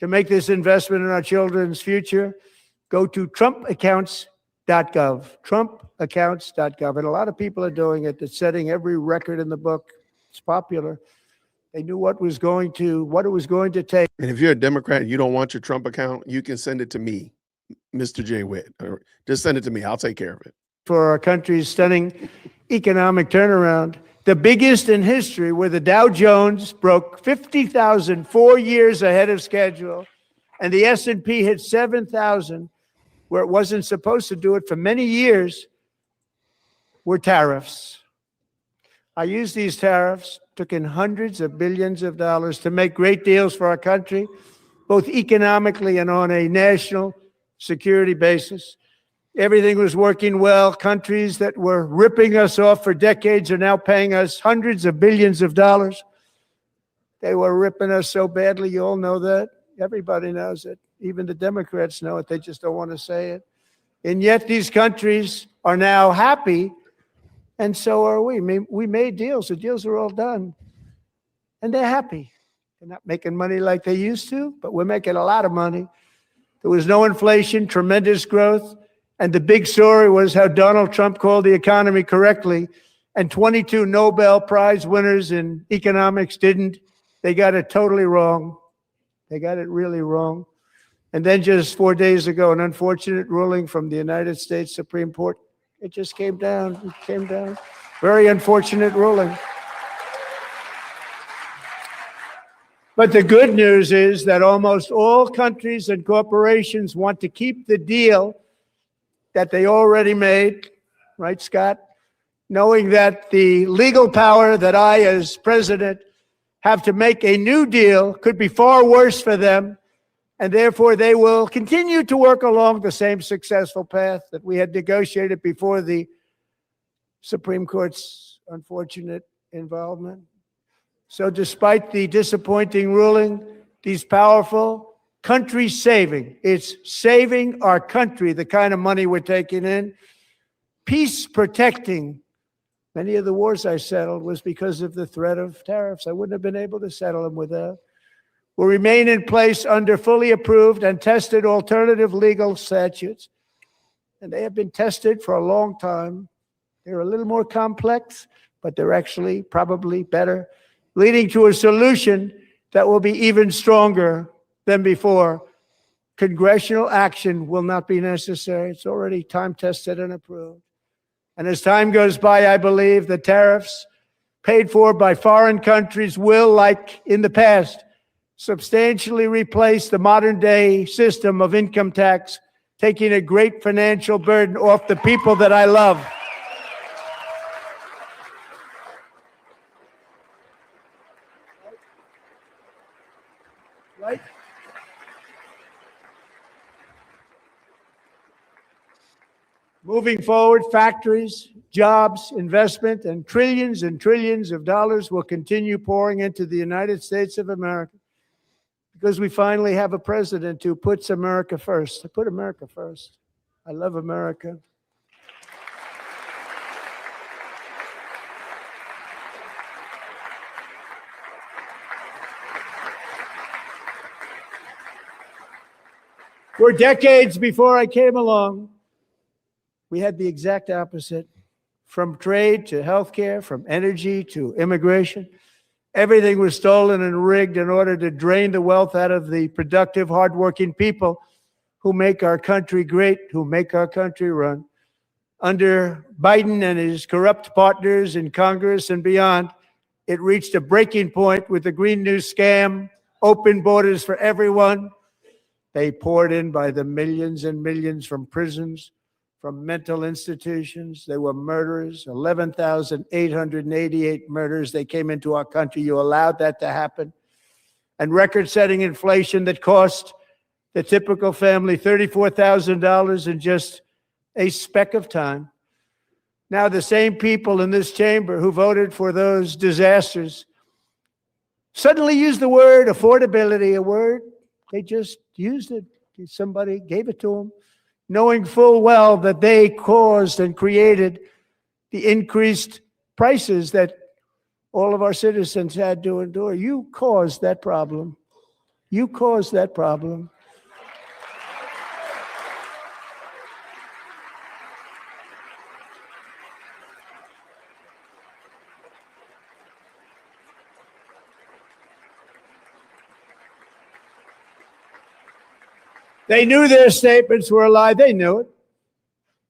To make this investment in our children's future, go to trumpaccounts.gov, trumpaccounts.gov. And a lot of people are doing it. It's setting every record in the book. It's popular. They knew what it was going to take. And if you're a Democrat and you don't want your Trump account, you can send it to me, Mr. J. Witt. Or just send it to me. I'll take care of it. For our country's stunning economic turnaround, the biggest in history, where the Dow Jones broke 50,000 4 years ahead of schedule, and the S&P hit 7,000, where it wasn't supposed to do it for many years, were tariffs. I used these tariffs, took in hundreds of billions of dollars to make great deals for our country, both economically and on a national security basis. Everything was working well. Countries that were ripping us off for decades are now paying us hundreds of billions of dollars. They were ripping us so badly, you all know that. Everybody knows it. Even the Democrats know it. They just don't want to say it. And yet these countries are now happy, and so are we. We made deals. The deals are all done. And they're happy. They're not making money like they used to, but we're making a lot of money. There was no inflation, tremendous growth. And the big story was how Donald Trump called the economy correctly, and 22 Nobel Prize winners in economics didn't. They got it totally wrong. They got it really wrong. And then just 4 days ago, an unfortunate ruling from the United States Supreme Court. It just came down. It came down. Very unfortunate ruling. But the good news is that almost all countries and corporations want to keep the deal that they already made, right, Scott? Knowing that the legal power that I, as president, have to make a new deal could be far worse for them, and therefore they will continue to work along the same successful path that we had negotiated before the Supreme Court's unfortunate involvement. So despite the disappointing ruling, these powerful, country-saving, it's saving our country, the kind of money we're taking in, peace-protecting. Many of the wars I settled was because of the threat of tariffs. I wouldn't have been able to settle them without. Will remain in place under fully approved and tested alternative legal statutes. And they have been tested for a long time. They're a little more complex, but they're actually probably better, leading to a solution that will be even stronger than before. Congressional action will not be necessary. It's already time-tested and approved. And as time goes by, I believe the tariffs paid for by foreign countries will, like in the past, substantially replace the modern-day system of income tax, taking a great financial burden off the people that I love. Right? Moving forward, factories, jobs, investment, and trillions of dollars will continue pouring into the United States of America because we finally have a president who puts America first. I put America first. I love America. For decades before I came along, we had the exact opposite. From trade to healthcare, from energy to immigration, everything was stolen and rigged in order to drain the wealth out of the productive, hardworking people who make our country great, who make our country run. Under Biden and his corrupt partners in Congress and beyond, it reached a breaking point with the Green New scam, open borders for everyone. They poured in by the millions and millions from prisons, from mental institutions. They were murderers, 11,888 murders. They came into our country. You allowed that to happen. And record-setting inflation that cost the typical family $34,000 in just a speck of time. Now the same people in this chamber who voted for those disasters suddenly use the word affordability, a word they just used it. Somebody gave it to them, knowing full well that they caused and created the increased prices that all of our citizens had to endure. You caused that problem. You caused that problem. They knew their statements were a lie. They knew it.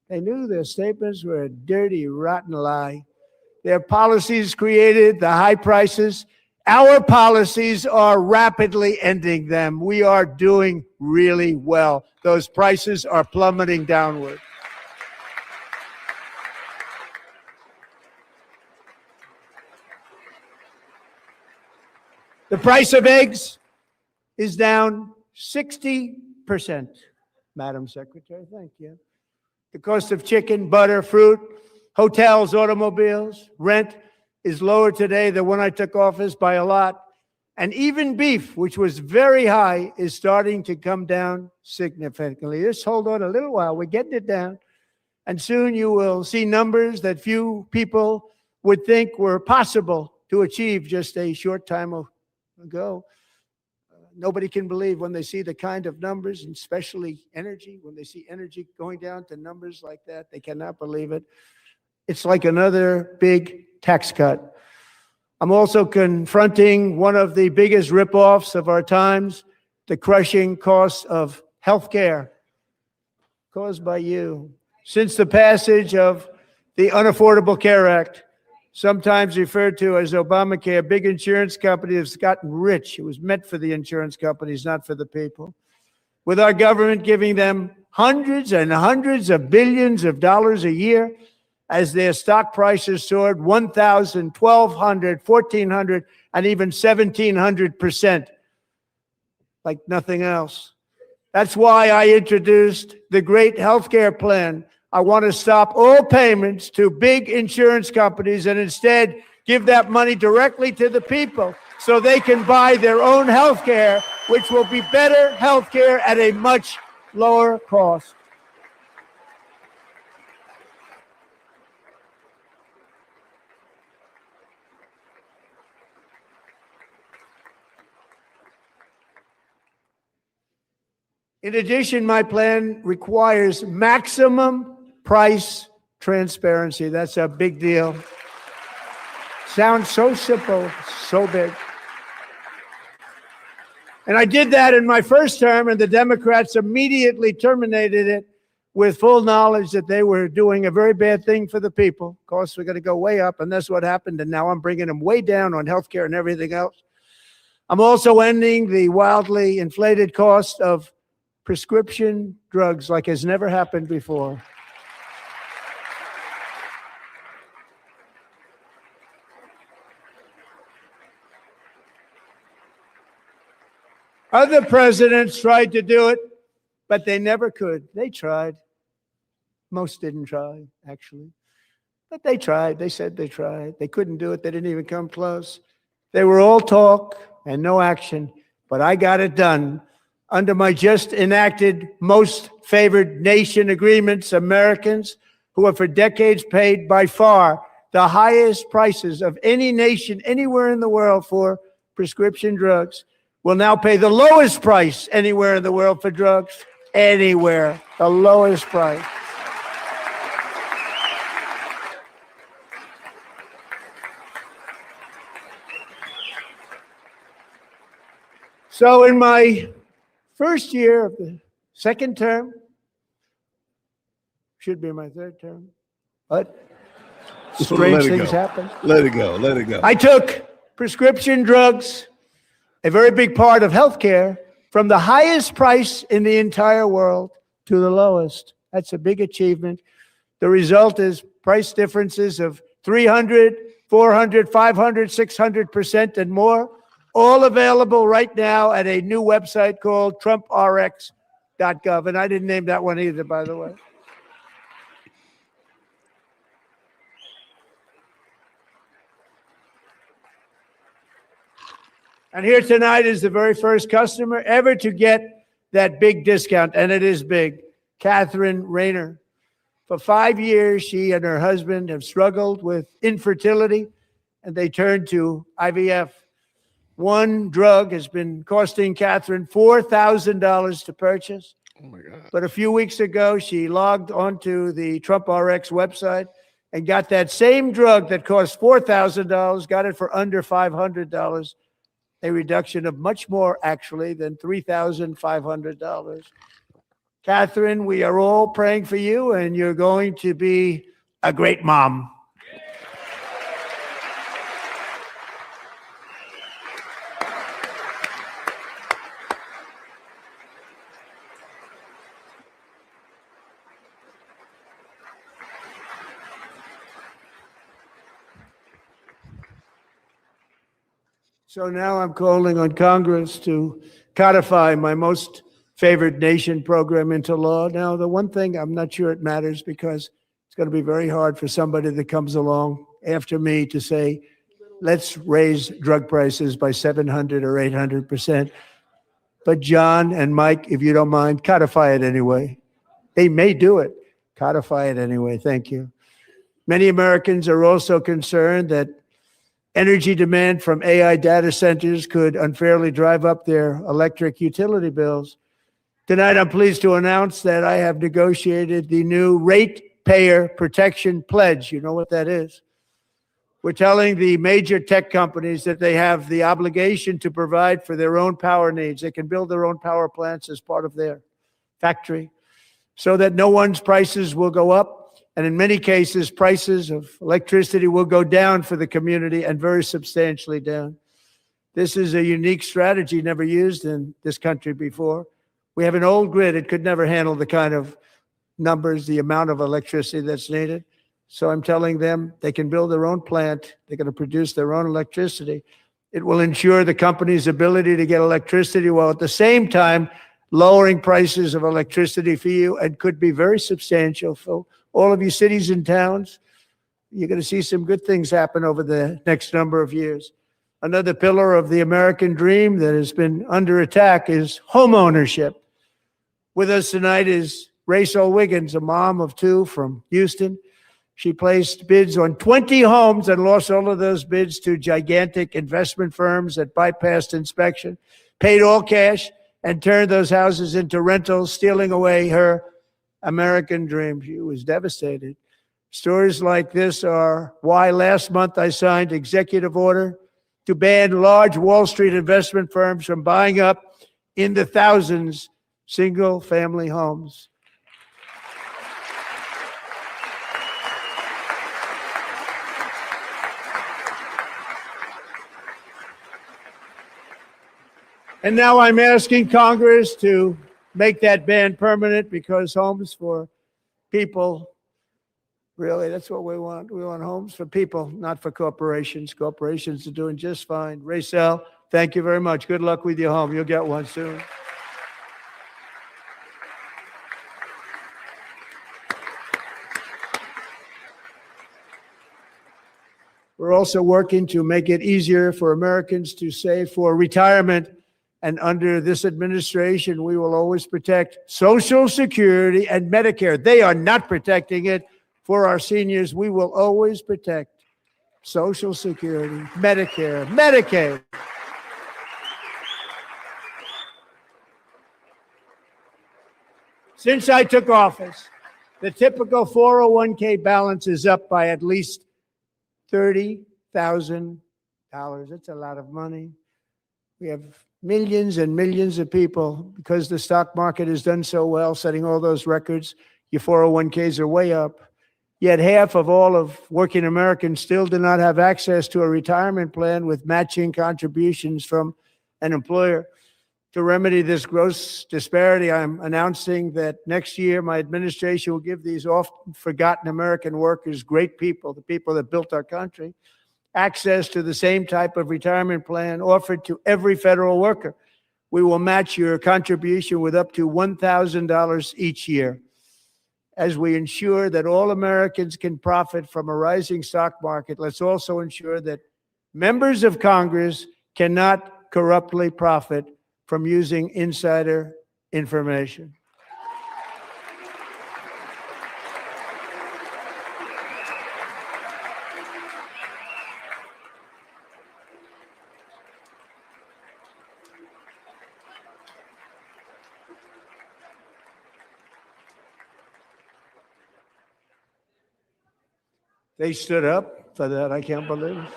They knew their statements were a dirty, rotten lie. Their policies created the high prices. Our policies are rapidly ending them. We are doing really well. Those prices are plummeting downward. The price of eggs is down 60%, Madam Secretary. Thank you. The cost of chicken, butter, fruit, hotels, automobiles, rent is lower today than when I took office by a lot. And even beef, which was very high, is starting to come down significantly. Just hold on a little while. We're getting it down. And soon you will see numbers that few people would think were possible to achieve just a short time ago. Nobody can believe when they see the kind of numbers, and especially energy, when they see energy going down to numbers like that, they cannot believe it. It's like another big tax cut. I'm also confronting one of the biggest ripoffs of our times, the crushing costs of health care caused by you. Since the passage of the Unaffordable Care Act, sometimes referred to as Obamacare, big insurance companies have gotten rich. It was meant for the insurance companies, not for the people. With our government giving them hundreds and hundreds of billions of dollars a year as their stock prices soared 1,000, 1,200, 1,400, and even 1,700%, like nothing else. That's why I introduced the great healthcare plan. I want to stop all payments to big insurance companies and instead give that money directly to the people so they can buy their own healthcare, which will be better healthcare at a much lower cost. In addition, my plan requires maximum price transparency. That's a big deal. Sounds so simple, so big. And I did that in my first term, and the Democrats immediately terminated it with full knowledge that they were doing a very bad thing for the people. Of course, we're going to go way up, and that's what happened. And now I'm bringing them way down on healthcare and everything else. I'm also ending the wildly inflated cost of prescription drugs like has never happened before. Other presidents tried to do it, but they never could. They tried. Most didn't try, actually. But they tried. They said they tried. They couldn't do it. They didn't even come close. They were all talk and no action, but I got it done. Under my just enacted most favored nation agreements, Americans who have for decades paid by far the highest prices of any nation anywhere in the world for prescription drugs will now pay the lowest price anywhere in the world for drugs. Anywhere, the lowest price. So in my first year of the second term, should be my third term, but strange things happen. Let it go. Let it go. I took prescription drugs, a very big part of healthcare, from the highest price in the entire world to the lowest. That's a big achievement. The result is price differences of 300, 400, 500, 600% and more, all available right now at a new website called TrumpRx.gov. And I didn't name that one either, by the way. And here tonight is the very first customer ever to get that big discount, and it is big, Catherine Rayner. For 5 years, she and her husband have struggled with infertility, and they turned to IVF. One drug has been costing Catherine $4,000 to purchase. Oh, my God. But a few weeks ago, she logged onto the Trump RX website and got that same drug that cost $4,000, got it for under $500, a reduction of much more, actually, than $3,500. Catherine, we are all praying for you, and you're going to be a great mom. So now I'm calling on Congress to codify my most favored nation program into law. Now, the one thing I'm not sure it matters because it's going to be very hard for somebody that comes along after me to say, let's raise drug prices by 700 or 800%. But John and Mike, if you don't mind, codify it anyway. They may do it. Codify it anyway. Thank you. Many Americans are also concerned that energy demand from AI data centers could unfairly drive up their electric utility bills. Tonight, I'm pleased to announce that I have negotiated the new Ratepayer Protection Pledge. You know what that is? We're telling the major tech companies that they have the obligation to provide for their own power needs. They can build their own power plants as part of their factory so that no one's prices will go up. And in many cases, prices of electricity will go down for the community and very substantially down. This is a unique strategy never used in this country before. We have an old grid. It could never handle the kind of numbers, the amount of electricity that's needed. So I'm telling them they can build their own plant. They're going to produce their own electricity. It will ensure the company's ability to get electricity while at the same time lowering prices of electricity for you, and could be very substantial for all of you cities and towns. You're going to see some good things happen over the next number of years. Another pillar of the American dream that has been under attack is home ownership. With us tonight is Rachel Wiggins, a mom of two from Houston. She placed bids on 20 homes and lost all of those bids to gigantic investment firms that bypassed inspection, paid all cash, and turned those houses into rentals, stealing away her American dream. She was devastated. Stories like this are why last month I signed executive order to ban large Wall Street investment firms from buying up in the thousands single-family homes. And now I'm asking Congress to make that ban permanent, because homes for people, really, that's what we want. We want homes for people, not for corporations. Corporations are doing just fine. Rachel, thank you very much. Good luck with your home. You'll get one soon. We're also working to make it easier for Americans to save for retirement. And under this administration, we will always protect Social Security and Medicare. They are not protecting it for our seniors. We will always protect Social Security, Medicare, Medicaid. Since I took office, the typical 401k balance is up by at least $30,000. That's a lot of money. We have millions and millions of people, because the stock market has done so well, setting all those records. Your 401ks are way up. Yet half of all of working Americans still do not have access to a retirement plan with matching contributions from an employer. To remedy this gross disparity, I'm announcing that next year my administration will give these often forgotten American workers, great people, the people that built our country, access to the same type of retirement plan offered to every federal worker. We will match your contribution with up to $1,000 each year. As we ensure that all Americans can profit from a rising stock market, let's also ensure that members of Congress cannot corruptly profit from using insider information. They stood up for that. I can't believe it.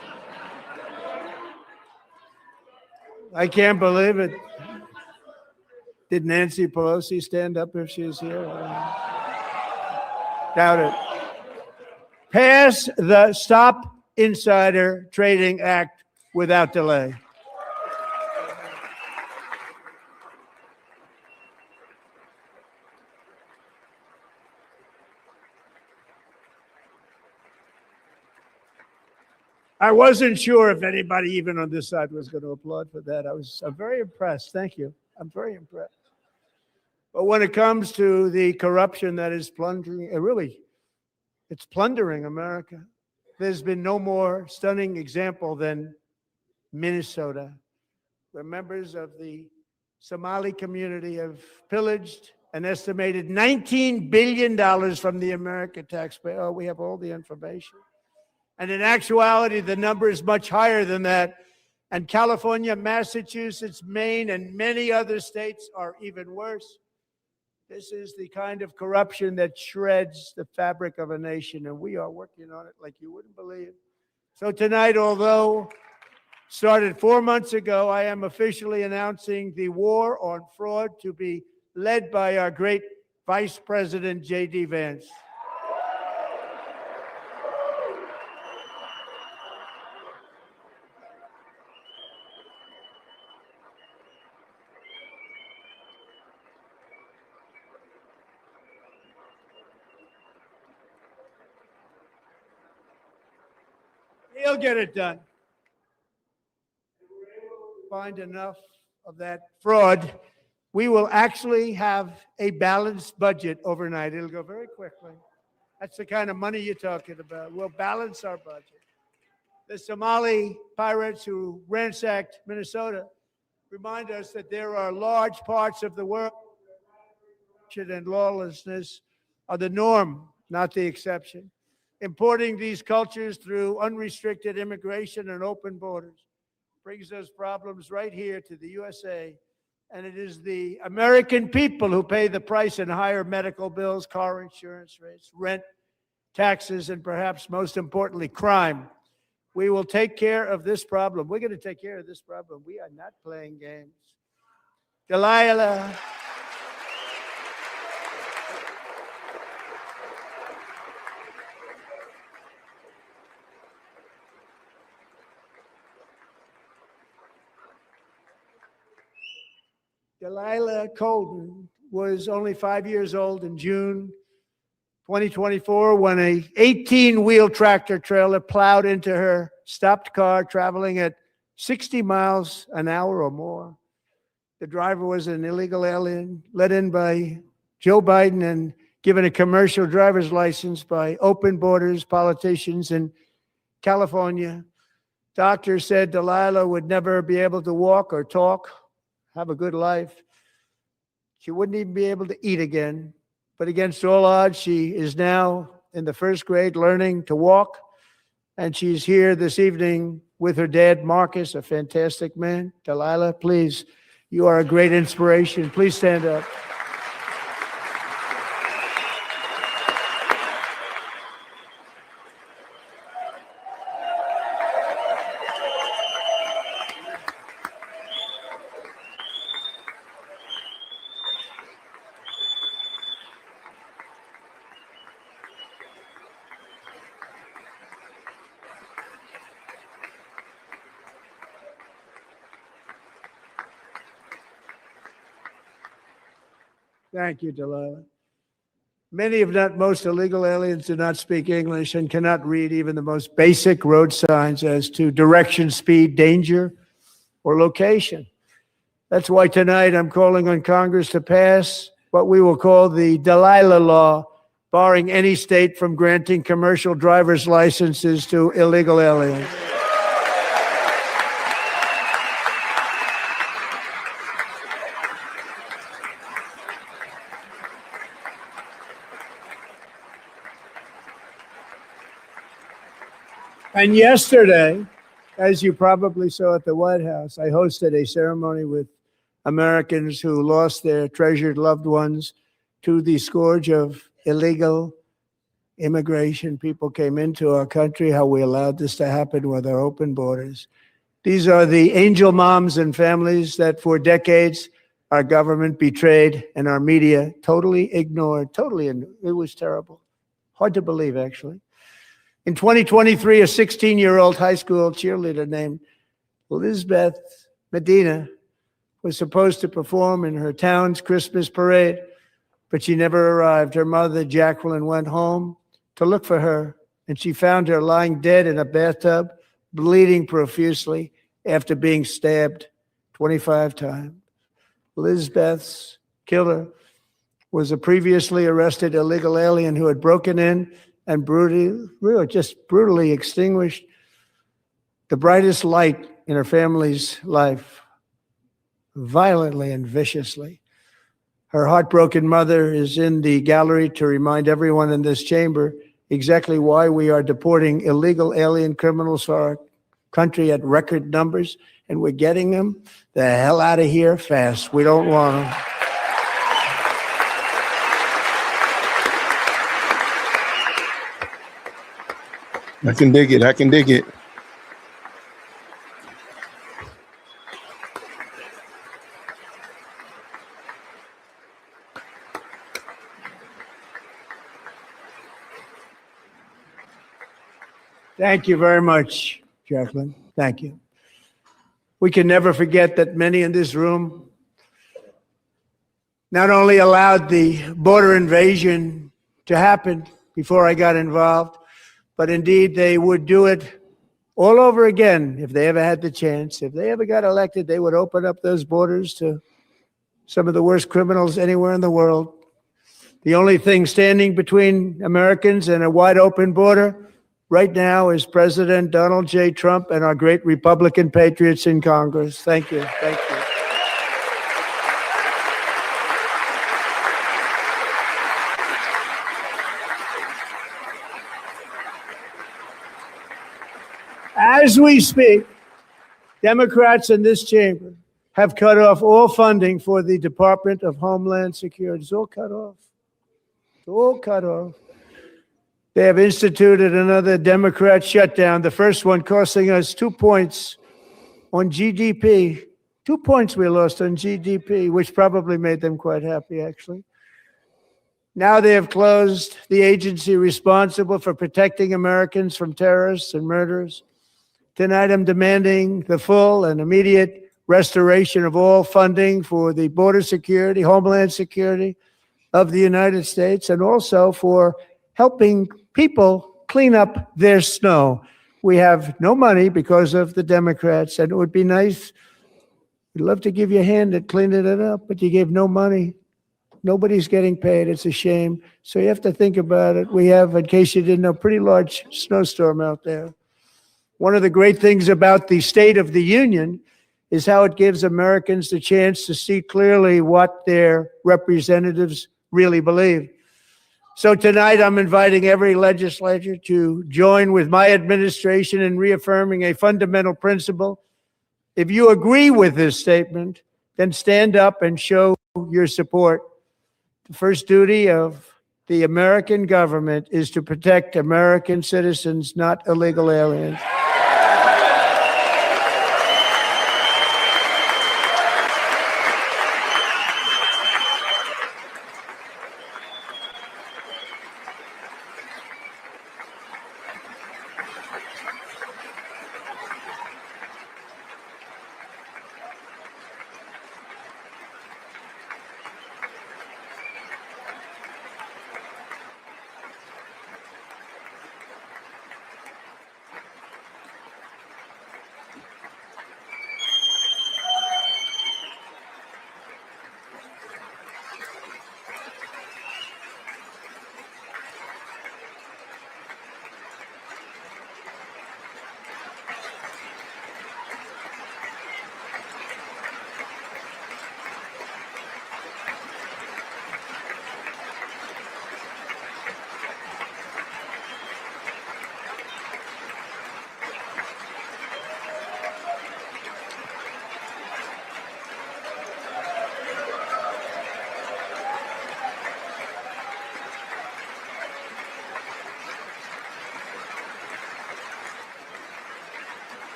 I can't believe it. Did Nancy Pelosi stand up if she was here? Doubt it. Pass the Stop Insider Trading Act without delay. I wasn't sure if anybody even on this side was going to applaud for that. I'm very impressed. Thank you. I'm very impressed. But when it comes to the corruption that is plundering, it's plundering America. There's been no more stunning example than Minnesota, where members of the Somali community have pillaged an estimated $19 billion from the American taxpayer. Oh, we have all the information. And in actuality, the number is much higher than that. And California, Massachusetts, Maine, and many other states are even worse. This is the kind of corruption that shreds the fabric of a nation, and we are working on it like you wouldn't believe. So tonight, although started 4 months ago, I am officially announcing the war on fraud to be led by our great Vice President, J.D. Vance. He'll get it done. Find enough of that fraud, we will actually have a balanced budget overnight. It'll go very quickly. That's the kind of money you're talking about. We'll balance our budget. The Somali pirates who ransacked Minnesota remind us that there are large parts of the world and lawlessness are the norm, not the exception. Importing these cultures through unrestricted immigration and open borders brings those problems right here to the USA. And it is the American people who pay the price in higher medical bills, car insurance rates, rent, taxes, and perhaps most importantly, crime. We will take care of this problem. We're going to take care of this problem. We are not playing games. Delilah. Delilah Colden was only 5 years old in June 2024 when a 18-wheel tractor trailer plowed into her stopped car traveling at 60 miles an hour or more. The driver was an illegal alien let in by Joe Biden and given a commercial driver's license by open borders politicians in California. Doctors said Delilah would never be able to walk or talk, have a good life. She wouldn't even be able to eat again. But against all odds, she is now in the first grade learning to walk. And she's here this evening with her dad, Marcus, a fantastic man. Delilah, please, you are a great inspiration. Please stand up. Thank you, Delilah. Many, if not most, illegal aliens do not speak English and cannot read even the most basic road signs as to direction, speed, danger, or location. That's why tonight I'm calling on Congress to pass what we will call the Delilah Law, barring any state from granting commercial driver's licenses to illegal aliens. And yesterday, as you probably saw at the White House, I hosted a ceremony with Americans who lost their treasured loved ones to the scourge of illegal immigration. People came into our country, how we allowed this to happen with our open borders. These are the angel moms and families that for decades our government betrayed and our media totally ignored. It was terrible. Hard to believe, actually. In 2023, a 16-year-old high school cheerleader named Elizabeth Medina was supposed to perform in her town's Christmas parade, but she never arrived. Her mother, Jacqueline, went home to look for her, and she found her lying dead in a bathtub, bleeding profusely after being stabbed 25 times. Elizabeth's killer was a previously arrested illegal alien who had broken in and brutally extinguished the brightest light in her family's life, violently and viciously. Her heartbroken mother is in the gallery to remind everyone in this chamber exactly why we are deporting illegal alien criminals to our country at record numbers, and we're getting them the hell out of here fast. We don't want them. I can dig it. I can dig it. Thank you very much, Jacqueline. Thank you. We can never forget that many in this room not only allowed the border invasion to happen before I got involved, but indeed they would do it all over again. If they ever had the chance, if they ever got elected, they would open up those borders to some of the worst criminals anywhere in the world. The only thing standing between Americans and a wide open border right now is President Donald J. Trump and our great Republican patriots in Congress. Thank you. Thank you. As we speak, Democrats in this chamber have cut off all funding for the Department of Homeland Security. It's all cut off. It's all cut off. They have instituted another Democrat shutdown, the first one costing us 2 points on GDP. 2 points we lost on GDP, which probably made them quite happy, actually. Now they have closed the agency responsible for protecting Americans from terrorists and murderers. Tonight, I'm demanding the full and immediate restoration of all funding for the border security, homeland security of the United States, and also for helping people clean up their snow. We have no money because of the Democrats, and it would be nice. We'd love to give you a hand at cleaning it up, but you gave no money. Nobody's getting paid. It's a shame. So you have to think about it. We have, in case you didn't know, a pretty large snowstorm out there. One of the great things about the State of the Union is how it gives Americans the chance to see clearly what their representatives really believe. So tonight, I'm inviting every legislator to join with my administration in reaffirming a fundamental principle. If you agree with this statement, then stand up and show your support. The first duty of the American government is to protect American citizens, not illegal aliens.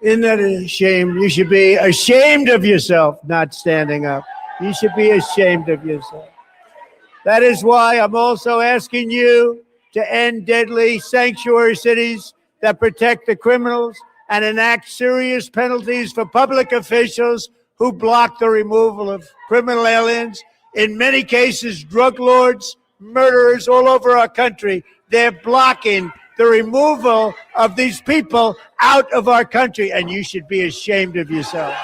Isn't that a shame? You should be ashamed of yourself not standing up. You should be ashamed of yourself. That is why I'm also asking you to end deadly sanctuary cities that protect the criminals and enact serious penalties for public officials who block the removal of criminal aliens. In many cases, drug lords, murderers all over our country, they're blocking the removal of these people out of our country, and you should be ashamed of yourself.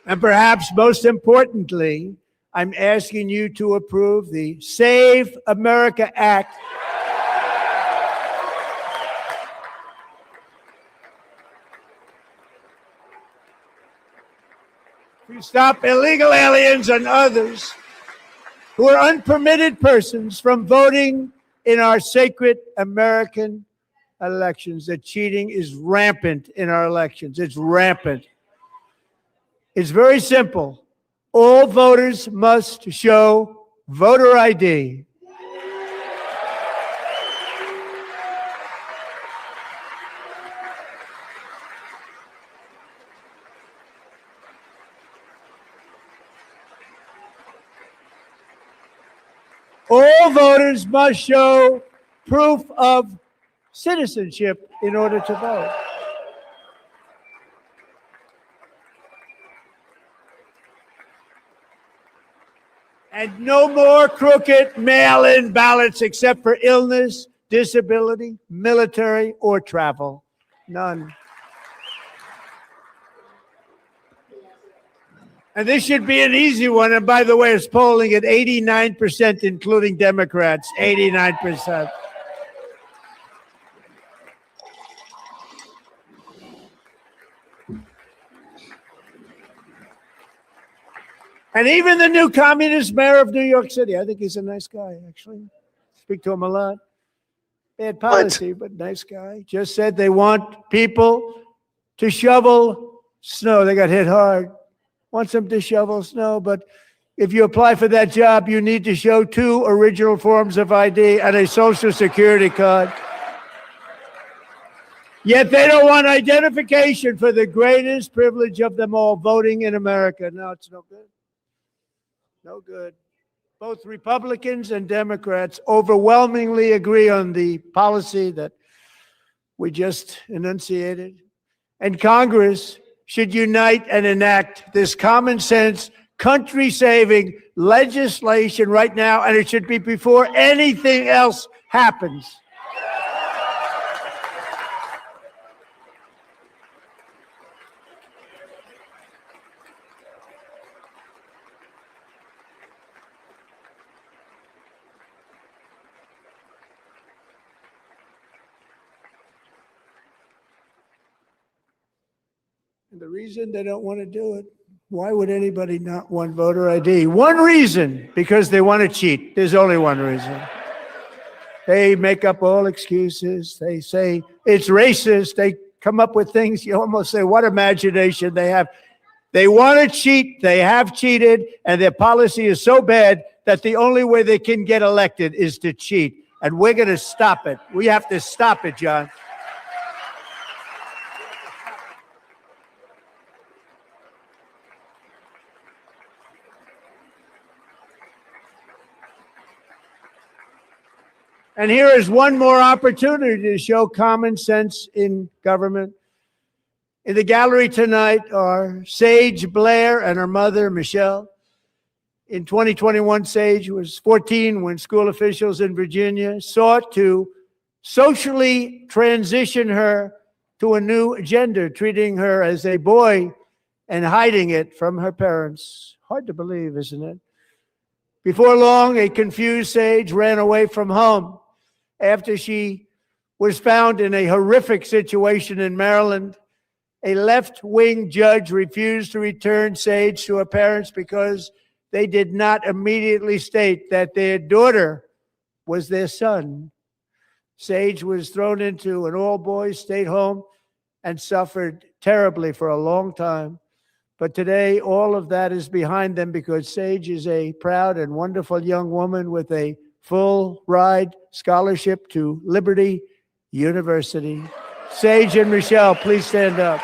And perhaps most importantly, I'm asking you to approve the Save America Act. stop illegal aliens and others who are unpermitted persons from voting in our sacred American elections. That cheating is rampant in our elections. It's rampant. It's very simple. All voters must show voter ID. All voters must show proof of citizenship in order to vote. And no more crooked mail-in ballots except for illness, disability, military, or travel. None. And this should be an easy one. And by the way, it's polling at 89%, including Democrats, 89%. And even the new communist mayor of New York City, I think he's a nice guy, actually. Speak to him a lot. Bad policy, but nice guy. Just said they want people to shovel snow. They got hit hard. Wants them to shovel snow, but if you apply for that job, you need to show 2 original forms of ID and a Social Security card. Yet they don't want identification for the greatest privilege of them all, voting in America. No, it's no good. No good. Both Republicans and Democrats overwhelmingly agree on the policy that we just enunciated. And Congress should unite and enact this common sense, country-saving legislation right now, and it should be before anything else happens. And the reason they don't want to do it, why would anybody not want voter ID? One reason, because they want to cheat. There's only one reason. They make up all excuses. They say it's racist. They come up with things. You almost say, what imagination they have. They want to cheat. They have cheated. And their policy is so bad that the only way they can get elected is to cheat. And we're going to stop it. We have to stop it, John. And here is one more opportunity to show common sense in government. In the gallery tonight are Sage Blair and her mother, Michelle. In 2021, Sage was 14 when school officials in Virginia sought to socially transition her to a new gender, treating her as a boy and hiding it from her parents. Hard to believe, isn't it? Before long, a confused Sage ran away from home after she was found in a horrific situation in Maryland. A left-wing judge refused to return Sage to her parents because they did not immediately state that their daughter was their son. Sage was thrown into an all-boys state home and suffered terribly for a long time. But today, all of that is behind them because Sage is a proud and wonderful young woman with a full ride scholarship to Liberty University. Sage and Michelle, please stand up.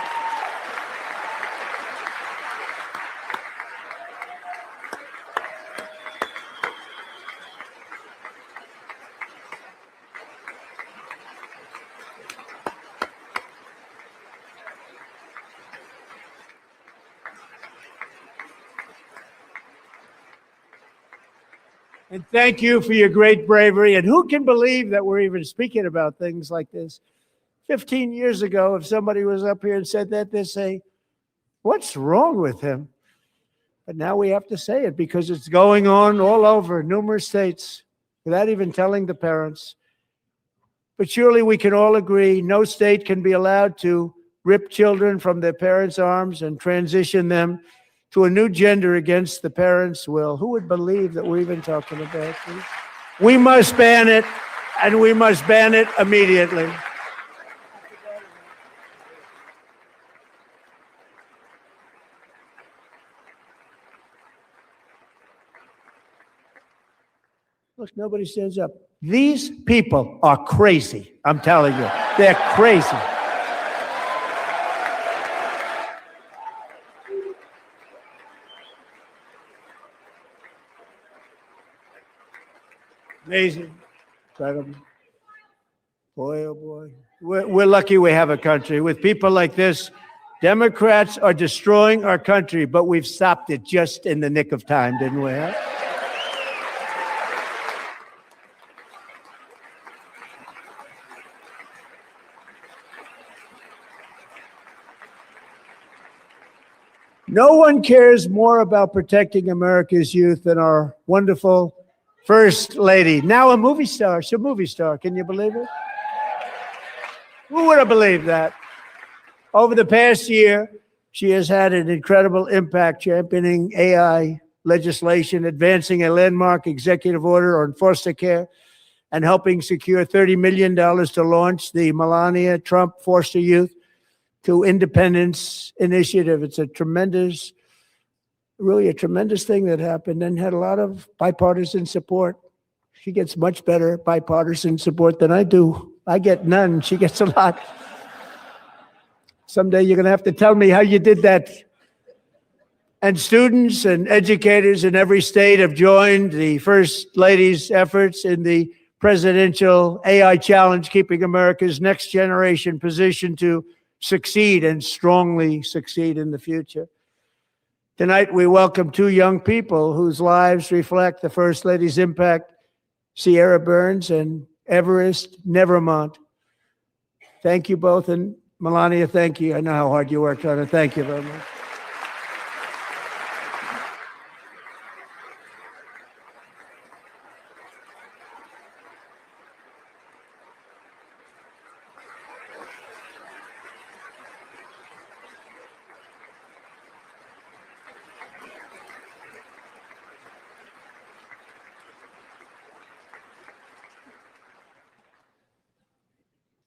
And thank you for your great bravery. And who can believe that we're even speaking about things like this? 15 years ago, if somebody was up here and said that, they'd say, what's wrong with him? But now we have to say it because it's going on all over numerous states without even telling the parents. But surely we can all agree no state can be allowed to rip children from their parents' arms and transition them to a new gender against the parents' will. Who would believe that we're even talking about this? We must ban it, and we must ban it immediately. Look, nobody stands up. These people are crazy. I'm telling you, they're crazy. Amazing. Incredible. Boy, oh boy. We're lucky we have a country. With people like this, Democrats are destroying our country, but we've stopped it just in the nick of time, didn't we? Huh? No one cares more about protecting America's youth than our wonderful First Lady. Now a movie star. She's a movie star. Can you believe it? Who would have believed that? Over the past year, she has had an incredible impact championing AI legislation, advancing a landmark executive order on foster care, and helping secure $30 million to launch the Melania Trump Foster Youth to Independence Initiative. It's a tremendous, really a tremendous thing that happened and had a lot of bipartisan support. She gets much better bipartisan support than I do. I get none. She gets a lot. Someday you're going to have to tell me how you did that. And students and educators in every state have joined the First Lady's efforts in the presidential AI challenge, keeping America's next generation positioned to succeed and strongly succeed in the future. Tonight, we welcome two young people whose lives reflect the First Lady's impact, Sierra Burns and Everest Nevermont. Thank you both, and Melania, thank you. I know how hard you worked on it. Thank you very much.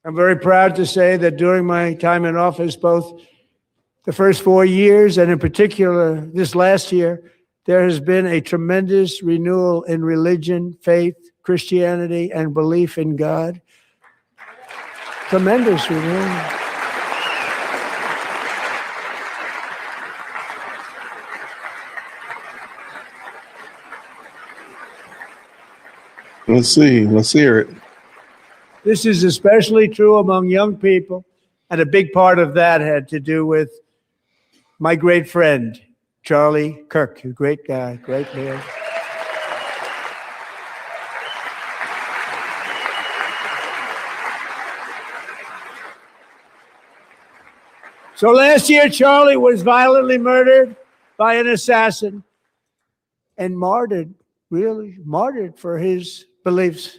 I'm very proud to say that during my time in office, both the first 4 years and in particular this last year, there has been a tremendous renewal in religion, faith, Christianity, and belief in God. Tremendous renewal. Let's see. Let's hear it. This is especially true among young people, and a big part of that had to do with my great friend, Charlie Kirk, a great guy, great man. So last year, Charlie was violently murdered by an assassin and martyred, really martyred for his beliefs.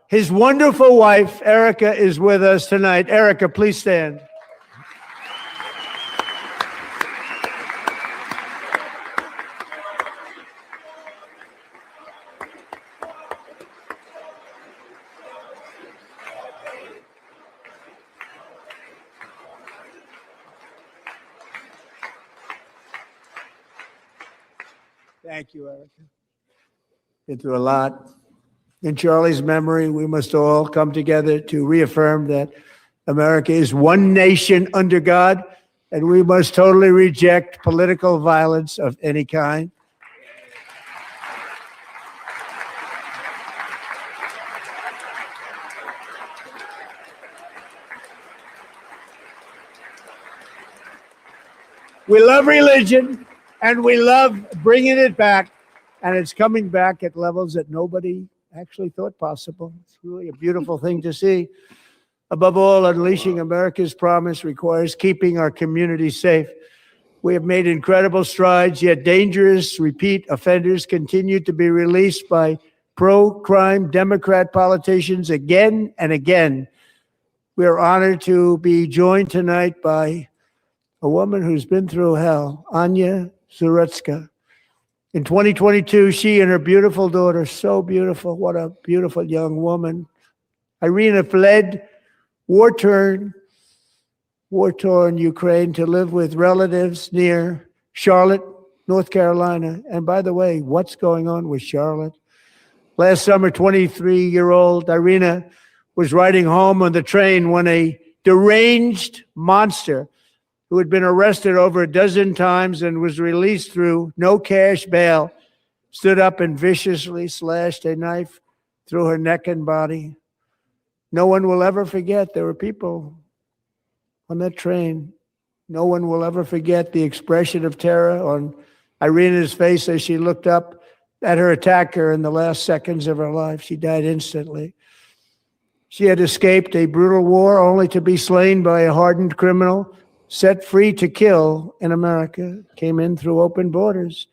His wonderful wife, Erica, is with us tonight. Erica, please stand. Thank you, Erica. Been through a lot. In Charlie's memory, we must all come together to reaffirm that America is one nation under God, and we must totally reject political violence of any kind. We love religion, and we love bringing it back, and it's coming back at levels that nobody actually thought possible. It's really a beautiful thing to see. Above all, unleashing America's promise requires keeping our communities safe. We have made incredible strides, yet dangerous repeat offenders continue to be released by pro-crime Democrat politicians again and again. We are honored to be joined tonight by a woman who's been through hell, Anya Zaretska. In 2022, she and her beautiful daughter, so beautiful, what a beautiful young woman, Irina fled war-torn Ukraine to live with relatives near Charlotte, North Carolina. And by the way, what's going on with Charlotte? Last summer, 23-year-old Irina was riding home on the train when a deranged monster who had been arrested over a dozen times and was released through no cash bail stood up and viciously slashed a knife through her neck and body. No one will ever forget. There were people on that train. No one will ever forget the expression of terror on Irina's face as she looked up at her attacker in the last seconds of her life. She died instantly. She had escaped a brutal war only to be slain by a hardened criminal, set free to kill in America, came in through open borders.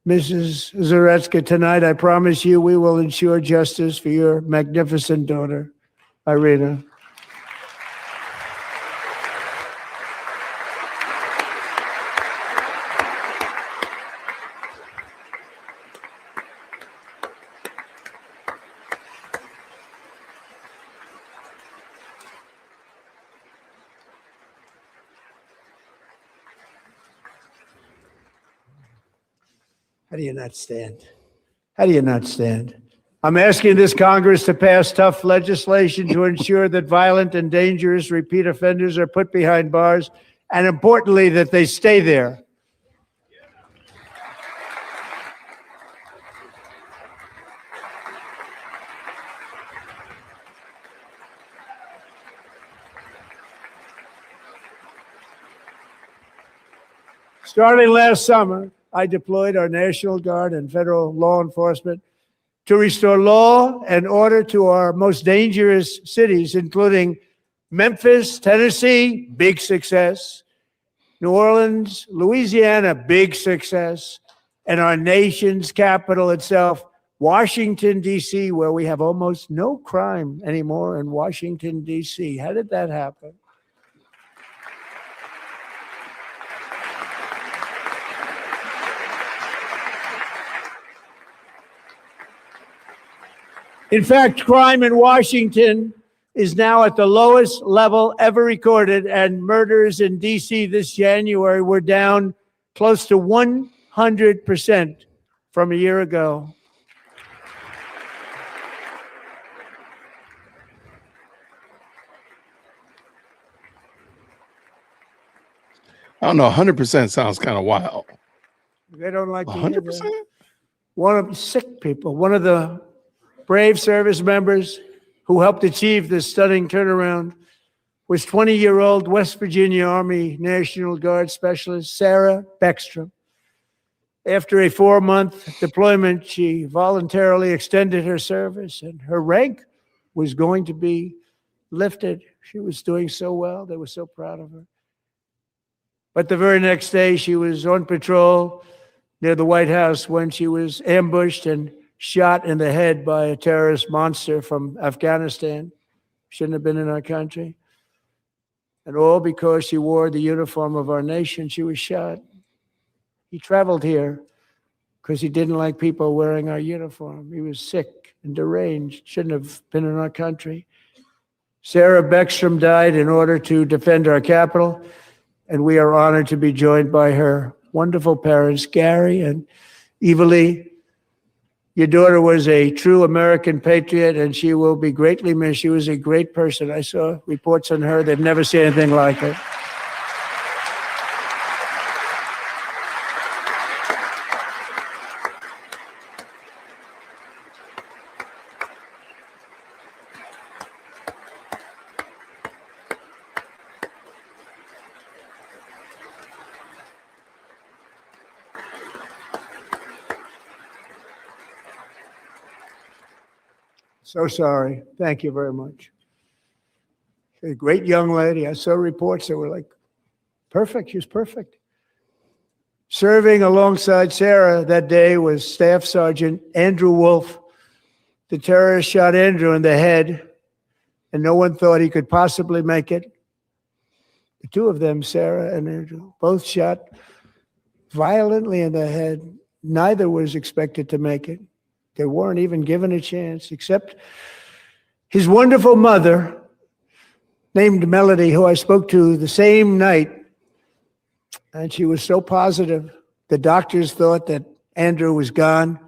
Mrs. Zaretska, tonight I promise you we will ensure justice for your magnificent daughter, Irina. How do you not stand? How do you not stand? I'm asking this Congress to pass tough legislation to ensure that violent and dangerous repeat offenders are put behind bars, and importantly, that they stay there. Starting last summer, I deployed our National Guard and federal law enforcement to restore law and order to our most dangerous cities, including Memphis, Tennessee, big success, New Orleans, Louisiana, big success, and our nation's capital itself, Washington, D.C., where we have almost no crime anymore in Washington, D.C. How did that happen? In fact, crime in Washington is now at the lowest level ever recorded, and murders in D.C. this January were down close to 100% from a year ago. I don't know. 100% sounds kind of wild. They don't like to 100%. One of the sick people, one of the brave service members who helped achieve this stunning turnaround was 20-year-old West Virginia Army National Guard Specialist Sarah Beckstrom. After a 4-month deployment, she voluntarily extended her service, and her rank was going to be lifted. She was doing so well. They were so proud of her. But the very next day, she was on patrol near the White House when she was ambushed and shot in the head by a terrorist monster from Afghanistan. Shouldn't have been in our country. And all because she wore the uniform of our nation, she was shot. He traveled here because he didn't like people wearing our uniform. He was sick and deranged, shouldn't have been in our country. Sarah Beckstrom died in order to defend our capital, and we are honored to be joined by her wonderful parents, Gary and Eva Lee. Your daughter was a true American patriot, and she will be greatly missed. She was a great person. I saw reports on her. They've never seen anything like her. So sorry. Thank you very much. A great young lady. I saw reports that were like, perfect. She was perfect. Serving alongside Sarah that day was Staff Sergeant Andrew Wolf. The terrorist shot Andrew in the head, and no one thought he could possibly make it. The two of them, Sarah and Andrew, both shot violently in the head. Neither was expected to make it. They weren't even given a chance, except his wonderful mother, named Melody, who I spoke to the same night. And she was so positive. The doctors thought that Andrew was gone,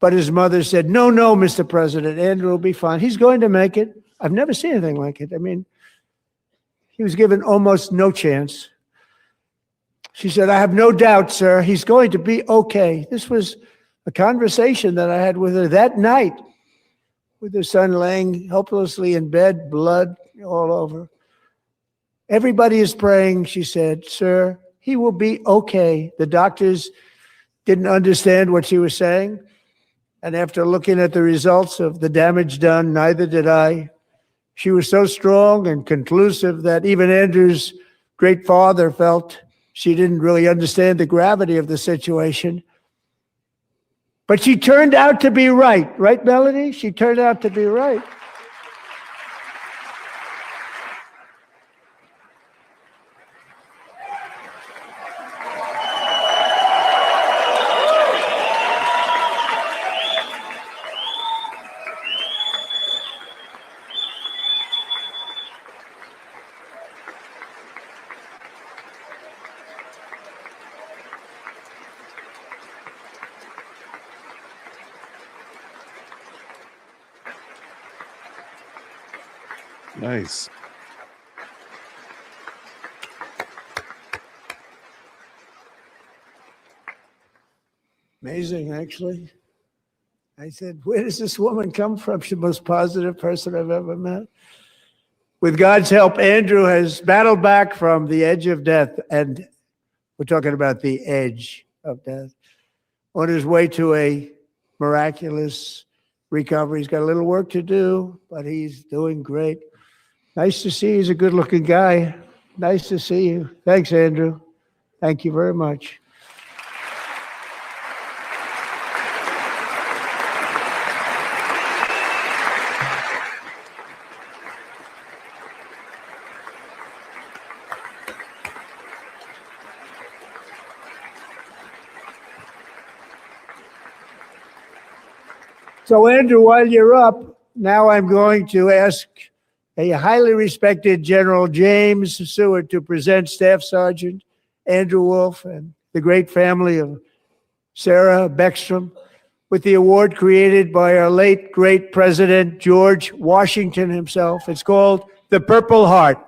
but his mother said, no, Mr. President, Andrew will be fine. He's going to make it. I've never seen anything like it. I mean, he was given almost no chance. She said, I have no doubt, sir, he's going to be okay. This was a conversation that I had with her that night, with her son laying helplessly in bed, blood all over. Everybody is praying, she said, sir, he will be okay. The doctors didn't understand what she was saying. And after looking at the results of the damage done, neither did I. She was so strong and conclusive that even Andrew's great father felt she didn't really understand the gravity of the situation. But she turned out to be right. Right, Melody? She turned out to be right. Nice. Amazing, actually. I said, where does this woman come from? She's the most positive person I've ever met. With God's help, Andrew has battled back from the edge of death, and we're talking about the edge of death, on his way to a miraculous recovery. He's got a little work to do, but he's doing great. Nice to see you. He's a good-looking guy. Nice to see you. Thanks, Andrew. Thank you very much. So, Andrew, while you're up, now I'm going to ask a highly respected General James Seward to present Staff Sergeant Andrew Wolf and the great family of Sarah Beckstrom with the award created by our late great President George Washington himself. It's called the Purple Heart.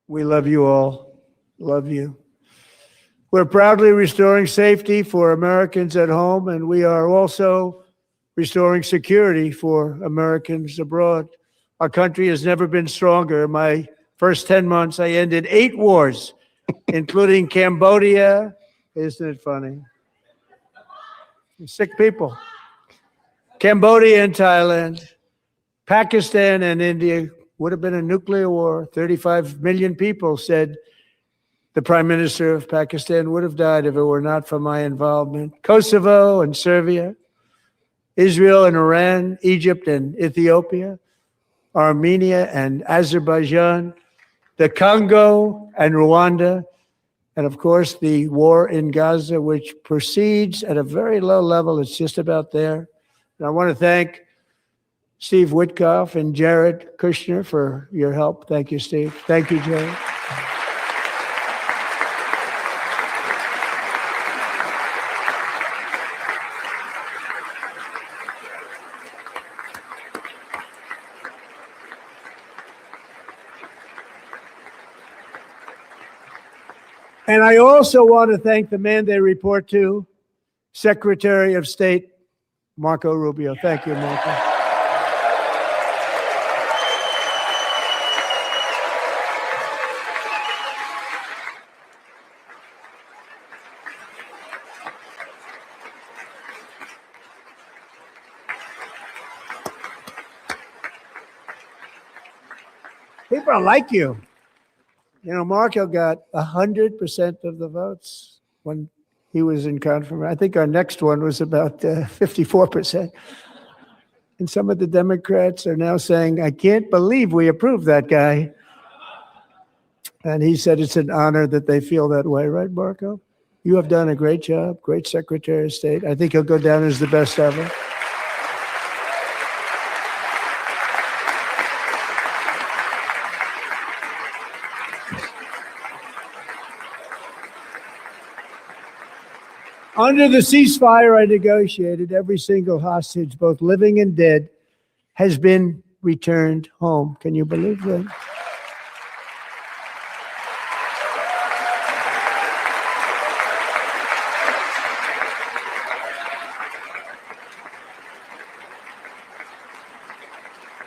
We love you all. Love you. We're proudly restoring safety for Americans at home, and we are also restoring security for Americans abroad. Our country has never been stronger. In my first 10 months, I ended 8 wars, including Cambodia. Isn't it funny? Sick people. Cambodia and Thailand, Pakistan and India. Would have been a nuclear war. 35 million people, said the Prime Minister of Pakistan, would have died if it were not for my involvement. Kosovo and Serbia, Israel and Iran, Egypt and Ethiopia, Armenia and Azerbaijan, the Congo and Rwanda, and of course the war in Gaza, which proceeds at a very low level. It's just about there. And I want to thank Steve Witkoff and Jared Kushner for your help. Thank you, Steve. Thank you, Jared. And I also want to thank the man they report to, Secretary of State Marco Rubio. Thank you, Marco. People like you. You know, Marco got 100% of the votes when he was in confirmation. I think our next one was about 54%. And some of the Democrats are now saying, I can't believe we approved that guy. And he said it's an honor that they feel that way, right, Marco? You have done a great job, great Secretary of State. I think he'll go down as the best ever. Under the ceasefire I negotiated, every single hostage, both living and dead, has been returned home. Can you believe that?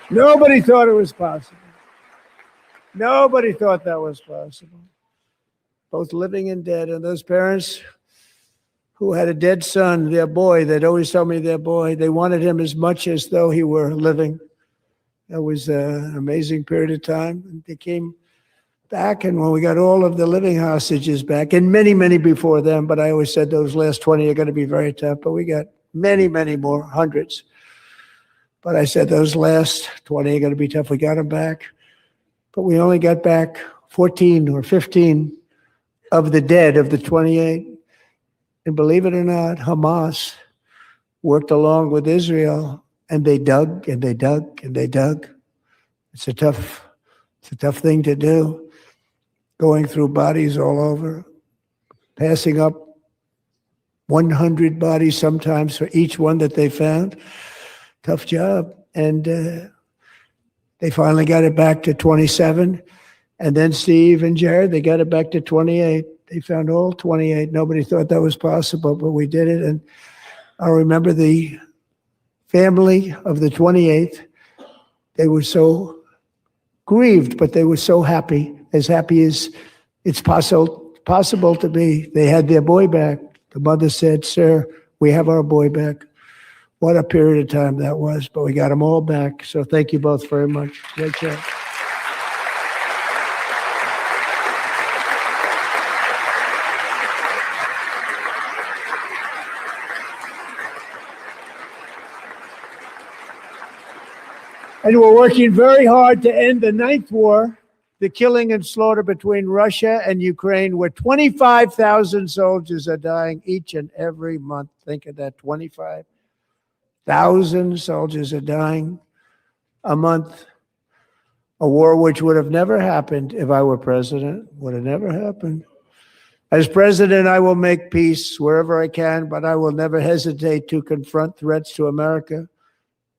Nobody thought it was possible. Nobody thought that was possible. Both living and dead. And those parents who had a dead son, their boy, they'd always tell me their boy, they wanted him as much as though he were living. That was an amazing period of time. And they came back, and when we got all of the living hostages back, and many, many before them, but I always said those last 20 are going to be very tough, but we got many, many more, hundreds. But I said those last 20 are going to be tough. We got them back, but we only got back 14 or 15 of the dead of the 28. And believe it or not, Hamas worked along with Israel, and they dug and they dug and they dug. It's a tough thing to do, going through bodies all over, passing up 100 bodies sometimes for each one that they found. Tough job. And they finally got it back to 27. And then Steve and Jared, they got it back to 28. They found all 28. Nobody thought that was possible, but we did it. And I remember the family of the 28th. They were so grieved, but they were so happy as it's possible to be. They had their boy back. The mother said, "Sir, we have our boy back." What a period of time that was, but we got them all back. So thank you both very much. Great job. And we're working very hard to end the ninth war, the killing and slaughter between Russia and Ukraine, where 25,000 soldiers are dying each and every month. Think of that, 25,000 soldiers are dying a month. A war which would have never happened if I were president, would have never happened. As president, I will make peace wherever I can, but I will never hesitate to confront threats to America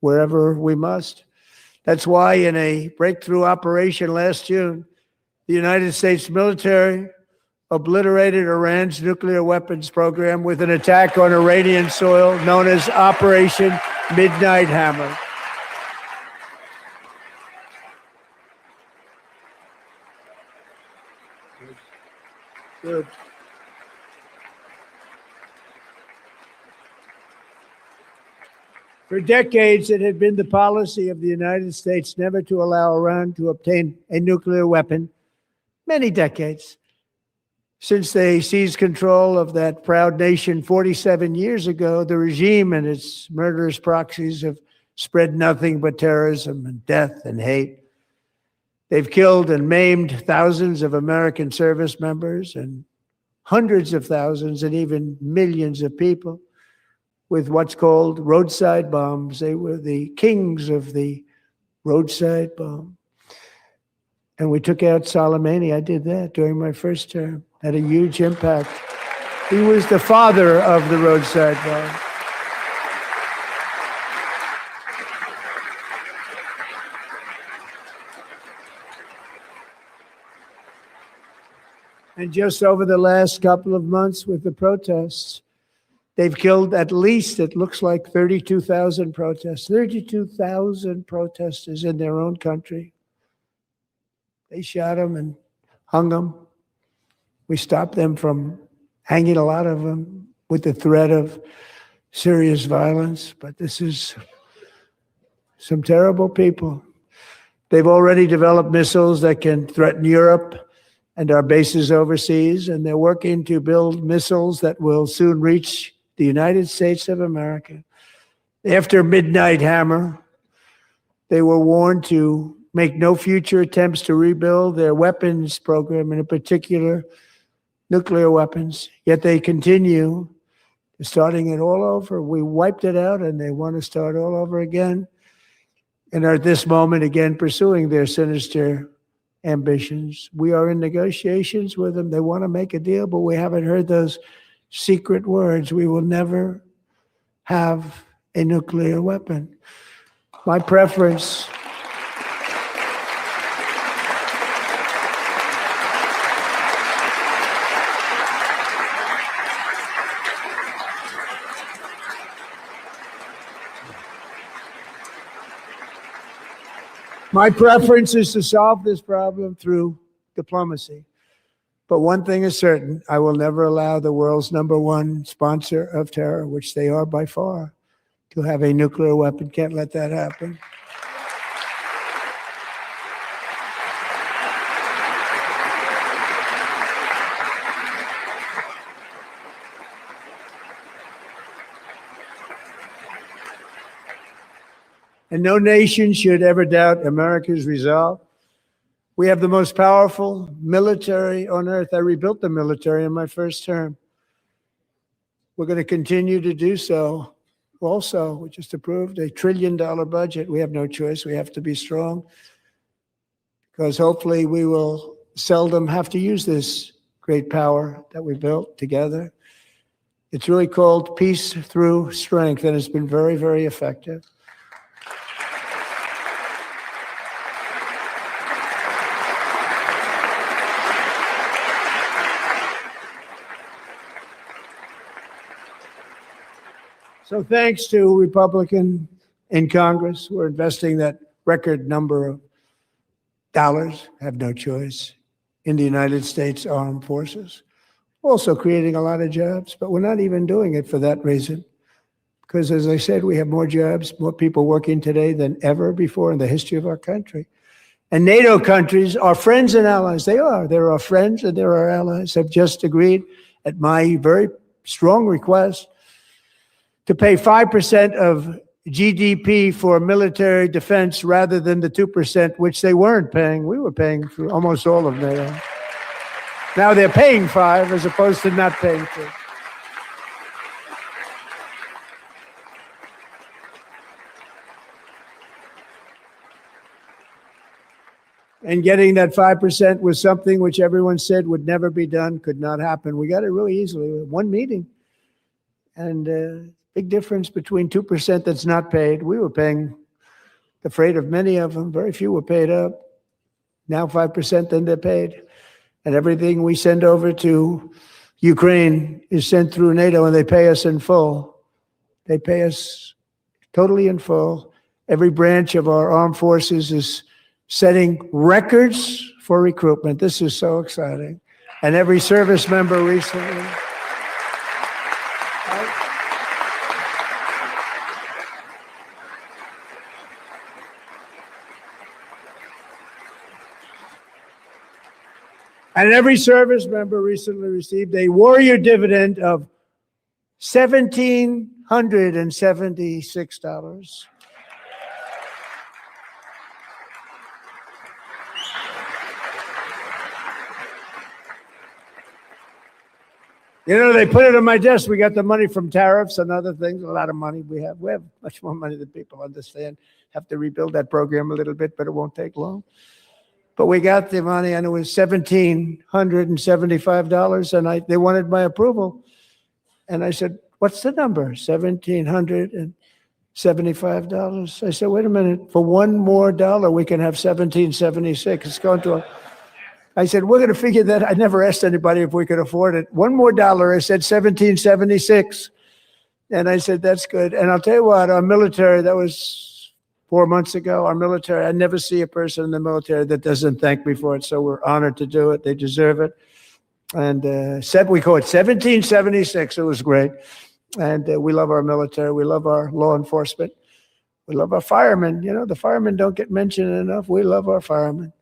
wherever we must. That's why in a breakthrough operation last June, the United States military obliterated Iran's nuclear weapons program with an attack on Iranian soil known as Operation Midnight Hammer. Good. For decades, it had been the policy of the United States never to allow Iran to obtain a nuclear weapon. Many decades. Since they seized control of that proud nation 47 years ago, the regime and its murderous proxies have spread nothing but terrorism and death and hate. They've killed and maimed thousands of American service members and hundreds of thousands and even millions of people with what's called roadside bombs. They were the kings of the roadside bomb. And we took out Soleimani. I did that during my first term. Had a huge impact. He was the father of the roadside bomb. And just over the last couple of months with the protests, they've killed at least, it looks like 32,000 protests, 32,000 protesters in their own country. They shot them and hung them. We stopped them from hanging a lot of them with the threat of serious violence. But this is some terrible people. They've already developed missiles that can threaten Europe and our bases overseas, and they're working to build missiles that will soon reach the United States of America. After Midnight Hammer, they were warned to make no future attempts to rebuild their weapons program, and in particular, nuclear weapons. Yet they continue starting it all over. We wiped it out, and they want to start all over again, and are at this moment again pursuing their sinister ambitions. We are in negotiations with them. They want to make a deal, but we haven't heard those secret words. We will never have a nuclear weapon. My preference is to solve this problem through diplomacy. But one thing is certain, I will never allow the world's #1 sponsor of terror, which they are by far, to have a nuclear weapon. Can't let that happen. And no nation should ever doubt America's resolve. We have the most powerful military on earth. I rebuilt the military in my first term. We're going to continue to do so. Also, we just approved a $1 trillion budget. We have no choice. We have to be strong because hopefully we will seldom have to use this great power that we built together. It's really called Peace Through Strength, and it's been very, very effective. So thanks to Republicans in Congress, we're investing that record number of dollars, have no choice, in the United States Armed Forces. Also creating a lot of jobs, but we're not even doing it for that reason. Because as I said, we have more jobs, more people working today than ever before in the history of our country. And NATO countries are friends and allies. They are. They're our friends and they're our allies, have just agreed at my very strong request to pay 5% of GDP for military defense rather than the 2%, which they weren't paying. We were paying for almost all of NATO. Now they're paying 5 as opposed to not paying 2. And getting that 5% was something which everyone said would never be done, could not happen. We got it really easily. One meeting. And big difference between 2% that's not paid. We were paying the freight of many of them. Very few were paid up. Now 5%, then they're paid. And everything we send over to Ukraine is sent through NATO, and they pay us in full. They pay us totally in full. Every branch of our armed forces is setting records for recruitment. This is so exciting. And every service member recently. And every service member recently received a warrior dividend of $1,776. You know, they put it on my desk. We got the money from tariffs and other things, a lot of money we have. We have much more money than people understand. Have to rebuild that program a little bit, but it won't take long. But we got the money, and it was $1,775, and they wanted my approval. And I said, what's the number? $1,775. I said, wait a minute, for $1 more, we can have $1,776. It's going to I said, we're going to figure that. I never asked anybody if we could afford it. One more dollar. I said 1776. And I said, that's good. And I'll tell you what, our military, that was 4 months ago, our military, I never see a person in the military that doesn't thank me for it. So we're honored to do it. They deserve it. And we call it 1776. It was great. And we love our military. We love our law enforcement. We love our firemen. You know, the firemen don't get mentioned enough. We love our firemen.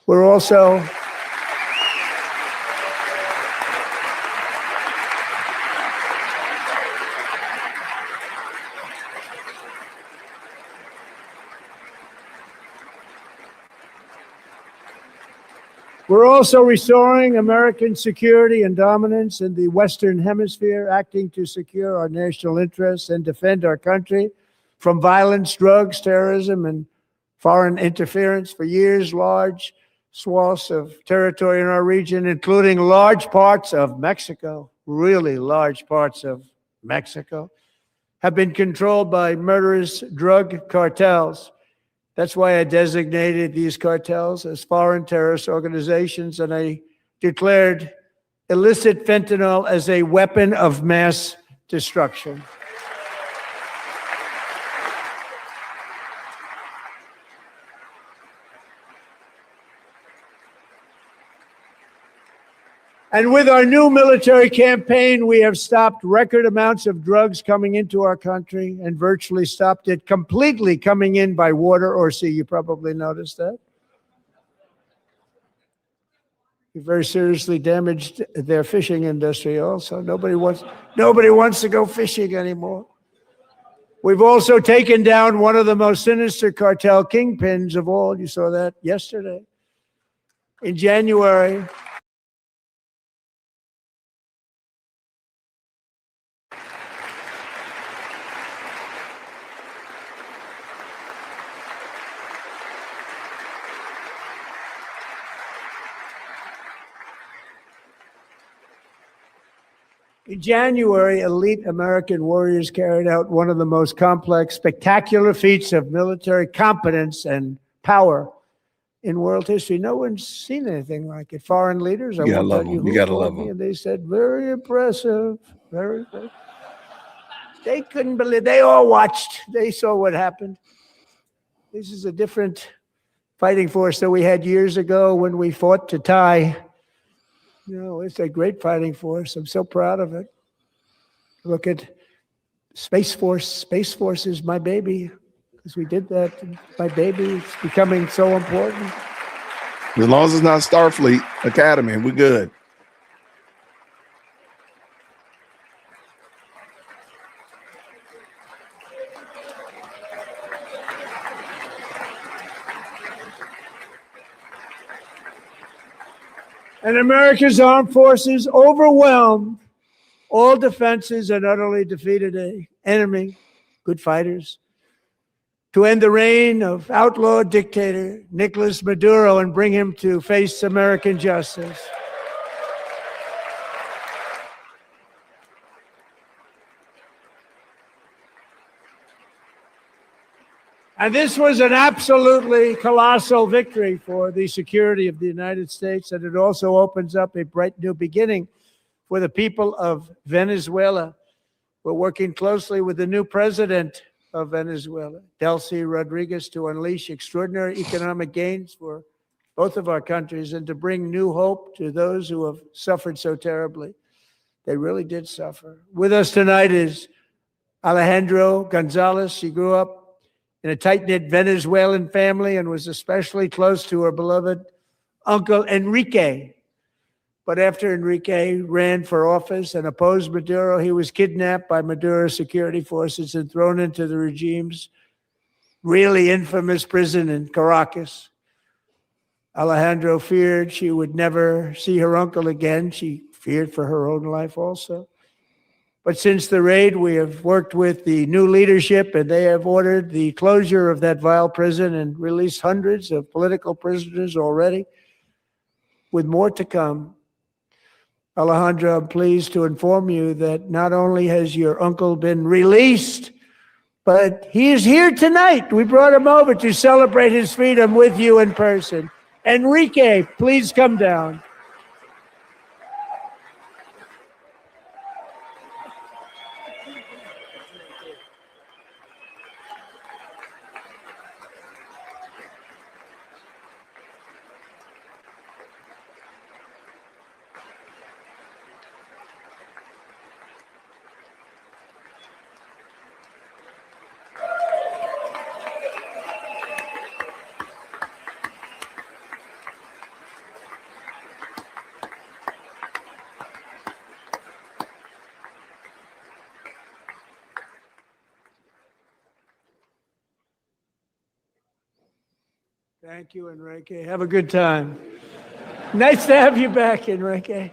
We're also restoring American security and dominance in the Western Hemisphere, acting to secure our national interests and defend our country from violence, drugs, terrorism, and foreign interference. For years, large swaths of territory in our region, including large parts of Mexico, really large parts of Mexico, have been controlled by murderous drug cartels. That's why I designated these cartels as foreign terrorist organizations, and I declared illicit fentanyl as a weapon of mass destruction. And with our new military campaign, we have stopped record amounts of drugs coming into our country and virtually stopped it completely coming in by water or sea. You probably noticed that. We very seriously damaged their fishing industry also. Nobody wants to go fishing anymore. We've also taken down one of the most sinister cartel kingpins of all. You saw that yesterday. In January, elite American warriors carried out one of the most complex, spectacular feats of military competence and power in world history. No one's seen anything like it. Foreign leaders, I won't tell you who, you gotta love them. and they said, very impressive, very impressive. They couldn't believe, they all watched, they saw what happened. This is a different fighting force that we had years ago when we fought to tie. You know, it's a great fighting force. I'm so proud of it. Look at Space Force. Space Force is my baby because we did that. My baby is becoming so important. As long as it's not Starfleet Academy, we're good. And America's armed forces overwhelmed all defenses and utterly defeated an enemy, good fighters, to end the reign of outlaw dictator Nicolas Maduro and bring him to face American justice. And this was an absolutely colossal victory for the security of the United States, and it also opens up a bright new beginning for the people of Venezuela. We're working closely with the new president of Venezuela, Delcy Rodriguez, to unleash extraordinary economic gains for both of our countries and to bring new hope to those who have suffered so terribly. They really did suffer. With us tonight is Alejandro Gonzalez. She grew up in a tight-knit Venezuelan family and was especially close to her beloved uncle Enrique. But after Enrique ran for office and opposed Maduro, he was kidnapped by Maduro's security forces and thrown into the regime's really infamous prison in Caracas. Alejandro feared she would never see her uncle again. She feared for her own life also. But since the raid, we have worked with the new leadership, and they have ordered the closure of that vile prison and released hundreds of political prisoners already, with more to come. Alejandro, I'm pleased to inform you that not only has your uncle been released, but he is here tonight. We brought him over to celebrate his freedom with you in person. Enrique, please come down. Thank you, Enrique. Have a good time. Nice to have you back, Enrique.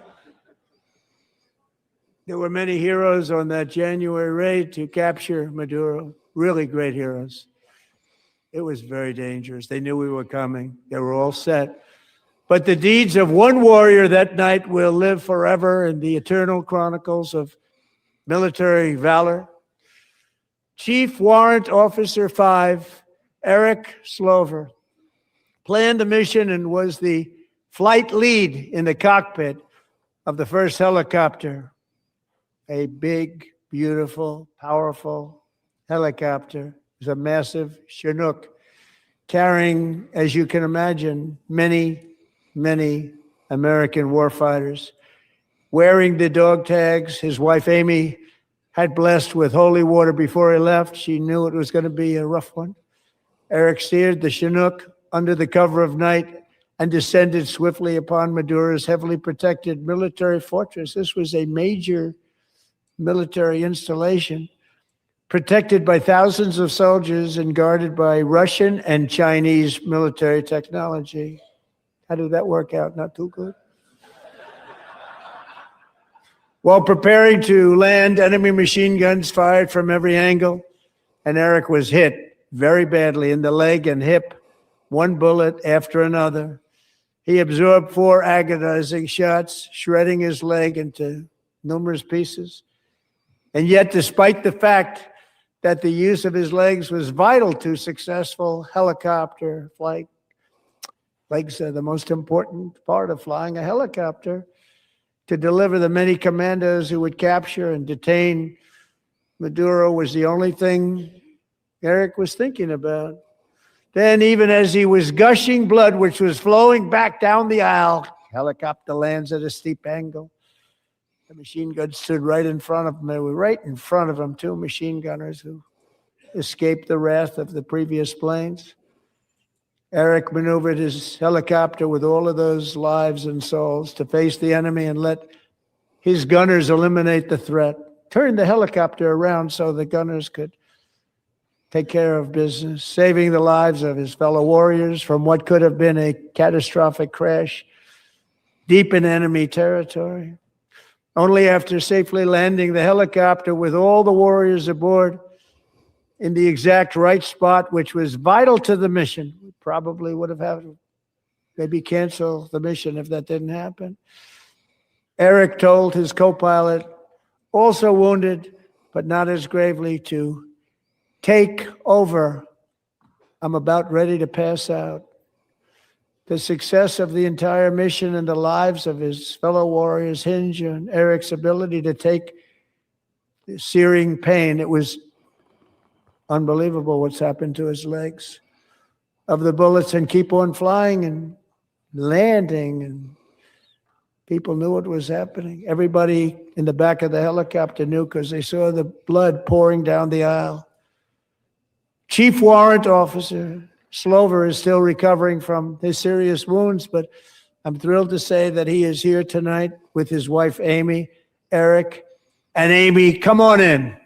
There were many heroes on that January raid to capture Maduro, really great heroes. It was very dangerous. They knew we were coming. They were all set. But the deeds of one warrior that night will live forever in the eternal chronicles of military valor. Chief Warrant Officer 5, Eric Slover, planned the mission and was the flight lead in the cockpit of the first helicopter, a big, beautiful, powerful helicopter. It was a massive Chinook carrying, as you can imagine, many, many American warfighters. Wearing the dog tags, his wife Amy had blessed with holy water before he left. She knew it was going to be a rough one. Eric steered the Chinook under the cover of night and descended swiftly upon Maduro's heavily protected military fortress. This was a major military installation, protected by thousands of soldiers and guarded by Russian and Chinese military technology. How did that work out? Not too good. While preparing to land, enemy machine guns fired from every angle, and Eric was hit very badly in the leg and hip, one bullet after another. He absorbed 4 agonizing shots, shredding his leg into numerous pieces. And yet, despite the fact that the use of his legs was vital to successful helicopter flight, legs are the most important part of flying a helicopter, to deliver the many commandos who would capture and detain Maduro was the only thing Eric was thinking about. Then, even as he was gushing blood, which was flowing back down the aisle, helicopter lands at a steep angle. The machine guns stood right in front of him. They were right in front of him, 2 machine gunners who escaped the wrath of the previous planes. Eric maneuvered his helicopter with all of those lives and souls to face the enemy and let his gunners eliminate the threat. Turned the helicopter around so the gunners could take care of business, saving the lives of his fellow warriors from what could have been a catastrophic crash deep in enemy territory. Only after safely landing the helicopter with all the warriors aboard in the exact right spot, which was vital to the mission. We probably would have had to maybe cancel the mission if that didn't happen. Eric told his co-pilot, also wounded, but not as gravely, to take over. I'm about ready to pass out. The success of the entire mission and the lives of his fellow warriors hinge on Eric's ability to take the searing pain. It was unbelievable what's happened to his legs of the bullets and keep on flying and landing, and people knew what was happening. Everybody in the back of the helicopter knew because they saw the blood pouring down the aisle. Chief Warrant Officer Slover is still recovering from his serious wounds, but I'm thrilled to say that he is here tonight with his wife, Amy, Eric, and Amy, come on in.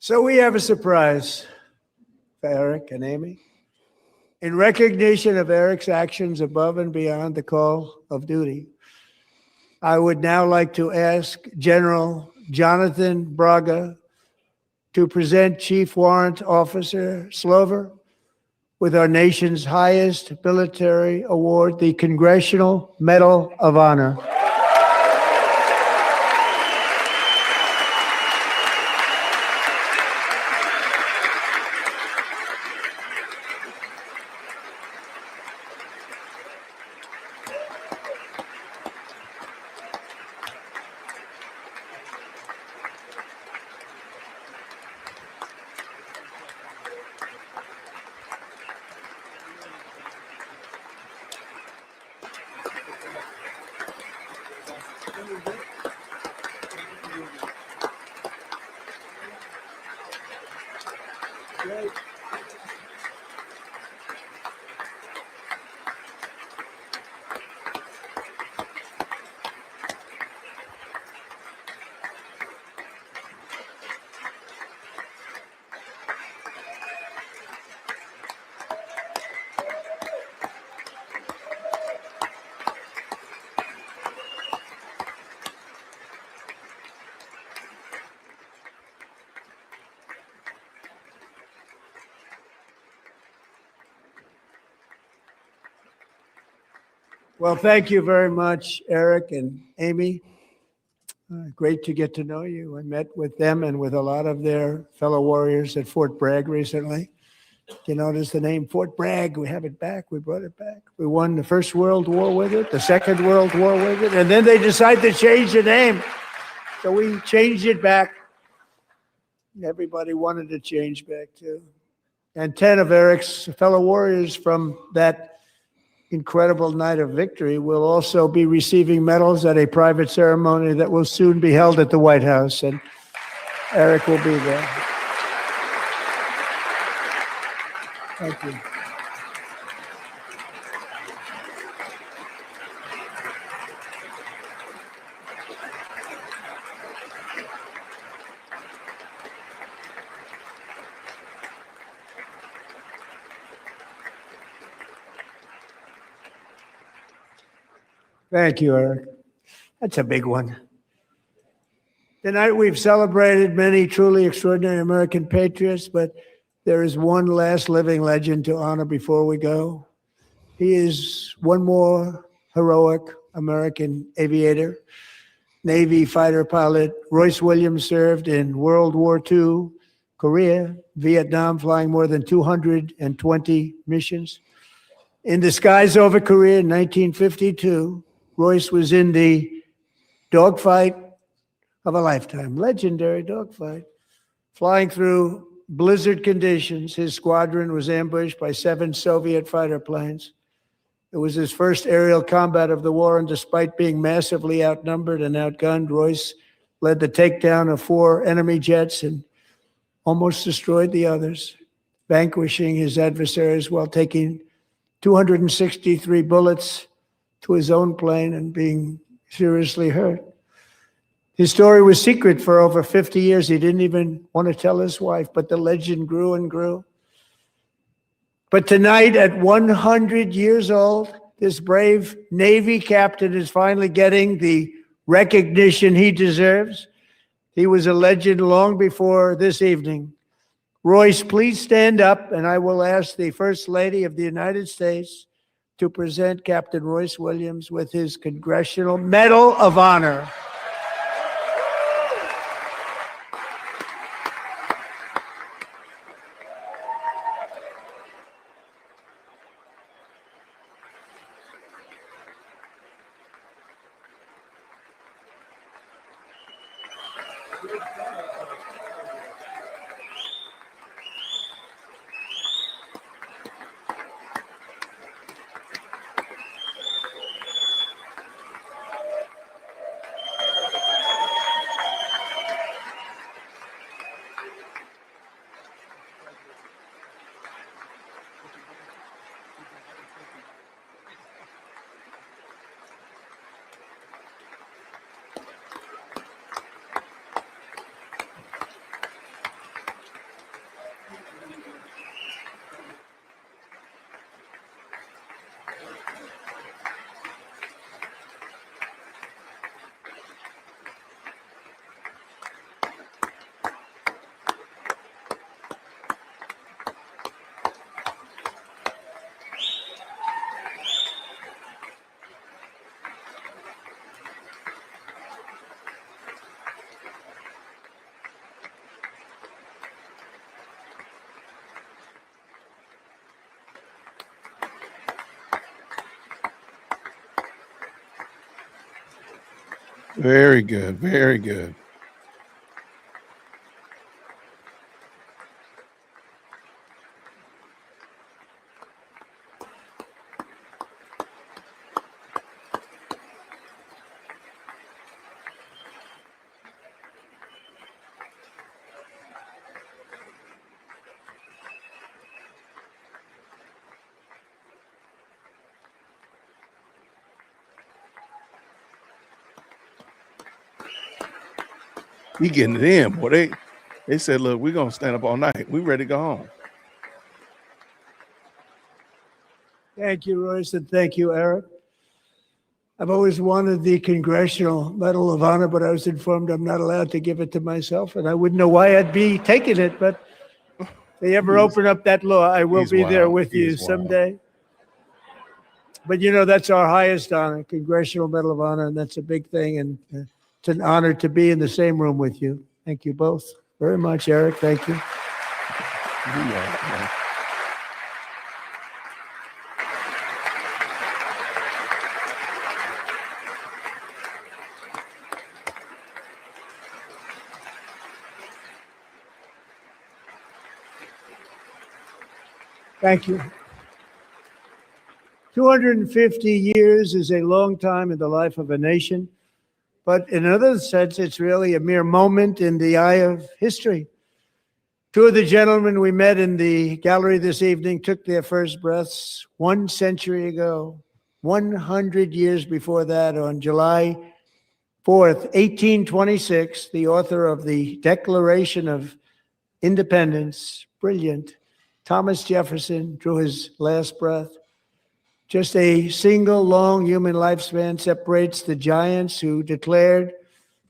So we have a surprise for Eric and Amy. In recognition of Eric's actions above and beyond the call of duty, I would now like to ask General Jonathan Braga to present Chief Warrant Officer Slover with our nation's highest military award, the Congressional Medal of Honor. Well, thank you very much, Eric and Amy. Great to get to know you. I met with them and with a lot of their fellow warriors at Fort Bragg recently. You notice the name Fort Bragg, we have it back, we brought it back. We won the First World War with it, the Second World War with it, and then they decided to change the name. So we changed it back. Everybody wanted to change back too. And 10 of Eric's fellow warriors from that incredible night of victory will also be receiving medals at a private ceremony that will soon be held at the White House, and Eric will be there. Thank you. Thank you, Eric. That's a big one. Tonight we've celebrated many truly extraordinary American patriots, but there is one last living legend to honor before we go. He is one more heroic American aviator, Navy fighter pilot. Royce Williams served in World War II, Korea, Vietnam, flying more than 220 missions. In the skies over Korea in 1952, Royce was in the dogfight of a lifetime, legendary dogfight. Flying through blizzard conditions, his squadron was ambushed by 7 Soviet fighter planes. It was his first aerial combat of the war, and despite being massively outnumbered and outgunned, Royce led the takedown of 4 enemy jets and almost destroyed the others, vanquishing his adversaries while taking 263 bullets to his own plane and being seriously hurt. His story was secret for over 50 years. He didn't even want to tell his wife, but the legend grew and grew. But tonight, at 100 years old, this brave Navy captain is finally getting the recognition he deserves. He was a legend long before this evening. Royce, please stand up, and I will ask the First Lady of the United States to present Captain Royce Williams with his Congressional Medal of Honor. Very good. Very good. We getting it in, boy. They said, look, we're gonna stand up all night. We ready to go home. Thank you, Royce, and thank you, Eric. I've always wanted the Congressional Medal of Honor, but I was informed I'm not allowed to give it to myself, and I wouldn't know why I'd be taking it, but if they ever open up that law, I will be there with you someday. But you know, that's our highest honor, Congressional Medal of Honor, and that's a big thing, and it's an honor to be in the same room with you. Thank you both very much, Eric. Thank you. Thank you. 250 years is a long time in the life of a nation, but in another sense, it's really a mere moment in the eye of history. Two of the gentlemen we met in the gallery this evening took their first breaths 1 century ago, 100 years before that, on July 4th, 1826, the author of the Declaration of Independence, brilliant, Thomas Jefferson, drew his last breath. Just a single long human lifespan separates the giants who declared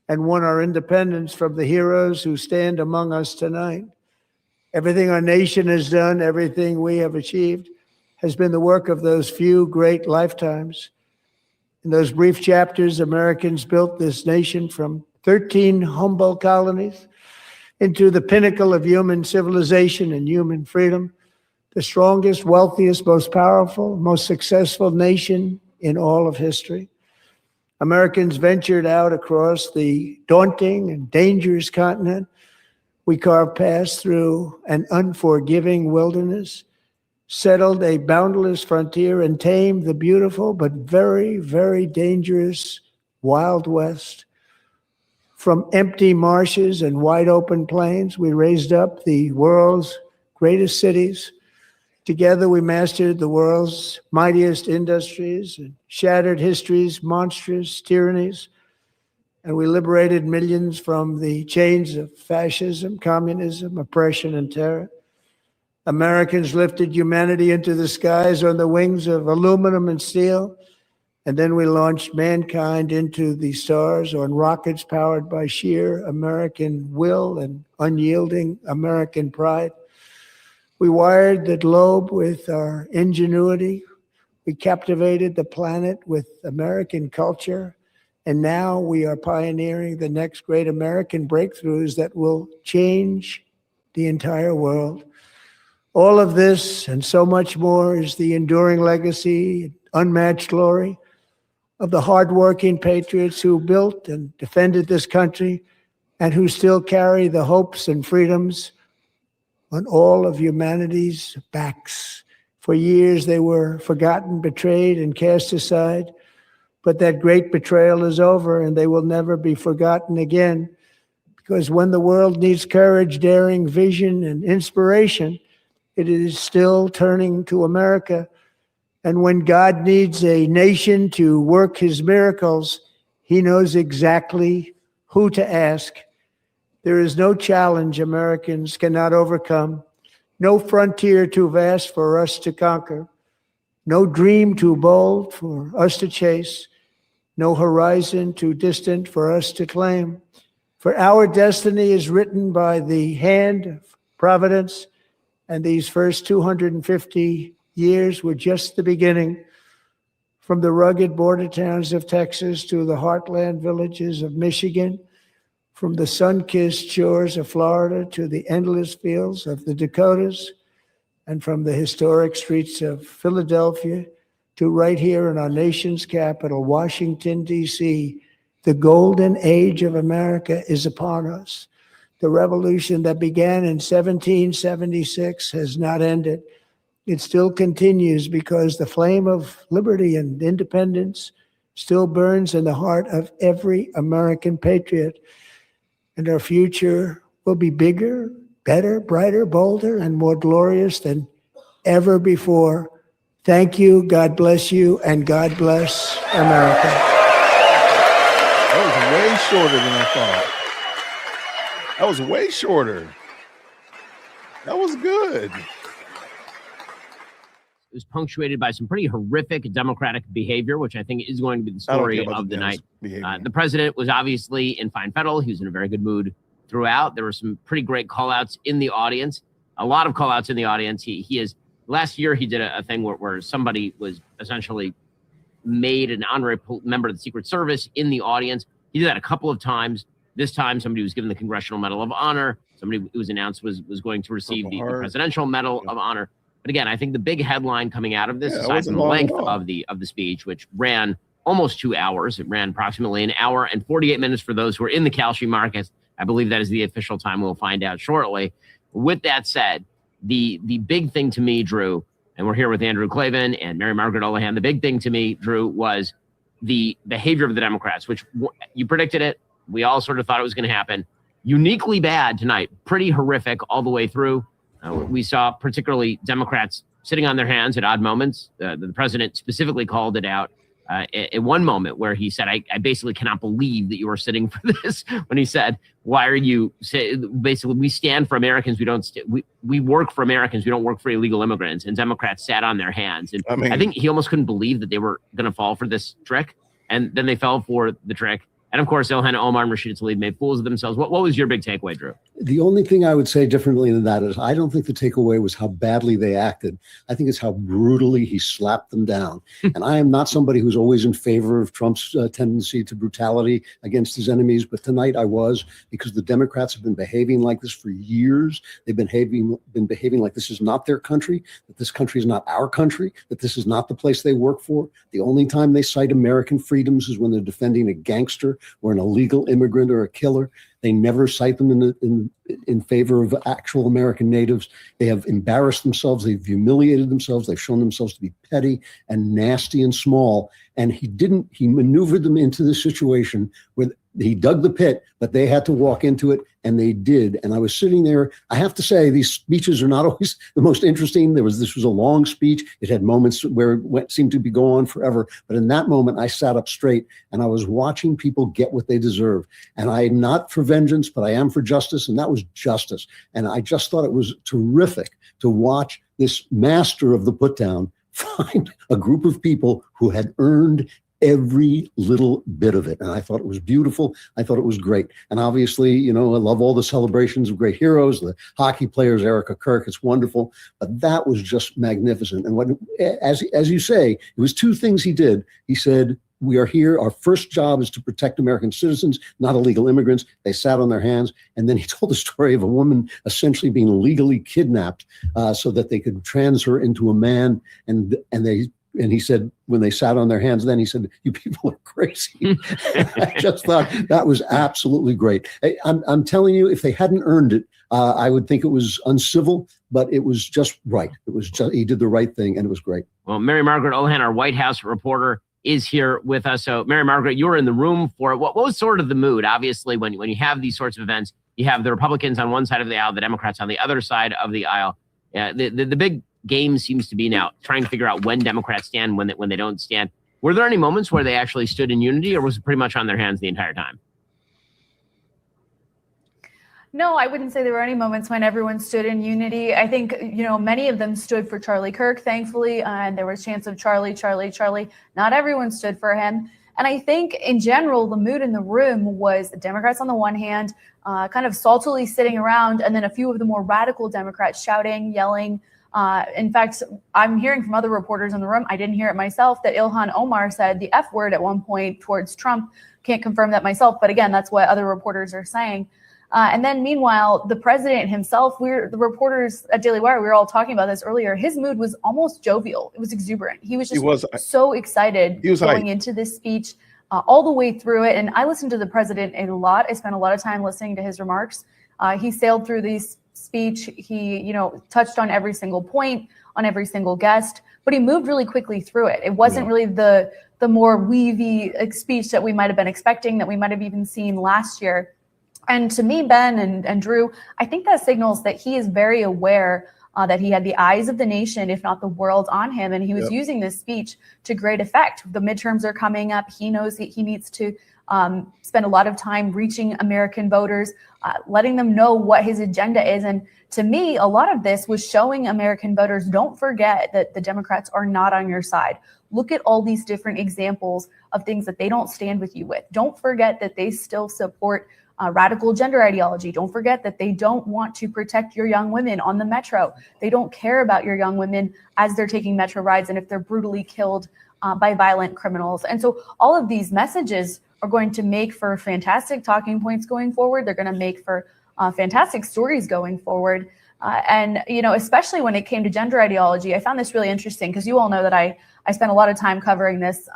and won our independence from the heroes who stand among us tonight. Everything our nation has done, everything we have achieved, has been the work of those few great lifetimes. In those brief chapters, Americans built this nation from 13 humble colonies into the pinnacle of human civilization and human freedom, the strongest, wealthiest, most powerful, most successful nation in all of history. Americans ventured out across the daunting and dangerous continent. We carved paths through an unforgiving wilderness, settled a boundless frontier, and tamed the beautiful but very, very dangerous Wild West. From empty marshes and wide open plains, we raised up the world's greatest cities. Together, we mastered the world's mightiest industries and shattered history's monstrous tyrannies. And we liberated millions from the chains of fascism, communism, oppression, and terror. Americans lifted humanity into the skies on the wings of aluminum and steel. And then we launched mankind into the stars on rockets powered by sheer American will and unyielding American pride. We wired the globe with our ingenuity. We captivated the planet with American culture. And now we are pioneering the next great American breakthroughs that will change the entire world. All of this and so much more is the enduring legacy, unmatched glory of the hardworking patriots who built and defended this country and who still carry the hopes and freedoms on all of humanity's backs. For years, they were forgotten, betrayed, and cast aside. But that great betrayal is over, and they will never be forgotten again. Because when the world needs courage, daring, vision, and inspiration, it is still turning to America. And when God needs a nation to work his miracles, he knows exactly who to ask. There is no challenge Americans cannot overcome, no frontier too vast for us to conquer, no dream too bold for us to chase, no horizon too distant for us to claim. For our destiny is written by the hand of providence, and these first 250 years were just the beginning. From the rugged border towns of Texas to the heartland villages of Michigan, from the sun-kissed shores of Florida to the endless fields of the Dakotas, and from the historic streets of Philadelphia to right here in our nation's capital, Washington, D.C., The golden age of America is upon us. The revolution that began in 1776 has not ended. It still continues because the flame of liberty and independence still burns in the heart of every American patriot. And our future will be bigger, better, brighter, bolder, and more glorious than ever before. Thank you, God bless you, and God bless America. That was way shorter than I thought. That was way shorter. That was good. It was punctuated by some pretty horrific Democratic behavior, which I think is going to be the story of the night. The president was obviously in fine fettle. He was in a very good mood throughout. There were some pretty great call-outs in the audience, a lot of call-outs in the audience. He is, last year he did a thing where somebody was essentially made an honorary member of the Secret Service in the audience. He did that a couple of times. This time somebody was given the Congressional Medal of Honor. Somebody who was announced was going to receive the Presidential Medal of Honor. But again, I think the big headline coming out of this, aside from the length of the speech, which ran almost 2 hours, it ran approximately an hour and 48 minutes for those who are in the Kalshi markets. I believe that is the official time. We'll find out shortly. With that said, the big thing to me, Drew, and we're here with Andrew Klavan and Mary Margaret Olohan, the big thing to me, Drew, was the behavior of the Democrats, which you predicted it. We all sort of thought it was going to happen. Uniquely bad tonight, pretty horrific all the way through. We saw particularly Democrats sitting on their hands at odd moments. The president specifically called it out in one moment where he said, I basically cannot believe that you are sitting for this, when he said, why are you basically, we stand for Americans. We work for Americans. We don't work for illegal immigrants. And Democrats sat on their hands. And I think he almost couldn't believe that they were going to fall for this trick. And then they fell for the trick. And of course, Ilhan Omar and Rashida Tlaib made fools of themselves. What was your big takeaway, Drew? The only thing I would say differently than that is I don't think the takeaway was how badly they acted. I think it's how brutally he slapped them down. And I am not somebody who's always in favor of Trump's tendency to brutality against his enemies, but tonight I was, because the Democrats have been behaving like this for years. They've been behaving like this is not their country, that this country is not our country, that this is not the place they work for. The only time they cite American freedoms is when they're defending a gangster or an illegal immigrant or a killer. They never cite them in favor of actual American natives. They have embarrassed themselves. They've humiliated themselves. They've shown themselves to be petty and nasty and small. And he maneuvered them into this situation where he dug the pit, but they had to walk into it, and they did. And I was sitting there. I have to say, these speeches are not always the most interesting. This was a long speech. It had moments where it seemed to be go on forever. But in that moment, I sat up straight, and I was watching people get what they deserve. And I am not for vengeance, but I am for justice, and that was justice. And I just thought it was terrific to watch this master of the putdown find a group of people who had earned every little bit of it. And I thought it was beautiful. I thought it was great. And obviously, I love all the celebrations of great heroes, the hockey players, Erica Kirk, it's wonderful. But that was just magnificent. And as you say, it was two things he did. He said, we are here. Our first job is to protect American citizens, not illegal immigrants. They sat on their hands. And then he told the story of a woman essentially being legally kidnapped so that they could trans her into a man. And he said, when they sat on their hands, then he said, you people are crazy. I just thought that was absolutely great. I'm telling you, if they hadn't earned it, I would think it was uncivil, but it was just right. He did the right thing, and it was great. Well, Mary Margaret Olohan, our White House reporter, is here with us. So, Mary Margaret, you were in the room for it. What was sort of the mood? Obviously, when you have these sorts of events, you have the Republicans on one side of the aisle, the Democrats on the other side of the aisle. The big game seems to be now trying to figure out when Democrats stand, when they don't stand. Were there any moments where they actually stood in unity, or was it pretty much on their hands the entire time? No, I wouldn't say there were any moments when everyone stood in unity. I think, many of them stood for Charlie Kirk, thankfully, and there was chants of Charlie, Charlie, Charlie. Not everyone stood for him. And I think in general, the mood in the room was the Democrats on the one hand, kind of saltily sitting around, and then a few of the more radical Democrats shouting, yelling. In fact, I'm hearing from other reporters in the room, I didn't hear it myself, that Ilhan Omar said the F word at one point towards Trump. Can't confirm that myself, but again, that's what other reporters are saying. And then meanwhile, the president himself, the reporters at Daily Wire, we were all talking about this earlier. His mood was almost jovial. It was exuberant. He was just so excited going into this speech. all the way through it. And I listened to the president a lot. I spent a lot of time listening to his remarks. He sailed through this speech. He, touched on every single point, on every single guest, but he moved really quickly through it. It wasn't really the more weavy speech that we might have been expecting, that we might have even seen last year. And to me, Ben and Drew, I think that signals that he is very aware that he had the eyes of the nation, if not the world, on him. And he was using this speech to great effect. The midterms are coming up. He knows that he needs to spend a lot of time reaching American voters, letting them know what his agenda is. And to me, a lot of this was showing American voters, don't forget that the Democrats are not on your side. Look at all these different examples of things that they don't stand with you with. Don't forget that they still support radical gender ideology. Don't forget that they don't want to protect your young women on the metro. They don't care about your young women as they're taking metro rides and if they're brutally killed by violent criminals. And so all of these messages are going to make for fantastic talking points going forward. They're going to make for fantastic stories going forward. And, especially when it came to gender ideology, I found this really interesting because you all know that I spent a lot of time covering this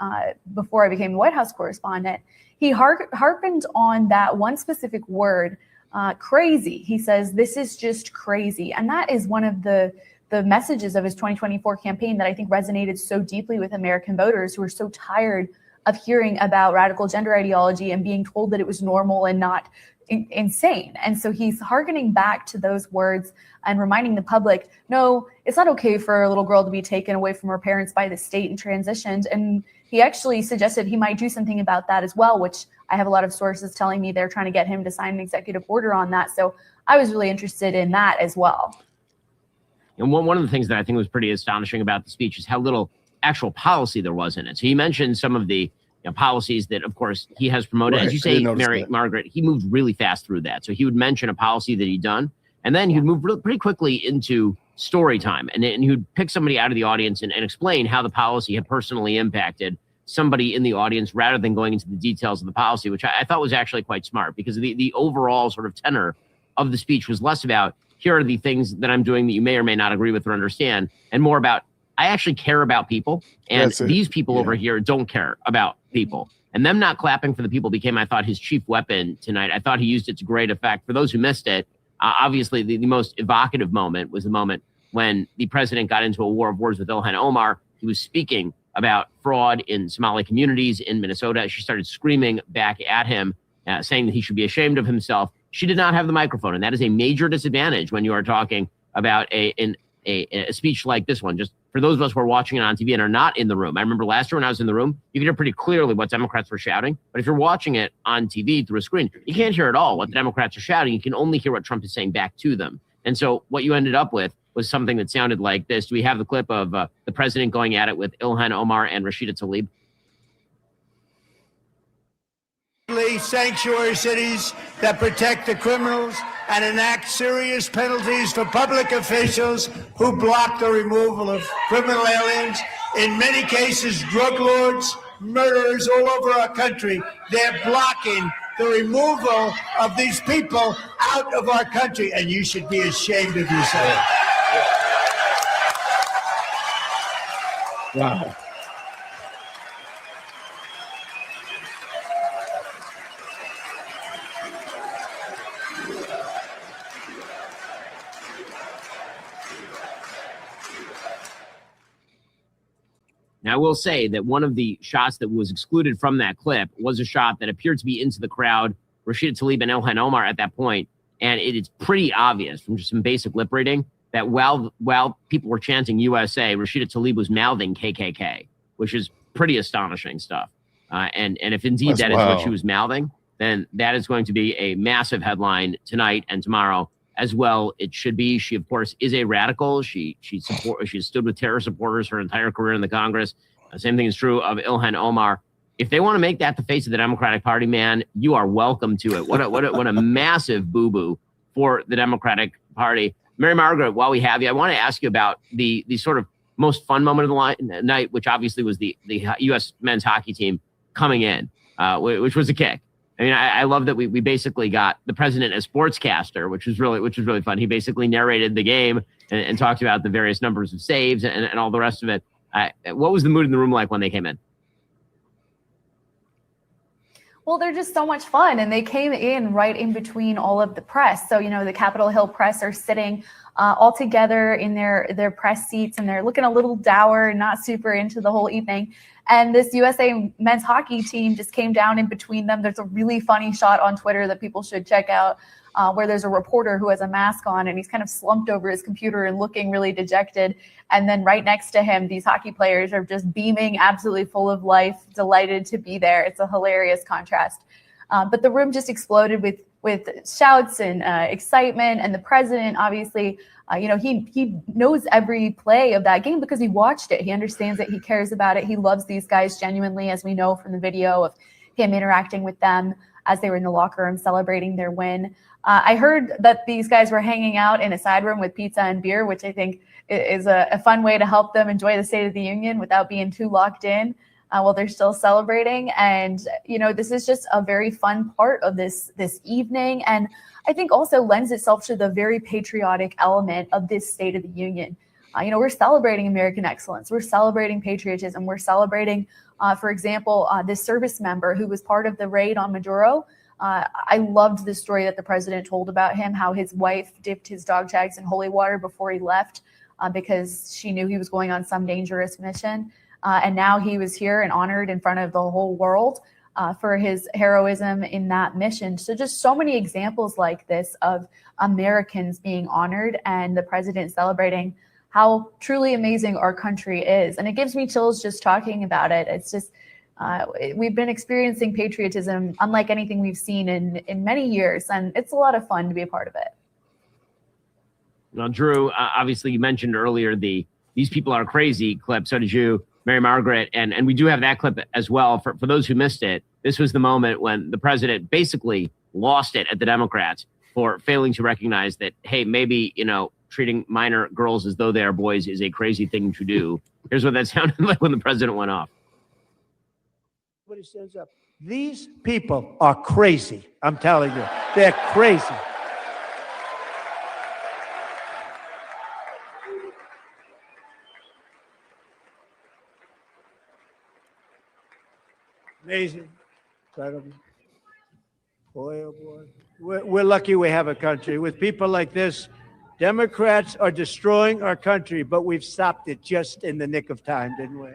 before I became the White House correspondent. He harpened on that one specific word, crazy. He says, this is just crazy. And that is one of the messages of his 2024 campaign that I think resonated so deeply with American voters who are so tired of hearing about radical gender ideology and being told that it was normal and not insane. And so he's hearkening back to those words and reminding the public, no, it's not okay for a little girl to be taken away from her parents by the state and transitioned. And he actually suggested he might do something about that as well, which I have a lot of sources telling me they're trying to get him to sign an executive order on that. So I was really interested in that as well. And one of the things that I think was pretty astonishing about the speech is how little actual policy there was in it. So he mentioned some of the policies that, of course, he has promoted. Right. As you say, Margaret, he moved really fast through that. So he would mention a policy that he'd done, and then he'd move pretty quickly into story time. And he would pick somebody out of the audience and explain how the policy had personally impacted somebody in the audience rather than going into the details of the policy, which I thought was actually quite smart because the overall sort of tenor of the speech was less about, here are the things that I'm doing that you may or may not agree with or understand, and more about, I actually care about people, and these people over here don't care about people. And them not clapping for the people became, I thought, his chief weapon tonight. I thought he used it to great effect. For those who missed it, obviously the most evocative moment was the moment when the president got into a war of words with Ilhan Omar. He was speaking about fraud in Somali communities in Minnesota. She started screaming back at him, saying that he should be ashamed of himself. She did not have the microphone, and that is a major disadvantage when you are talking about a speech like this one. Just for those of us who are watching it on TV and are not in the room. I remember last year when I was in the room, you could hear pretty clearly what Democrats were shouting. But if you're watching it on TV through a screen, you can't hear at all what the Democrats are shouting. You can only hear what Trump is saying back to them. And so what you ended up with was something that sounded like this. Do we have the clip of the president going at it with Ilhan Omar and Rashida Tlaib? Sanctuary cities that protect the criminals and enact serious penalties for public officials who block the removal of criminal aliens. In many cases, drug lords, murderers all over our country, they're blocking the removal of these people out of our country, and you should be ashamed of yourself. Wow. Now, I will say that one of the shots that was excluded from that clip was a shot that appeared to be into the crowd, Rashida Tlaib and Ilhan Omar at that point. And it is pretty obvious from just some basic lip reading that while people were chanting USA, Rashida Tlaib was mouthing KKK, which is pretty astonishing stuff. And if indeed that is what she was mouthing, then that is going to be a massive headline tonight and tomorrow as well. It should be. She, of course, is a radical. She stood with terror supporters her entire career in the Congress. Same thing is true of Ilhan Omar. If they want to make that the face of the Democratic Party, man, you are welcome to it. What a massive boo-boo for the Democratic Party. Mary Margaret, while we have you, I want to ask you about the sort of most fun moment of the night, which obviously was the U.S. men's hockey team coming in, which was a kick. I mean, I love that we basically got the president as sportscaster, which was really fun. He basically narrated the game and talked about the various numbers of saves and all the rest of it. What was the mood in the room like when they came in? Well, they're just so much fun, and they came in right in between all of the press. So, the Capitol Hill press are sitting all together in their press seats, and they're looking a little dour and not super into the whole evening. And this USA men's hockey team just came down in between them. There's a really funny shot on Twitter that people should check out, where there's a reporter who has a mask on, and he's kind of slumped over his computer and looking really dejected. And then right next to him, these hockey players are just beaming, absolutely full of life, delighted to be there. It's a hilarious contrast. But the room just exploded with shouts and excitement. And the president, obviously, he knows every play of that game because he watched it. He understands it. He cares about it. He loves these guys genuinely, as we know from the video of him interacting with them as they were in the locker room celebrating their win. I heard that these guys were hanging out in a side room with pizza and beer, which I think is a fun way to help them enjoy the State of the Union without being too locked in while they're still celebrating. And, this is just a very fun part of this evening. And I think also lends itself to the very patriotic element of this State of the Union. We're celebrating American excellence. We're celebrating patriotism. We're celebrating, for example, this service member who was part of the raid on Maduro. I loved the story that the president told about him, how his wife dipped his dog tags in holy water before he left because she knew he was going on some dangerous mission. And now he was here and honored in front of the whole world for his heroism in that mission. So just so many examples like this of Americans being honored and the president celebrating how truly amazing our country is. And it gives me chills just talking about it. It's just, we've been experiencing patriotism unlike anything we've seen in many years. And it's a lot of fun to be a part of it. Now, Drew, obviously you mentioned earlier these people are crazy clip. So did you, Mary Margaret. And we do have that clip as well. For those who missed it, this was the moment when the president basically lost it at the Democrats for failing to recognize that, hey, maybe, treating minor girls as though they are boys is a crazy thing to do. Here's what that sounded like when the president went off. Everybody stands up. These people are crazy. I'm telling you, they're crazy. Amazing, incredible. Boy, oh boy. We're lucky we have a country. With people like this, Democrats are destroying our country, but we've stopped it just in the nick of time, didn't we?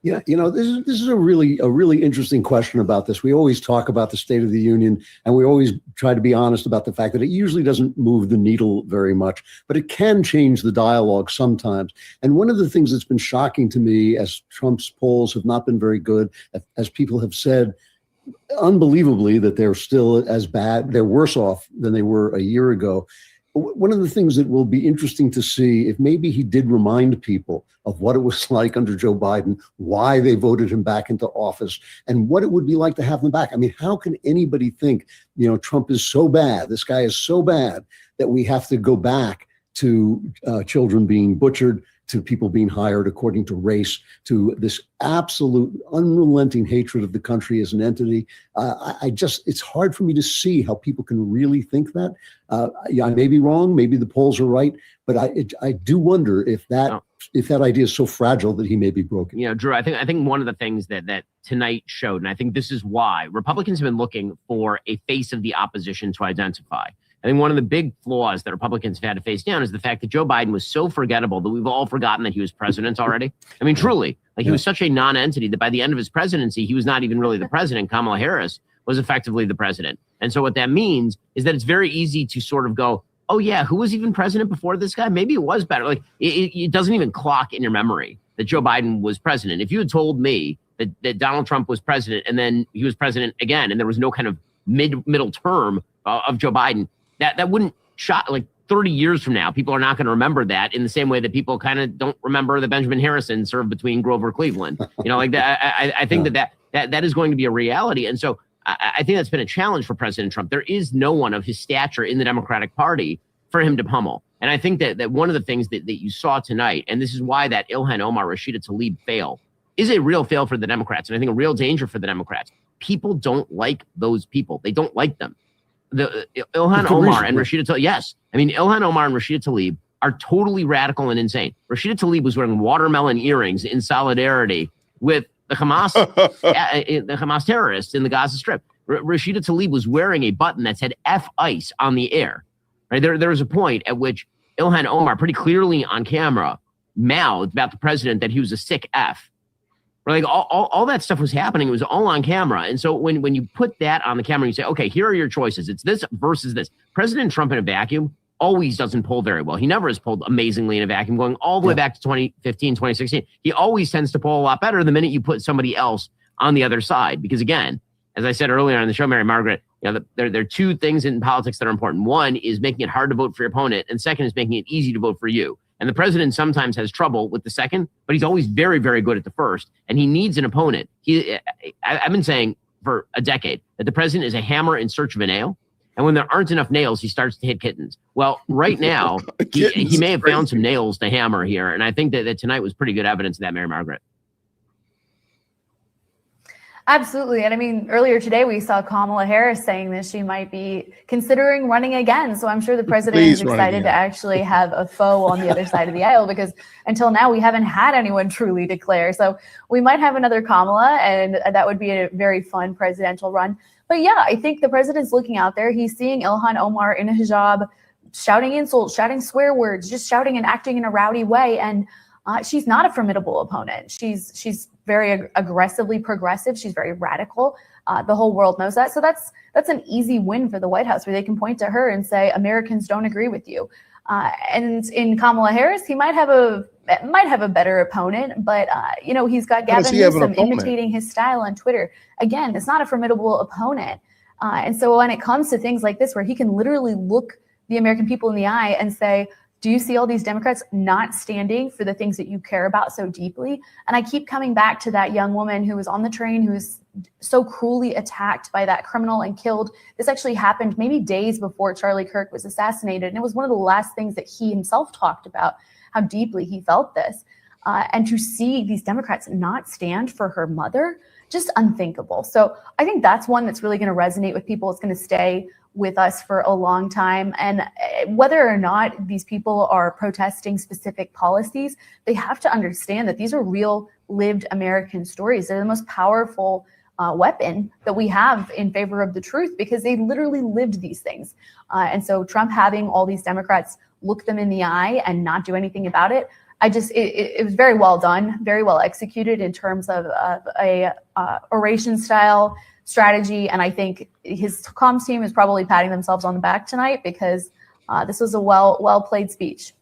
Yeah, this is a really interesting question about this. We always talk about the State of the Union, and we always try to be honest about the fact that it usually doesn't move the needle very much, but it can change the dialogue sometimes. And one of the things that's been shocking to me, as Trump's polls have not been very good, as people have said, unbelievably, that they're still as bad, they're worse off than they were a year ago. One of the things that will be interesting to see if maybe he did remind people of what it was like under Joe Biden, why they voted him back into office, and what it would be like to have him back. I mean, how can anybody think, Trump is so bad, this guy is so bad, that we have to go back to children being butchered, to people being hired according to race, to this absolute unrelenting hatred of the country as an entity. It's hard for me to see how people can really think that. I may be wrong, maybe the polls are right, but I do wonder if that idea is so fragile that he may be broken. Drew, I think one of the things that tonight showed, and I think this is why Republicans have been looking for a face of the opposition to identify. I think one of the big flaws that Republicans have had to face down is the fact that Joe Biden was so forgettable that we've all forgotten that he was president already. I mean, truly, he was such a non-entity that by the end of his presidency, he was not even really the president. Kamala Harris was effectively the president. And so what that means is that it's very easy to sort of go, oh yeah, who was even president before this guy? Maybe it was better. Like it doesn't even clock in your memory that Joe Biden was president. If you had told me that Donald Trump was president and then he was president again, and there was no kind of middle term of Joe Biden, that wouldn't shock, like 30 years from now, people are not going to remember that in the same way that people kind of don't remember that Benjamin Harrison served between Grover, Cleveland. Like that. I think that is going to be a reality. And so I think that's been a challenge for President Trump. There is no one of his stature in the Democratic Party for him to pummel. And I think that one of the things that you saw tonight, and this is why that Ilhan Omar Rashida Tlaib fail, is a real fail for the Democrats. And I think a real danger for the Democrats. People don't like those people. They don't like them. The Ilhan Omar and Rashida Tlaib, yes. I mean, Ilhan Omar and Rashida Tlaib are totally radical and insane. Rashida Tlaib was wearing watermelon earrings in solidarity with Hamas, the Hamas terrorists in the Gaza Strip. Rashida Tlaib was wearing a button that said F ICE on the air. Right there was a point at which Ilhan Omar pretty clearly on camera mouthed about the president that he was a sick F. Like all that stuff was happening. It was all on camera. And so when you put that on the camera, you say, okay, here are your choices. It's this versus this. President Trump in a vacuum always doesn't poll very well. He never has polled amazingly in a vacuum, going all the way back to 2015, 2016. He always tends to poll a lot better the minute you put somebody else on the other side. Because again, as I said earlier on the show, Mary Margaret, there are two things in politics that are important. One is making it hard to vote for your opponent. And second is making it easy to vote for you. And the president sometimes has trouble with the second, but he's always very, very good at the first. And he needs an opponent. I've been saying for a decade that the president is a hammer in search of a nail. And when there aren't enough nails, he starts to hit kittens. Well, right now, he may have found some nails to hammer here. And I think that tonight was pretty good evidence of that, Mary Margaret. Absolutely. And I mean, earlier today, we saw Kamala Harris saying that she might be considering running again. So I'm sure the president is excited to actually have a foe on the other side of the aisle, because until now, we haven't had anyone truly declare. So we might have another Kamala, and that would be a very fun presidential run. But yeah, I think the president's looking out there. He's seeing Ilhan Omar in a hijab, shouting insults, shouting swear words, just shouting and acting in a rowdy way. And she's not a formidable opponent. She's very aggressively progressive. She's very radical. The whole world knows that. So that's an easy win for the White House, where they can point to her and say, Americans don't agree with you. And in Kamala Harris, he might have a better opponent, but he's got Gavin Newsom imitating his style on Twitter. Again, it's not a formidable opponent. And so when it comes to things like this, where he can literally look the American people in the eye and say, do you see all these Democrats not standing for the things that you care about so deeply? And I keep coming back to that young woman who was on the train, who was so cruelly attacked by that criminal and killed. This actually happened maybe days before Charlie Kirk was assassinated. And it was one of the last things that he himself talked about, how deeply he felt this. And to see these Democrats not stand for her mother, just unthinkable. So I think that's one that's really going to resonate with people. It's going to stay with us for a long time. And whether or not these people are protesting specific policies, they have to understand that these are real lived American stories. They're the most powerful weapon that we have in favor of the truth, because they literally lived these things. And so Trump having all these Democrats look them in the eye and not do anything about it, it was very well done, very well executed in terms of a oration style strategy. And I think his comms team is probably patting themselves on the back tonight, because this was a well played speech.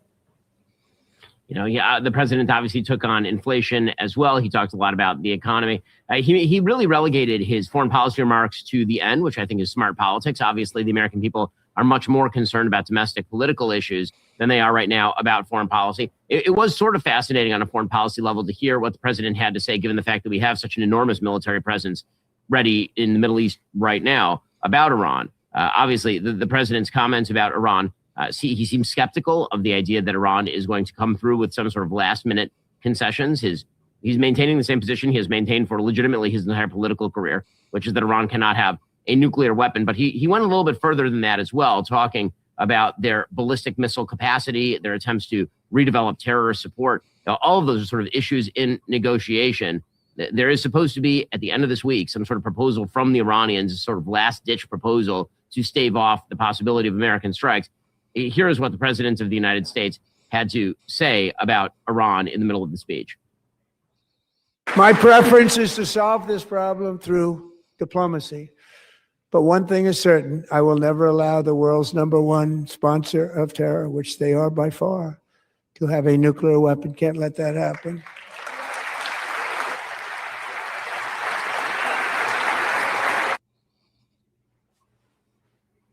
The president obviously took on inflation as well. He talked a lot about the economy. He really relegated his foreign policy remarks to the end, which I think is smart politics. Obviously, the American people are much more concerned about domestic political issues than they are right now about foreign policy. It was sort of fascinating on a foreign policy level to hear what the president had to say, given the fact that we have such an enormous military presence ready in the Middle East right now about Iran. Obviously, the president's comments about Iran, he seems skeptical of the idea that Iran is going to come through with some sort of last-minute concessions. He's maintaining the same position he has maintained for legitimately his entire political career, which is that Iran cannot have a nuclear weapon. But he went a little bit further than that as well, talking about their ballistic missile capacity, their attempts to redevelop terrorist support. All of those are sort of issues in negotiation. There is supposed to be, at the end of this week, some sort of proposal from the Iranians, a sort of last-ditch proposal to stave off the possibility of American strikes. Here is what the president of the United States had to say about Iran in the middle of the speech. My preference is to solve this problem through diplomacy. But one thing is certain, I will never allow the world's #1 sponsor of terror, which they are by far, to have a nuclear weapon. Can't let that happen.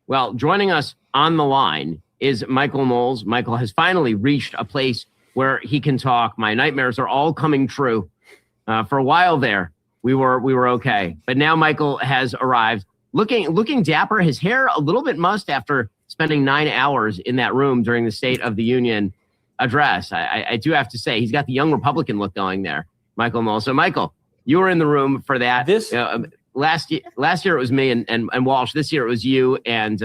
Well, joining us on the line is Michael Knowles. Michael has finally reached a place where he can talk. My nightmares are all coming true. For a while there, we were okay, but now Michael has arrived, looking dapper. His hair a little bit mussed after spending 9 hours in that room during the State of the Union address. I do have to say, he's got the young Republican look going there, Michael Knowles. So, Michael, you were in the room for that. Last year it was me and Walsh. This year it was you and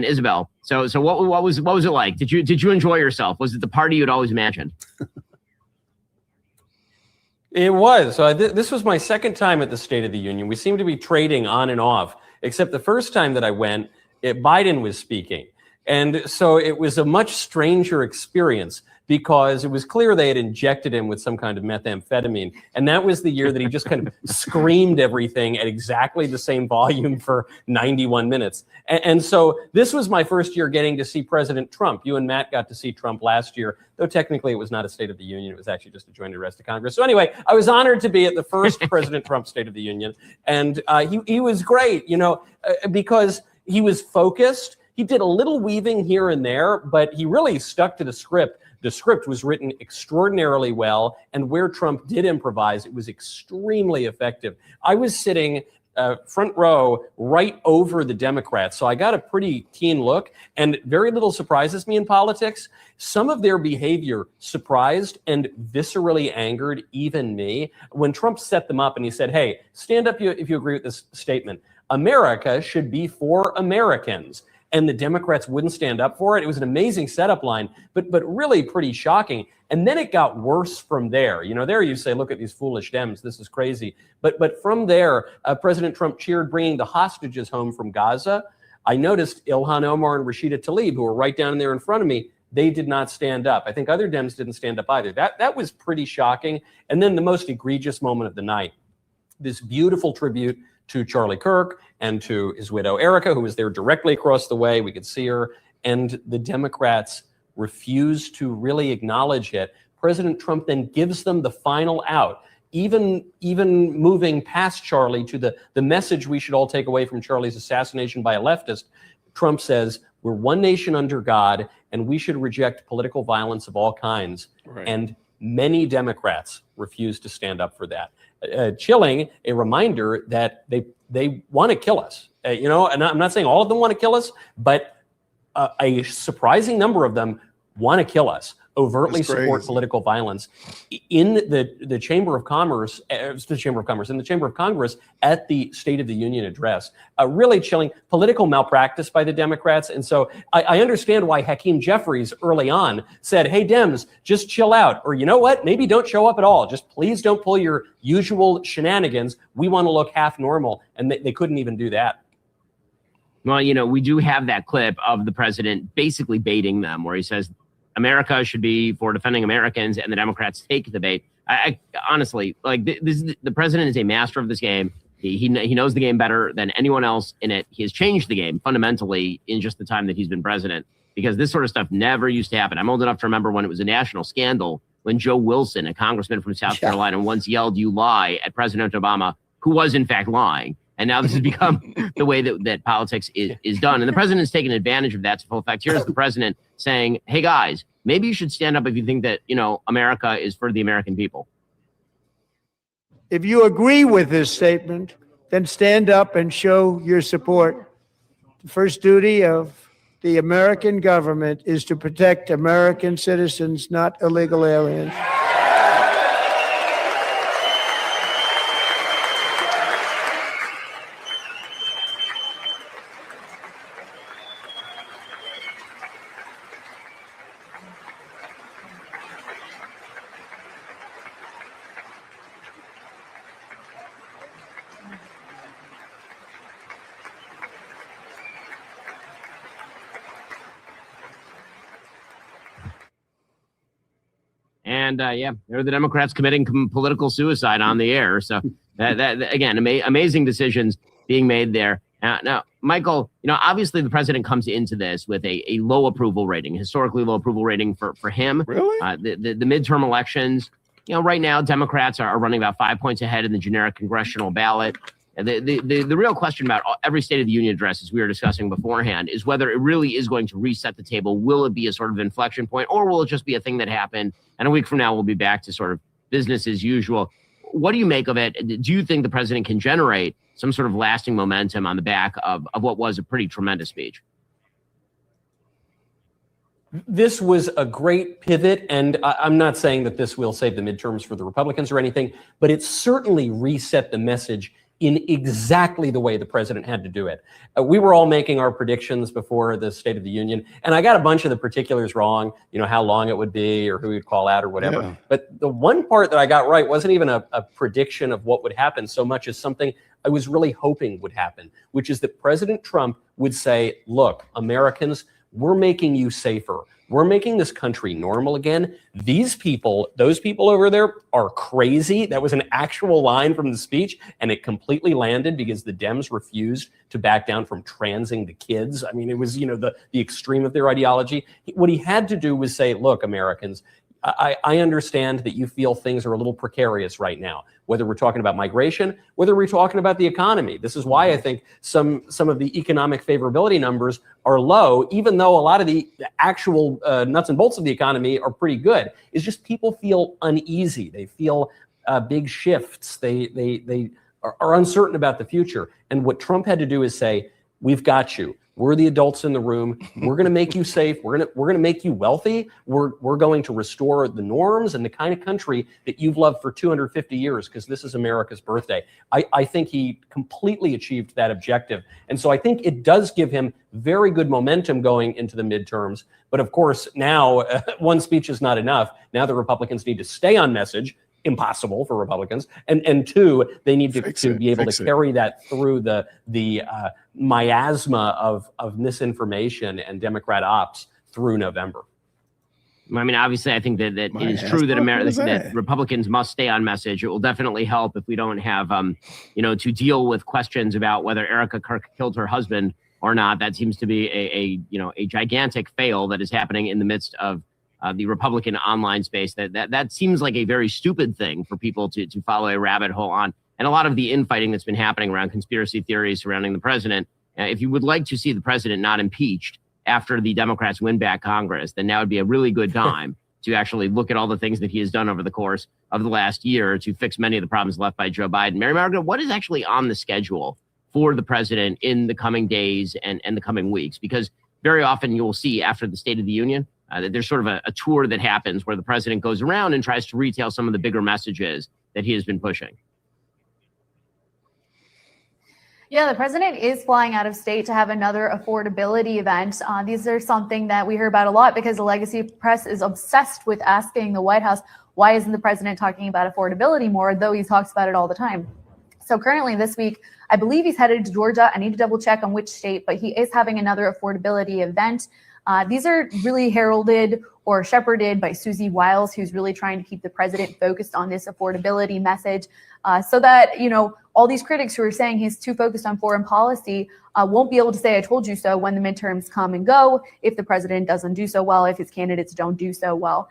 Isabel. So what was it like? Did you enjoy yourself? Was it the party you'd always imagined? It was. This was my second time at the State of the Union. We seem to be trading on and off, except the first time that I went, Biden was speaking. And so it was a much stranger experience because it was clear they had injected him with some kind of methamphetamine. And that was the year that he just kind of screamed everything at exactly the same volume for 91 minutes. And so this was my first year getting to see President Trump. You and Matt got to see Trump last year, though technically it was not a State of the Union. It was actually just a joint address to Congress. So anyway, I was honored to be at the first President Trump State of the Union. And he was great, because he was focused. He did a little weaving here and there, but he really stuck to the script. The script was written extraordinarily well, and where Trump did improvise, it was extremely effective. I was sitting front row right over the Democrats, so I got a pretty keen look, and very little surprises me in politics. Some of their behavior surprised and viscerally angered even me. When Trump set them up and he said, hey, stand up if you agree with this statement. America should be for Americans. And the Democrats wouldn't stand up for it. It was an amazing setup line, but really pretty shocking. And then it got worse from there. There you say, look at these foolish Dems. This is crazy. But from there, President Trump cheered bringing the hostages home from Gaza. I noticed Ilhan Omar and Rashida Tlaib, who were right down there in front of me, they did not stand up. I think other Dems didn't stand up either. That was pretty shocking. And then the most egregious moment of the night, this beautiful tribute to Charlie Kirk and to his widow, Erica, who was there directly across the way. We could see her. And the Democrats refused to really acknowledge it. President Trump then gives them the final out, even moving past Charlie to the message we should all take away from Charlie's assassination by a leftist. Trump says, we're one nation under God, and we should reject political violence of all kinds. Right. And many Democrats refused to stand up for that. Chilling, a reminder that they want to kill us. And I'm not saying all of them want to kill us, but a surprising number of them want to kill us, overtly support political violence. In the Chamber of Commerce, in the Chamber of Congress at the State of the Union address, really chilling, political malpractice by the Democrats. And so I understand why Hakeem Jeffries early on said, hey, Dems, just chill out. Or you know what? Maybe don't show up at all. Just please don't pull your usual shenanigans. We want to look half normal. And they couldn't even do that. Well, we do have that clip of the president basically baiting them where he says, America should be for defending Americans, and the Democrats take the bait. I honestly, the president is a master of this game. He knows the game better than anyone else in it. He has changed the game fundamentally in just the time that he's been president, because this sort of stuff never used to happen. I'm old enough to remember when it was a national scandal when Joe Wilson, a congressman from South Carolina, once yelled, "You lie," at President Obama, who was in fact lying. And now this has become the way that politics is done. And the president has taken advantage of that to full effect. Here's the president saying, hey, guys, maybe you should stand up if you think that, America is for the American people. If you agree with this statement, then stand up and show your support. The first duty of the American government is to protect American citizens, not illegal aliens. And they're the Democrats committing political suicide on the air. So that again, amazing decisions being made there. Now, Michael, obviously the president comes into this with a low approval rating, historically low approval rating for him. Really? The midterm elections, right now Democrats are running about 5 points ahead in the generic congressional ballot. The real question about every State of the Union address, as we were discussing beforehand, is whether it really is going to reset the table. Will it be a sort of inflection point, or will it just be a thing that happened, and a week from now we'll be back to sort of business as usual? What do you make of it? Do you think the president can generate some sort of lasting momentum on the back of what was a pretty tremendous speech? This was a great pivot, and I'm not saying that this will save the midterms for the Republicans or anything, but it certainly reset the message in exactly the way the president had to do it. We were all making our predictions before the State of the Union, and I got a bunch of the particulars wrong, how long it would be or who you'd call out or whatever. Yeah. But the one part that I got right wasn't even a prediction of what would happen so much as something I was really hoping would happen, which is that President Trump would say, look, Americans, we're making you safer. We're making this country normal again. These people, those people over there are crazy. That was an actual line from the speech, and it completely landed because the Dems refused to back down from transing the kids. I mean, it was, the extreme of their ideology. What he had to do was say, look, Americans, I understand that you feel things are a little precarious right now, whether we're talking about migration, whether we're talking about the economy. This is why I think some of the economic favorability numbers are low, even though a lot of the actual nuts and bolts of the economy are pretty good. It's just people feel uneasy. They feel big shifts. They are uncertain about the future. And what Trump had to do is say, we've got you. We're the adults in the room. We're going to make you safe. We're going to make you wealthy. We're going to restore the norms and the kind of country that you've loved for 250 years, because this is America's birthday. I think he completely achieved that objective. And so I think it does give him very good momentum going into the midterms. But of course, now one speech is not enough. Now the Republicans need to stay on message. Impossible for Republicans, and two, they need to be able to carry that through the miasma of misinformation and Democrat ops through November. I mean, obviously, I think that it is true that Republicans must stay on message. It will definitely help if we don't have, to deal with questions about whether Erica Kirk killed her husband or not. That seems to be a gigantic fail that is happening in the midst of the Republican online space. That seems like a very stupid thing for people to follow a rabbit hole on. And a lot of the infighting that's been happening around conspiracy theories surrounding the president. If you would like to see the president not impeached after the Democrats win back Congress, then now would be a really good time to actually look at all the things that he has done over the course of the last year to fix many of the problems left by Joe Biden. Mary Margaret, what is actually on the schedule for the president in the coming days and the coming weeks? Because very often you will see after the State of the Union, that there's sort of a tour that happens where the president goes around and tries to retail some of the bigger messages that he has been pushing. Yeah, the president is flying out of state to have another affordability event. These are something that we hear about a lot because the legacy press is obsessed with asking the White House, why isn't the president talking about affordability more, though he talks about it all the time. So currently this week, I believe he's headed to Georgia. I need to double check on which state, but he is having another affordability event. These are really heralded or shepherded by Susie Wiles, who's really trying to keep the president focused on this affordability message so that, all these critics who are saying he's too focused on foreign policy won't be able to say, I told you so, when the midterms come and go, if the president doesn't do so well, if his candidates don't do so well.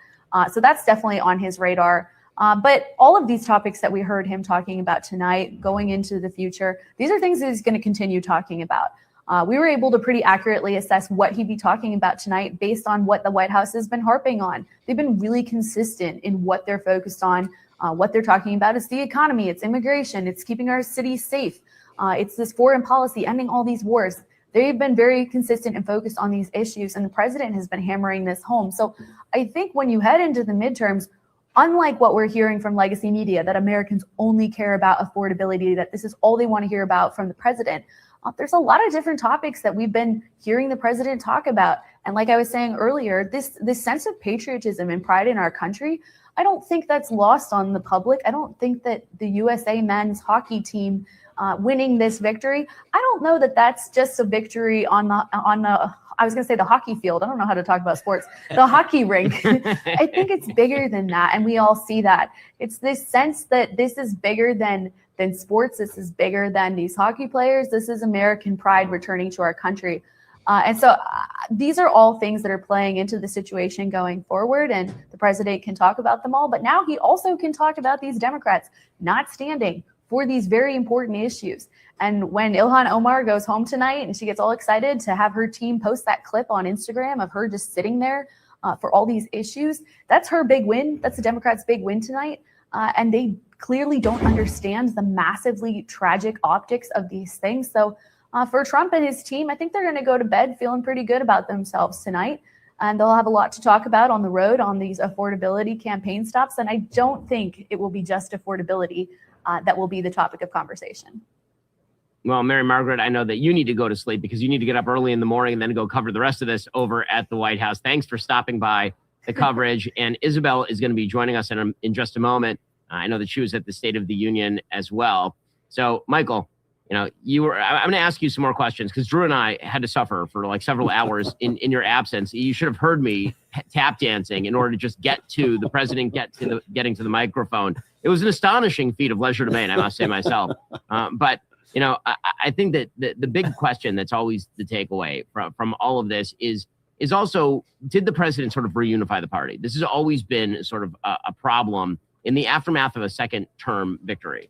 So that's definitely on his radar. But all of these topics that we heard him talking about tonight, going into the future, these are things that he's going to continue talking about. We were able to pretty accurately assess what he'd be talking about tonight based on what the White House has been harping on. They've been really consistent in what they're focused on. What they're talking about is the economy, it's immigration, it's keeping our cities safe. It's this foreign policy, ending all these wars. They've been very consistent and focused on these issues, and the president has been hammering this home. So I think when you head into the midterms, unlike what we're hearing from legacy media, that Americans only care about affordability, that this is all they want to hear about from the president, there's a lot of different topics that we've been hearing the president talk about. And like I was saying earlier, this sense of patriotism and pride in our country, I don't think that's lost on the public. I don't think that the USA men's hockey team winning this victory, I don't know that that's just a victory on the I was going to say the hockey field. I don't know how to talk about sports. The hockey rink. I think it's bigger than that. And we all see that. It's this sense that this is bigger than sports. This is bigger than these hockey players. This is American pride returning to our country. And so these are all things that are playing into the situation going forward. And the president can talk about them all. But now he also can talk about these Democrats not standing for these very important issues. And when Ilhan Omar goes home tonight and she gets all excited to have her team post that clip on Instagram of her just sitting there for all these issues, that's her big win. That's the Democrats' big win tonight. And they clearly don't understand the massively tragic optics of these things. So for Trump and his team, I think they're going to go to bed feeling pretty good about themselves tonight. And they'll have a lot to talk about on the road on these affordability campaign stops. And I don't think it will be just affordability that will be the topic of conversation. Well, Mary Margaret, I know that you need to go to sleep because you need to get up early in the morning and then go cover the rest of this over at the White House. Thanks for stopping by the coverage. And Isabel is going to be joining us in just a moment. I know that she was at the State of the Union as well. So, Michael, I'm going to ask you some more questions because Drew and I had to suffer for like several hours in your absence. You should have heard me tap dancing in order to just get to the president, getting to the microphone. It was an astonishing feat of legerdemain, I must say myself. But I think that the big question that's always the takeaway from all of this is also, did the president sort of reunify the party? This has always been sort of a problem in the aftermath of a second term victory.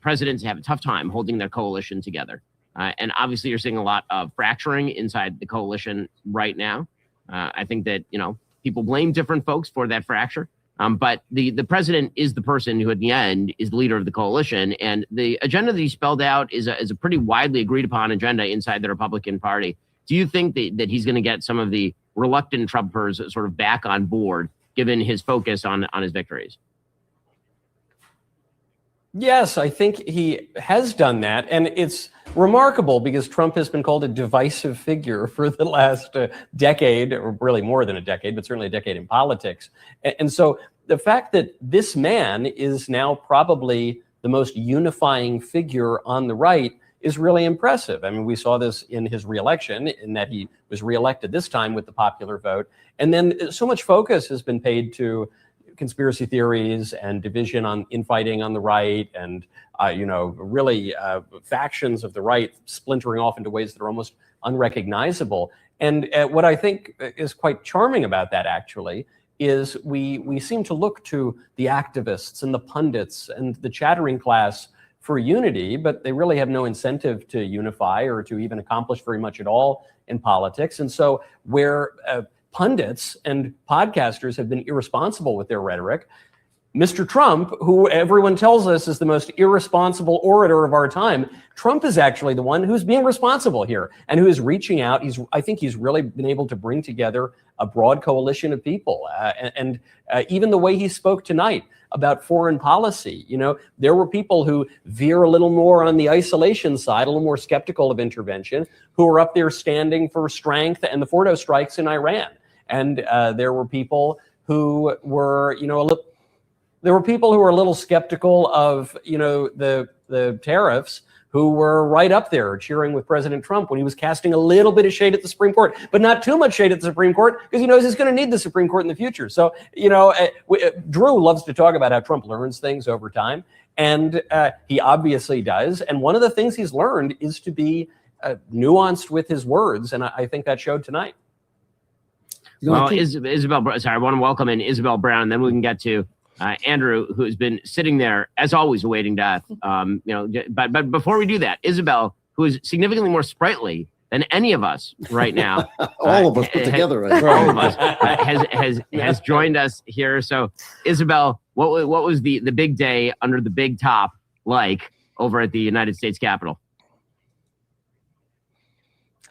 Presidents have a tough time holding their coalition together. And obviously you're seeing a lot of fracturing inside the coalition right now. I think that, people blame different folks for that fracture. But the president is the person who at the end is the leader of the coalition. And the agenda that he spelled out is a pretty widely agreed upon agenda inside the Republican Party. Do you think that he's going to get some of the reluctant Trumpers sort of back on board, given his focus on his victories? Yes, I think he has done that. And it's remarkable because Trump has been called a divisive figure for the last decade, or really more than a decade, but certainly a decade in politics. And so the fact that this man is now probably the most unifying figure on the right is really impressive. I mean, we saw this in his reelection, in that he was reelected this time with the popular vote. And then so much focus has been paid to conspiracy theories and division on infighting on the right, and really factions of the right splintering off into ways that are almost unrecognizable. And what I think is quite charming about that, actually, is we seem to look to the activists and the pundits and the chattering class for unity, but they really have no incentive to unify or to even accomplish very much at all in politics. And so where pundits and podcasters have been irresponsible with their rhetoric, Mr. Trump, who everyone tells us is the most irresponsible orator of our time, Trump is actually the one who's being responsible here and who is reaching out. I think he's really been able to bring together a broad coalition of people. And even the way he spoke tonight about foreign policy, there were people who veer a little more on the isolation side, a little more skeptical of intervention, who were up there standing for strength and the Fordo strikes in Iran. And there were people who were, there were people who were a little skeptical of, the tariffs, who were right up there cheering with President Trump when he was casting a little bit of shade at the Supreme Court, but not too much shade at the Supreme Court, because he knows he's going to need the Supreme Court in the future. So, Drew loves to talk about how Trump learns things over time, and he obviously does. And one of the things he's learned is to be nuanced with his words, and I think that showed tonight. Well, Isabel, sorry, I want to welcome in Isabel Brown, and then we can get to Andrew, who has been sitting there, as always, awaiting death. But before we do that, Isabel, who is significantly more sprightly than any of us right now. All of us put together. All of us has joined us here. So, Isabel, what was the big day under the big top like over at the United States Capitol?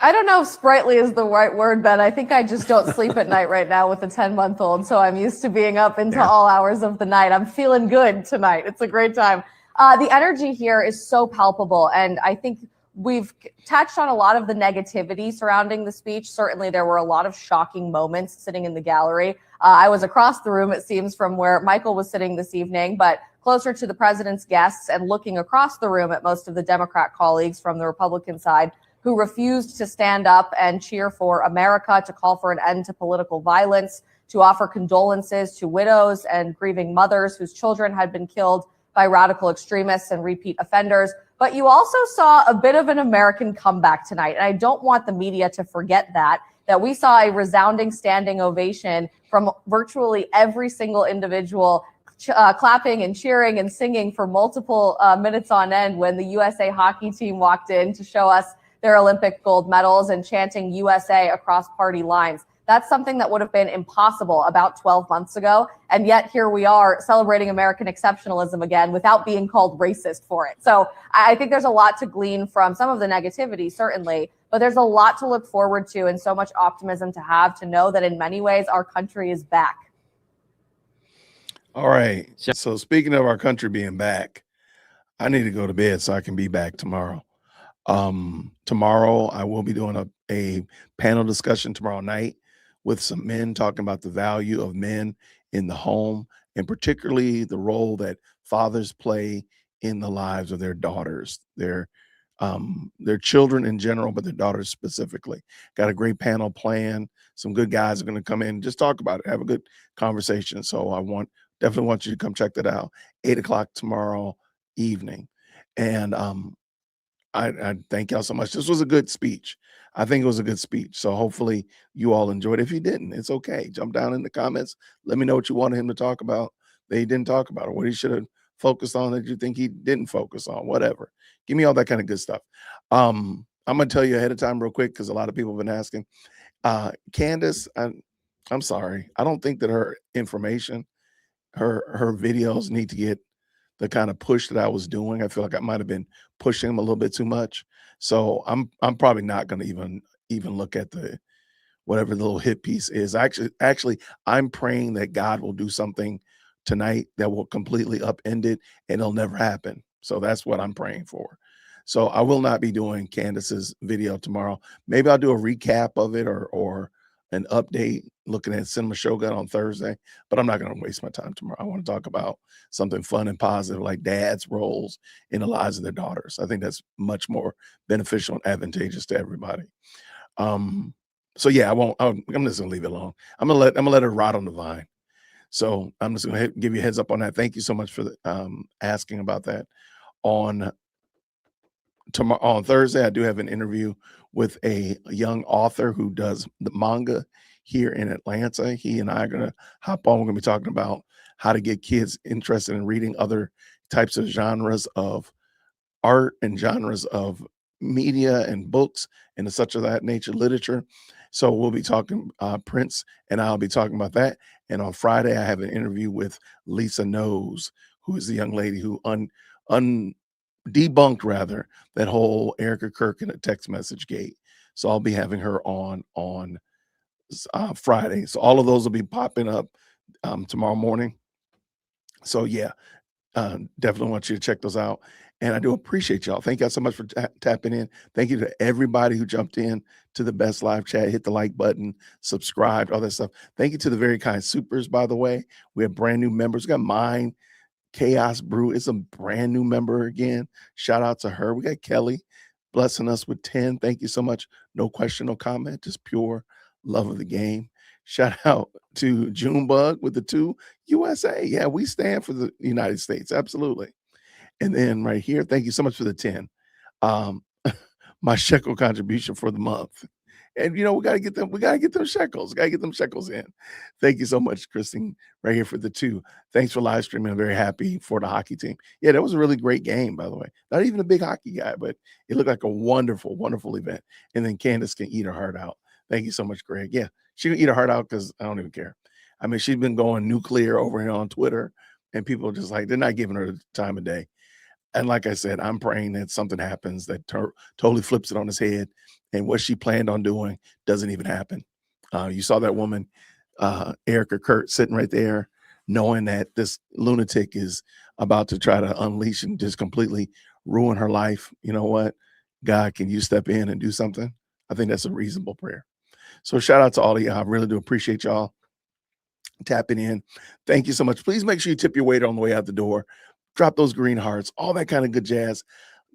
I don't know if sprightly is the right word, Ben. I think I just don't sleep at night right now with a 10-month-old. So I'm used to being up into all hours of the night. I'm feeling good tonight. It's a great time. The energy here is so palpable. And I think we've touched on a lot of the negativity surrounding the speech. Certainly, there were a lot of shocking moments sitting in the gallery. I was across the room, it seems, from where Michael was sitting this evening, but closer to the president's guests and looking across the room at most of the Democrat colleagues from the Republican side, who refused to stand up and cheer for America, to call for an end to political violence, to offer condolences to widows and grieving mothers whose children had been killed by radical extremists and repeat offenders. But you also saw a bit of an American comeback tonight. And I don't want the media to forget that we saw a resounding standing ovation from virtually every single individual, clapping and cheering and singing for multiple minutes on end when the USA hockey team walked in to show us their Olympic gold medals and chanting USA across party lines. That's something that would have been impossible about 12 months ago. And yet here we are celebrating American exceptionalism again without being called racist for it. So I think there's a lot to glean from some of the negativity, certainly, but there's a lot to look forward to and so much optimism to have, to know that in many ways our country is back. All right. So speaking of our country being back, I need to go to bed so I can be back tomorrow. Tomorrow, I will be doing a panel discussion tomorrow night with some men talking about the value of men in the home, and particularly the role that fathers play in the lives of their daughters, their children in general, but their daughters specifically. Got a great panel planned. Some good guys are going to come in and just talk about it, have a good conversation. So definitely want you to come check that out. 8:00 tomorrow evening. And I thank y'all so much. This was a good speech. I think it was a good speech. So hopefully you all enjoyed it. If you didn't, it's okay. Jump down in the comments. Let me know what you wanted him to talk about that he didn't talk about, or what he should have focused on that you think he didn't focus on, whatever. Give me all that kind of good stuff. I'm going to tell you ahead of time real quick, because a lot of people have been asking. Candace, I'm sorry. I don't think that her information, her videos need to get the kind of push that I was doing. I feel like I might have been pushing them a little bit too much. So I'm probably not going to even look at the whatever the little hit piece is. Actually, I'm praying that God will do something tonight that will completely upend it and it'll never happen. So that's what I'm praying for. So I will not be doing Candace's video tomorrow. Maybe I'll do a recap of it or an update looking at Cinema Shogun on Thursday, but I'm not going to waste my time tomorrow. I want to talk about something fun and positive, like dads' roles in the lives of their daughters. I think that's much more beneficial and advantageous to everybody. So yeah, I'm just gonna leave it alone. I'm gonna let it rot on the vine. So I'm just gonna give you a heads up on that. Thank you so much for asking about that. On Thursday, I do have an interview with a young author who does the manga here in Atlanta. He and I are gonna hop on. We're gonna be talking about how to get kids interested in reading other types of genres of art and genres of media and books and such of that nature, literature. So we'll be talking Prince, and I'll be talking about that. And on Friday, I have an interview with Lisa Knows, who is the young lady who debunked rather that whole Erica Kirk in a text message gate. So I'll be having her on Friday. So all of those will be popping up tomorrow morning. So yeah, definitely want you to check those out. And I do appreciate y'all. Thank y'all so much for tapping in. Thank you to everybody who jumped in to the best live chat, hit the like button, subscribed, all that stuff. Thank you to the very kind supers, by the way. We have brand new members. We got mine. Chaos Brew is a brand new member again. Shout out to her. We got Kelly blessing us with 10. Thank you so much. No question, no comment, just pure love of the game. Shout out to Junebug with the 2 USA. Yeah, we stand for the United States. Absolutely. And then right here, thank you so much for the 10. My shekel contribution for the month. And we gotta get them shekels. Gotta get them shekels in. Thank you so much, Christine, right here for the 2. Thanks for live streaming. I'm very happy for the hockey team. Yeah, that was a really great game, by the way. Not even a big hockey guy, but it looked like a wonderful, wonderful event. And then Candace can eat her heart out. Thank you so much, Greg. Yeah, she can eat her heart out because I don't even care. I mean, she's been going nuclear over here on Twitter, and people are just like, they're not giving her the time of day. And like I said, I'm praying that something happens that totally flips it on his head, and what she planned on doing doesn't even happen. You saw that woman, Erica Kurt, sitting right there, knowing that this lunatic is about to try to unleash and just completely ruin her life. You know what? God, can you step in and do something? I think that's a reasonable prayer. So shout out to all of y'all. I really do appreciate y'all tapping in. Thank you so much. Please make sure you tip your waiter on the way out the door. Drop those green hearts, all that kind of good jazz.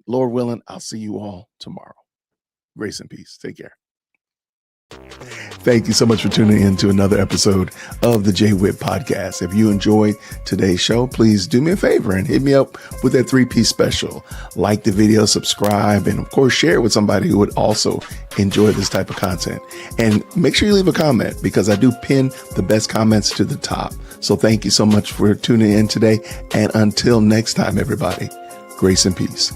Lord willing, I'll see you all tomorrow. Grace and peace. Take care. Thank you so much for tuning in to another episode of the J-Whip Podcast. If you enjoyed today's show, please do me a favor and hit me up with that 3-piece special. Like the video, subscribe, and of course, share it with somebody who would also enjoy this type of content. And make sure you leave a comment, because I do pin the best comments to the top. So thank you so much for tuning in today. And until next time, everybody, grace and peace.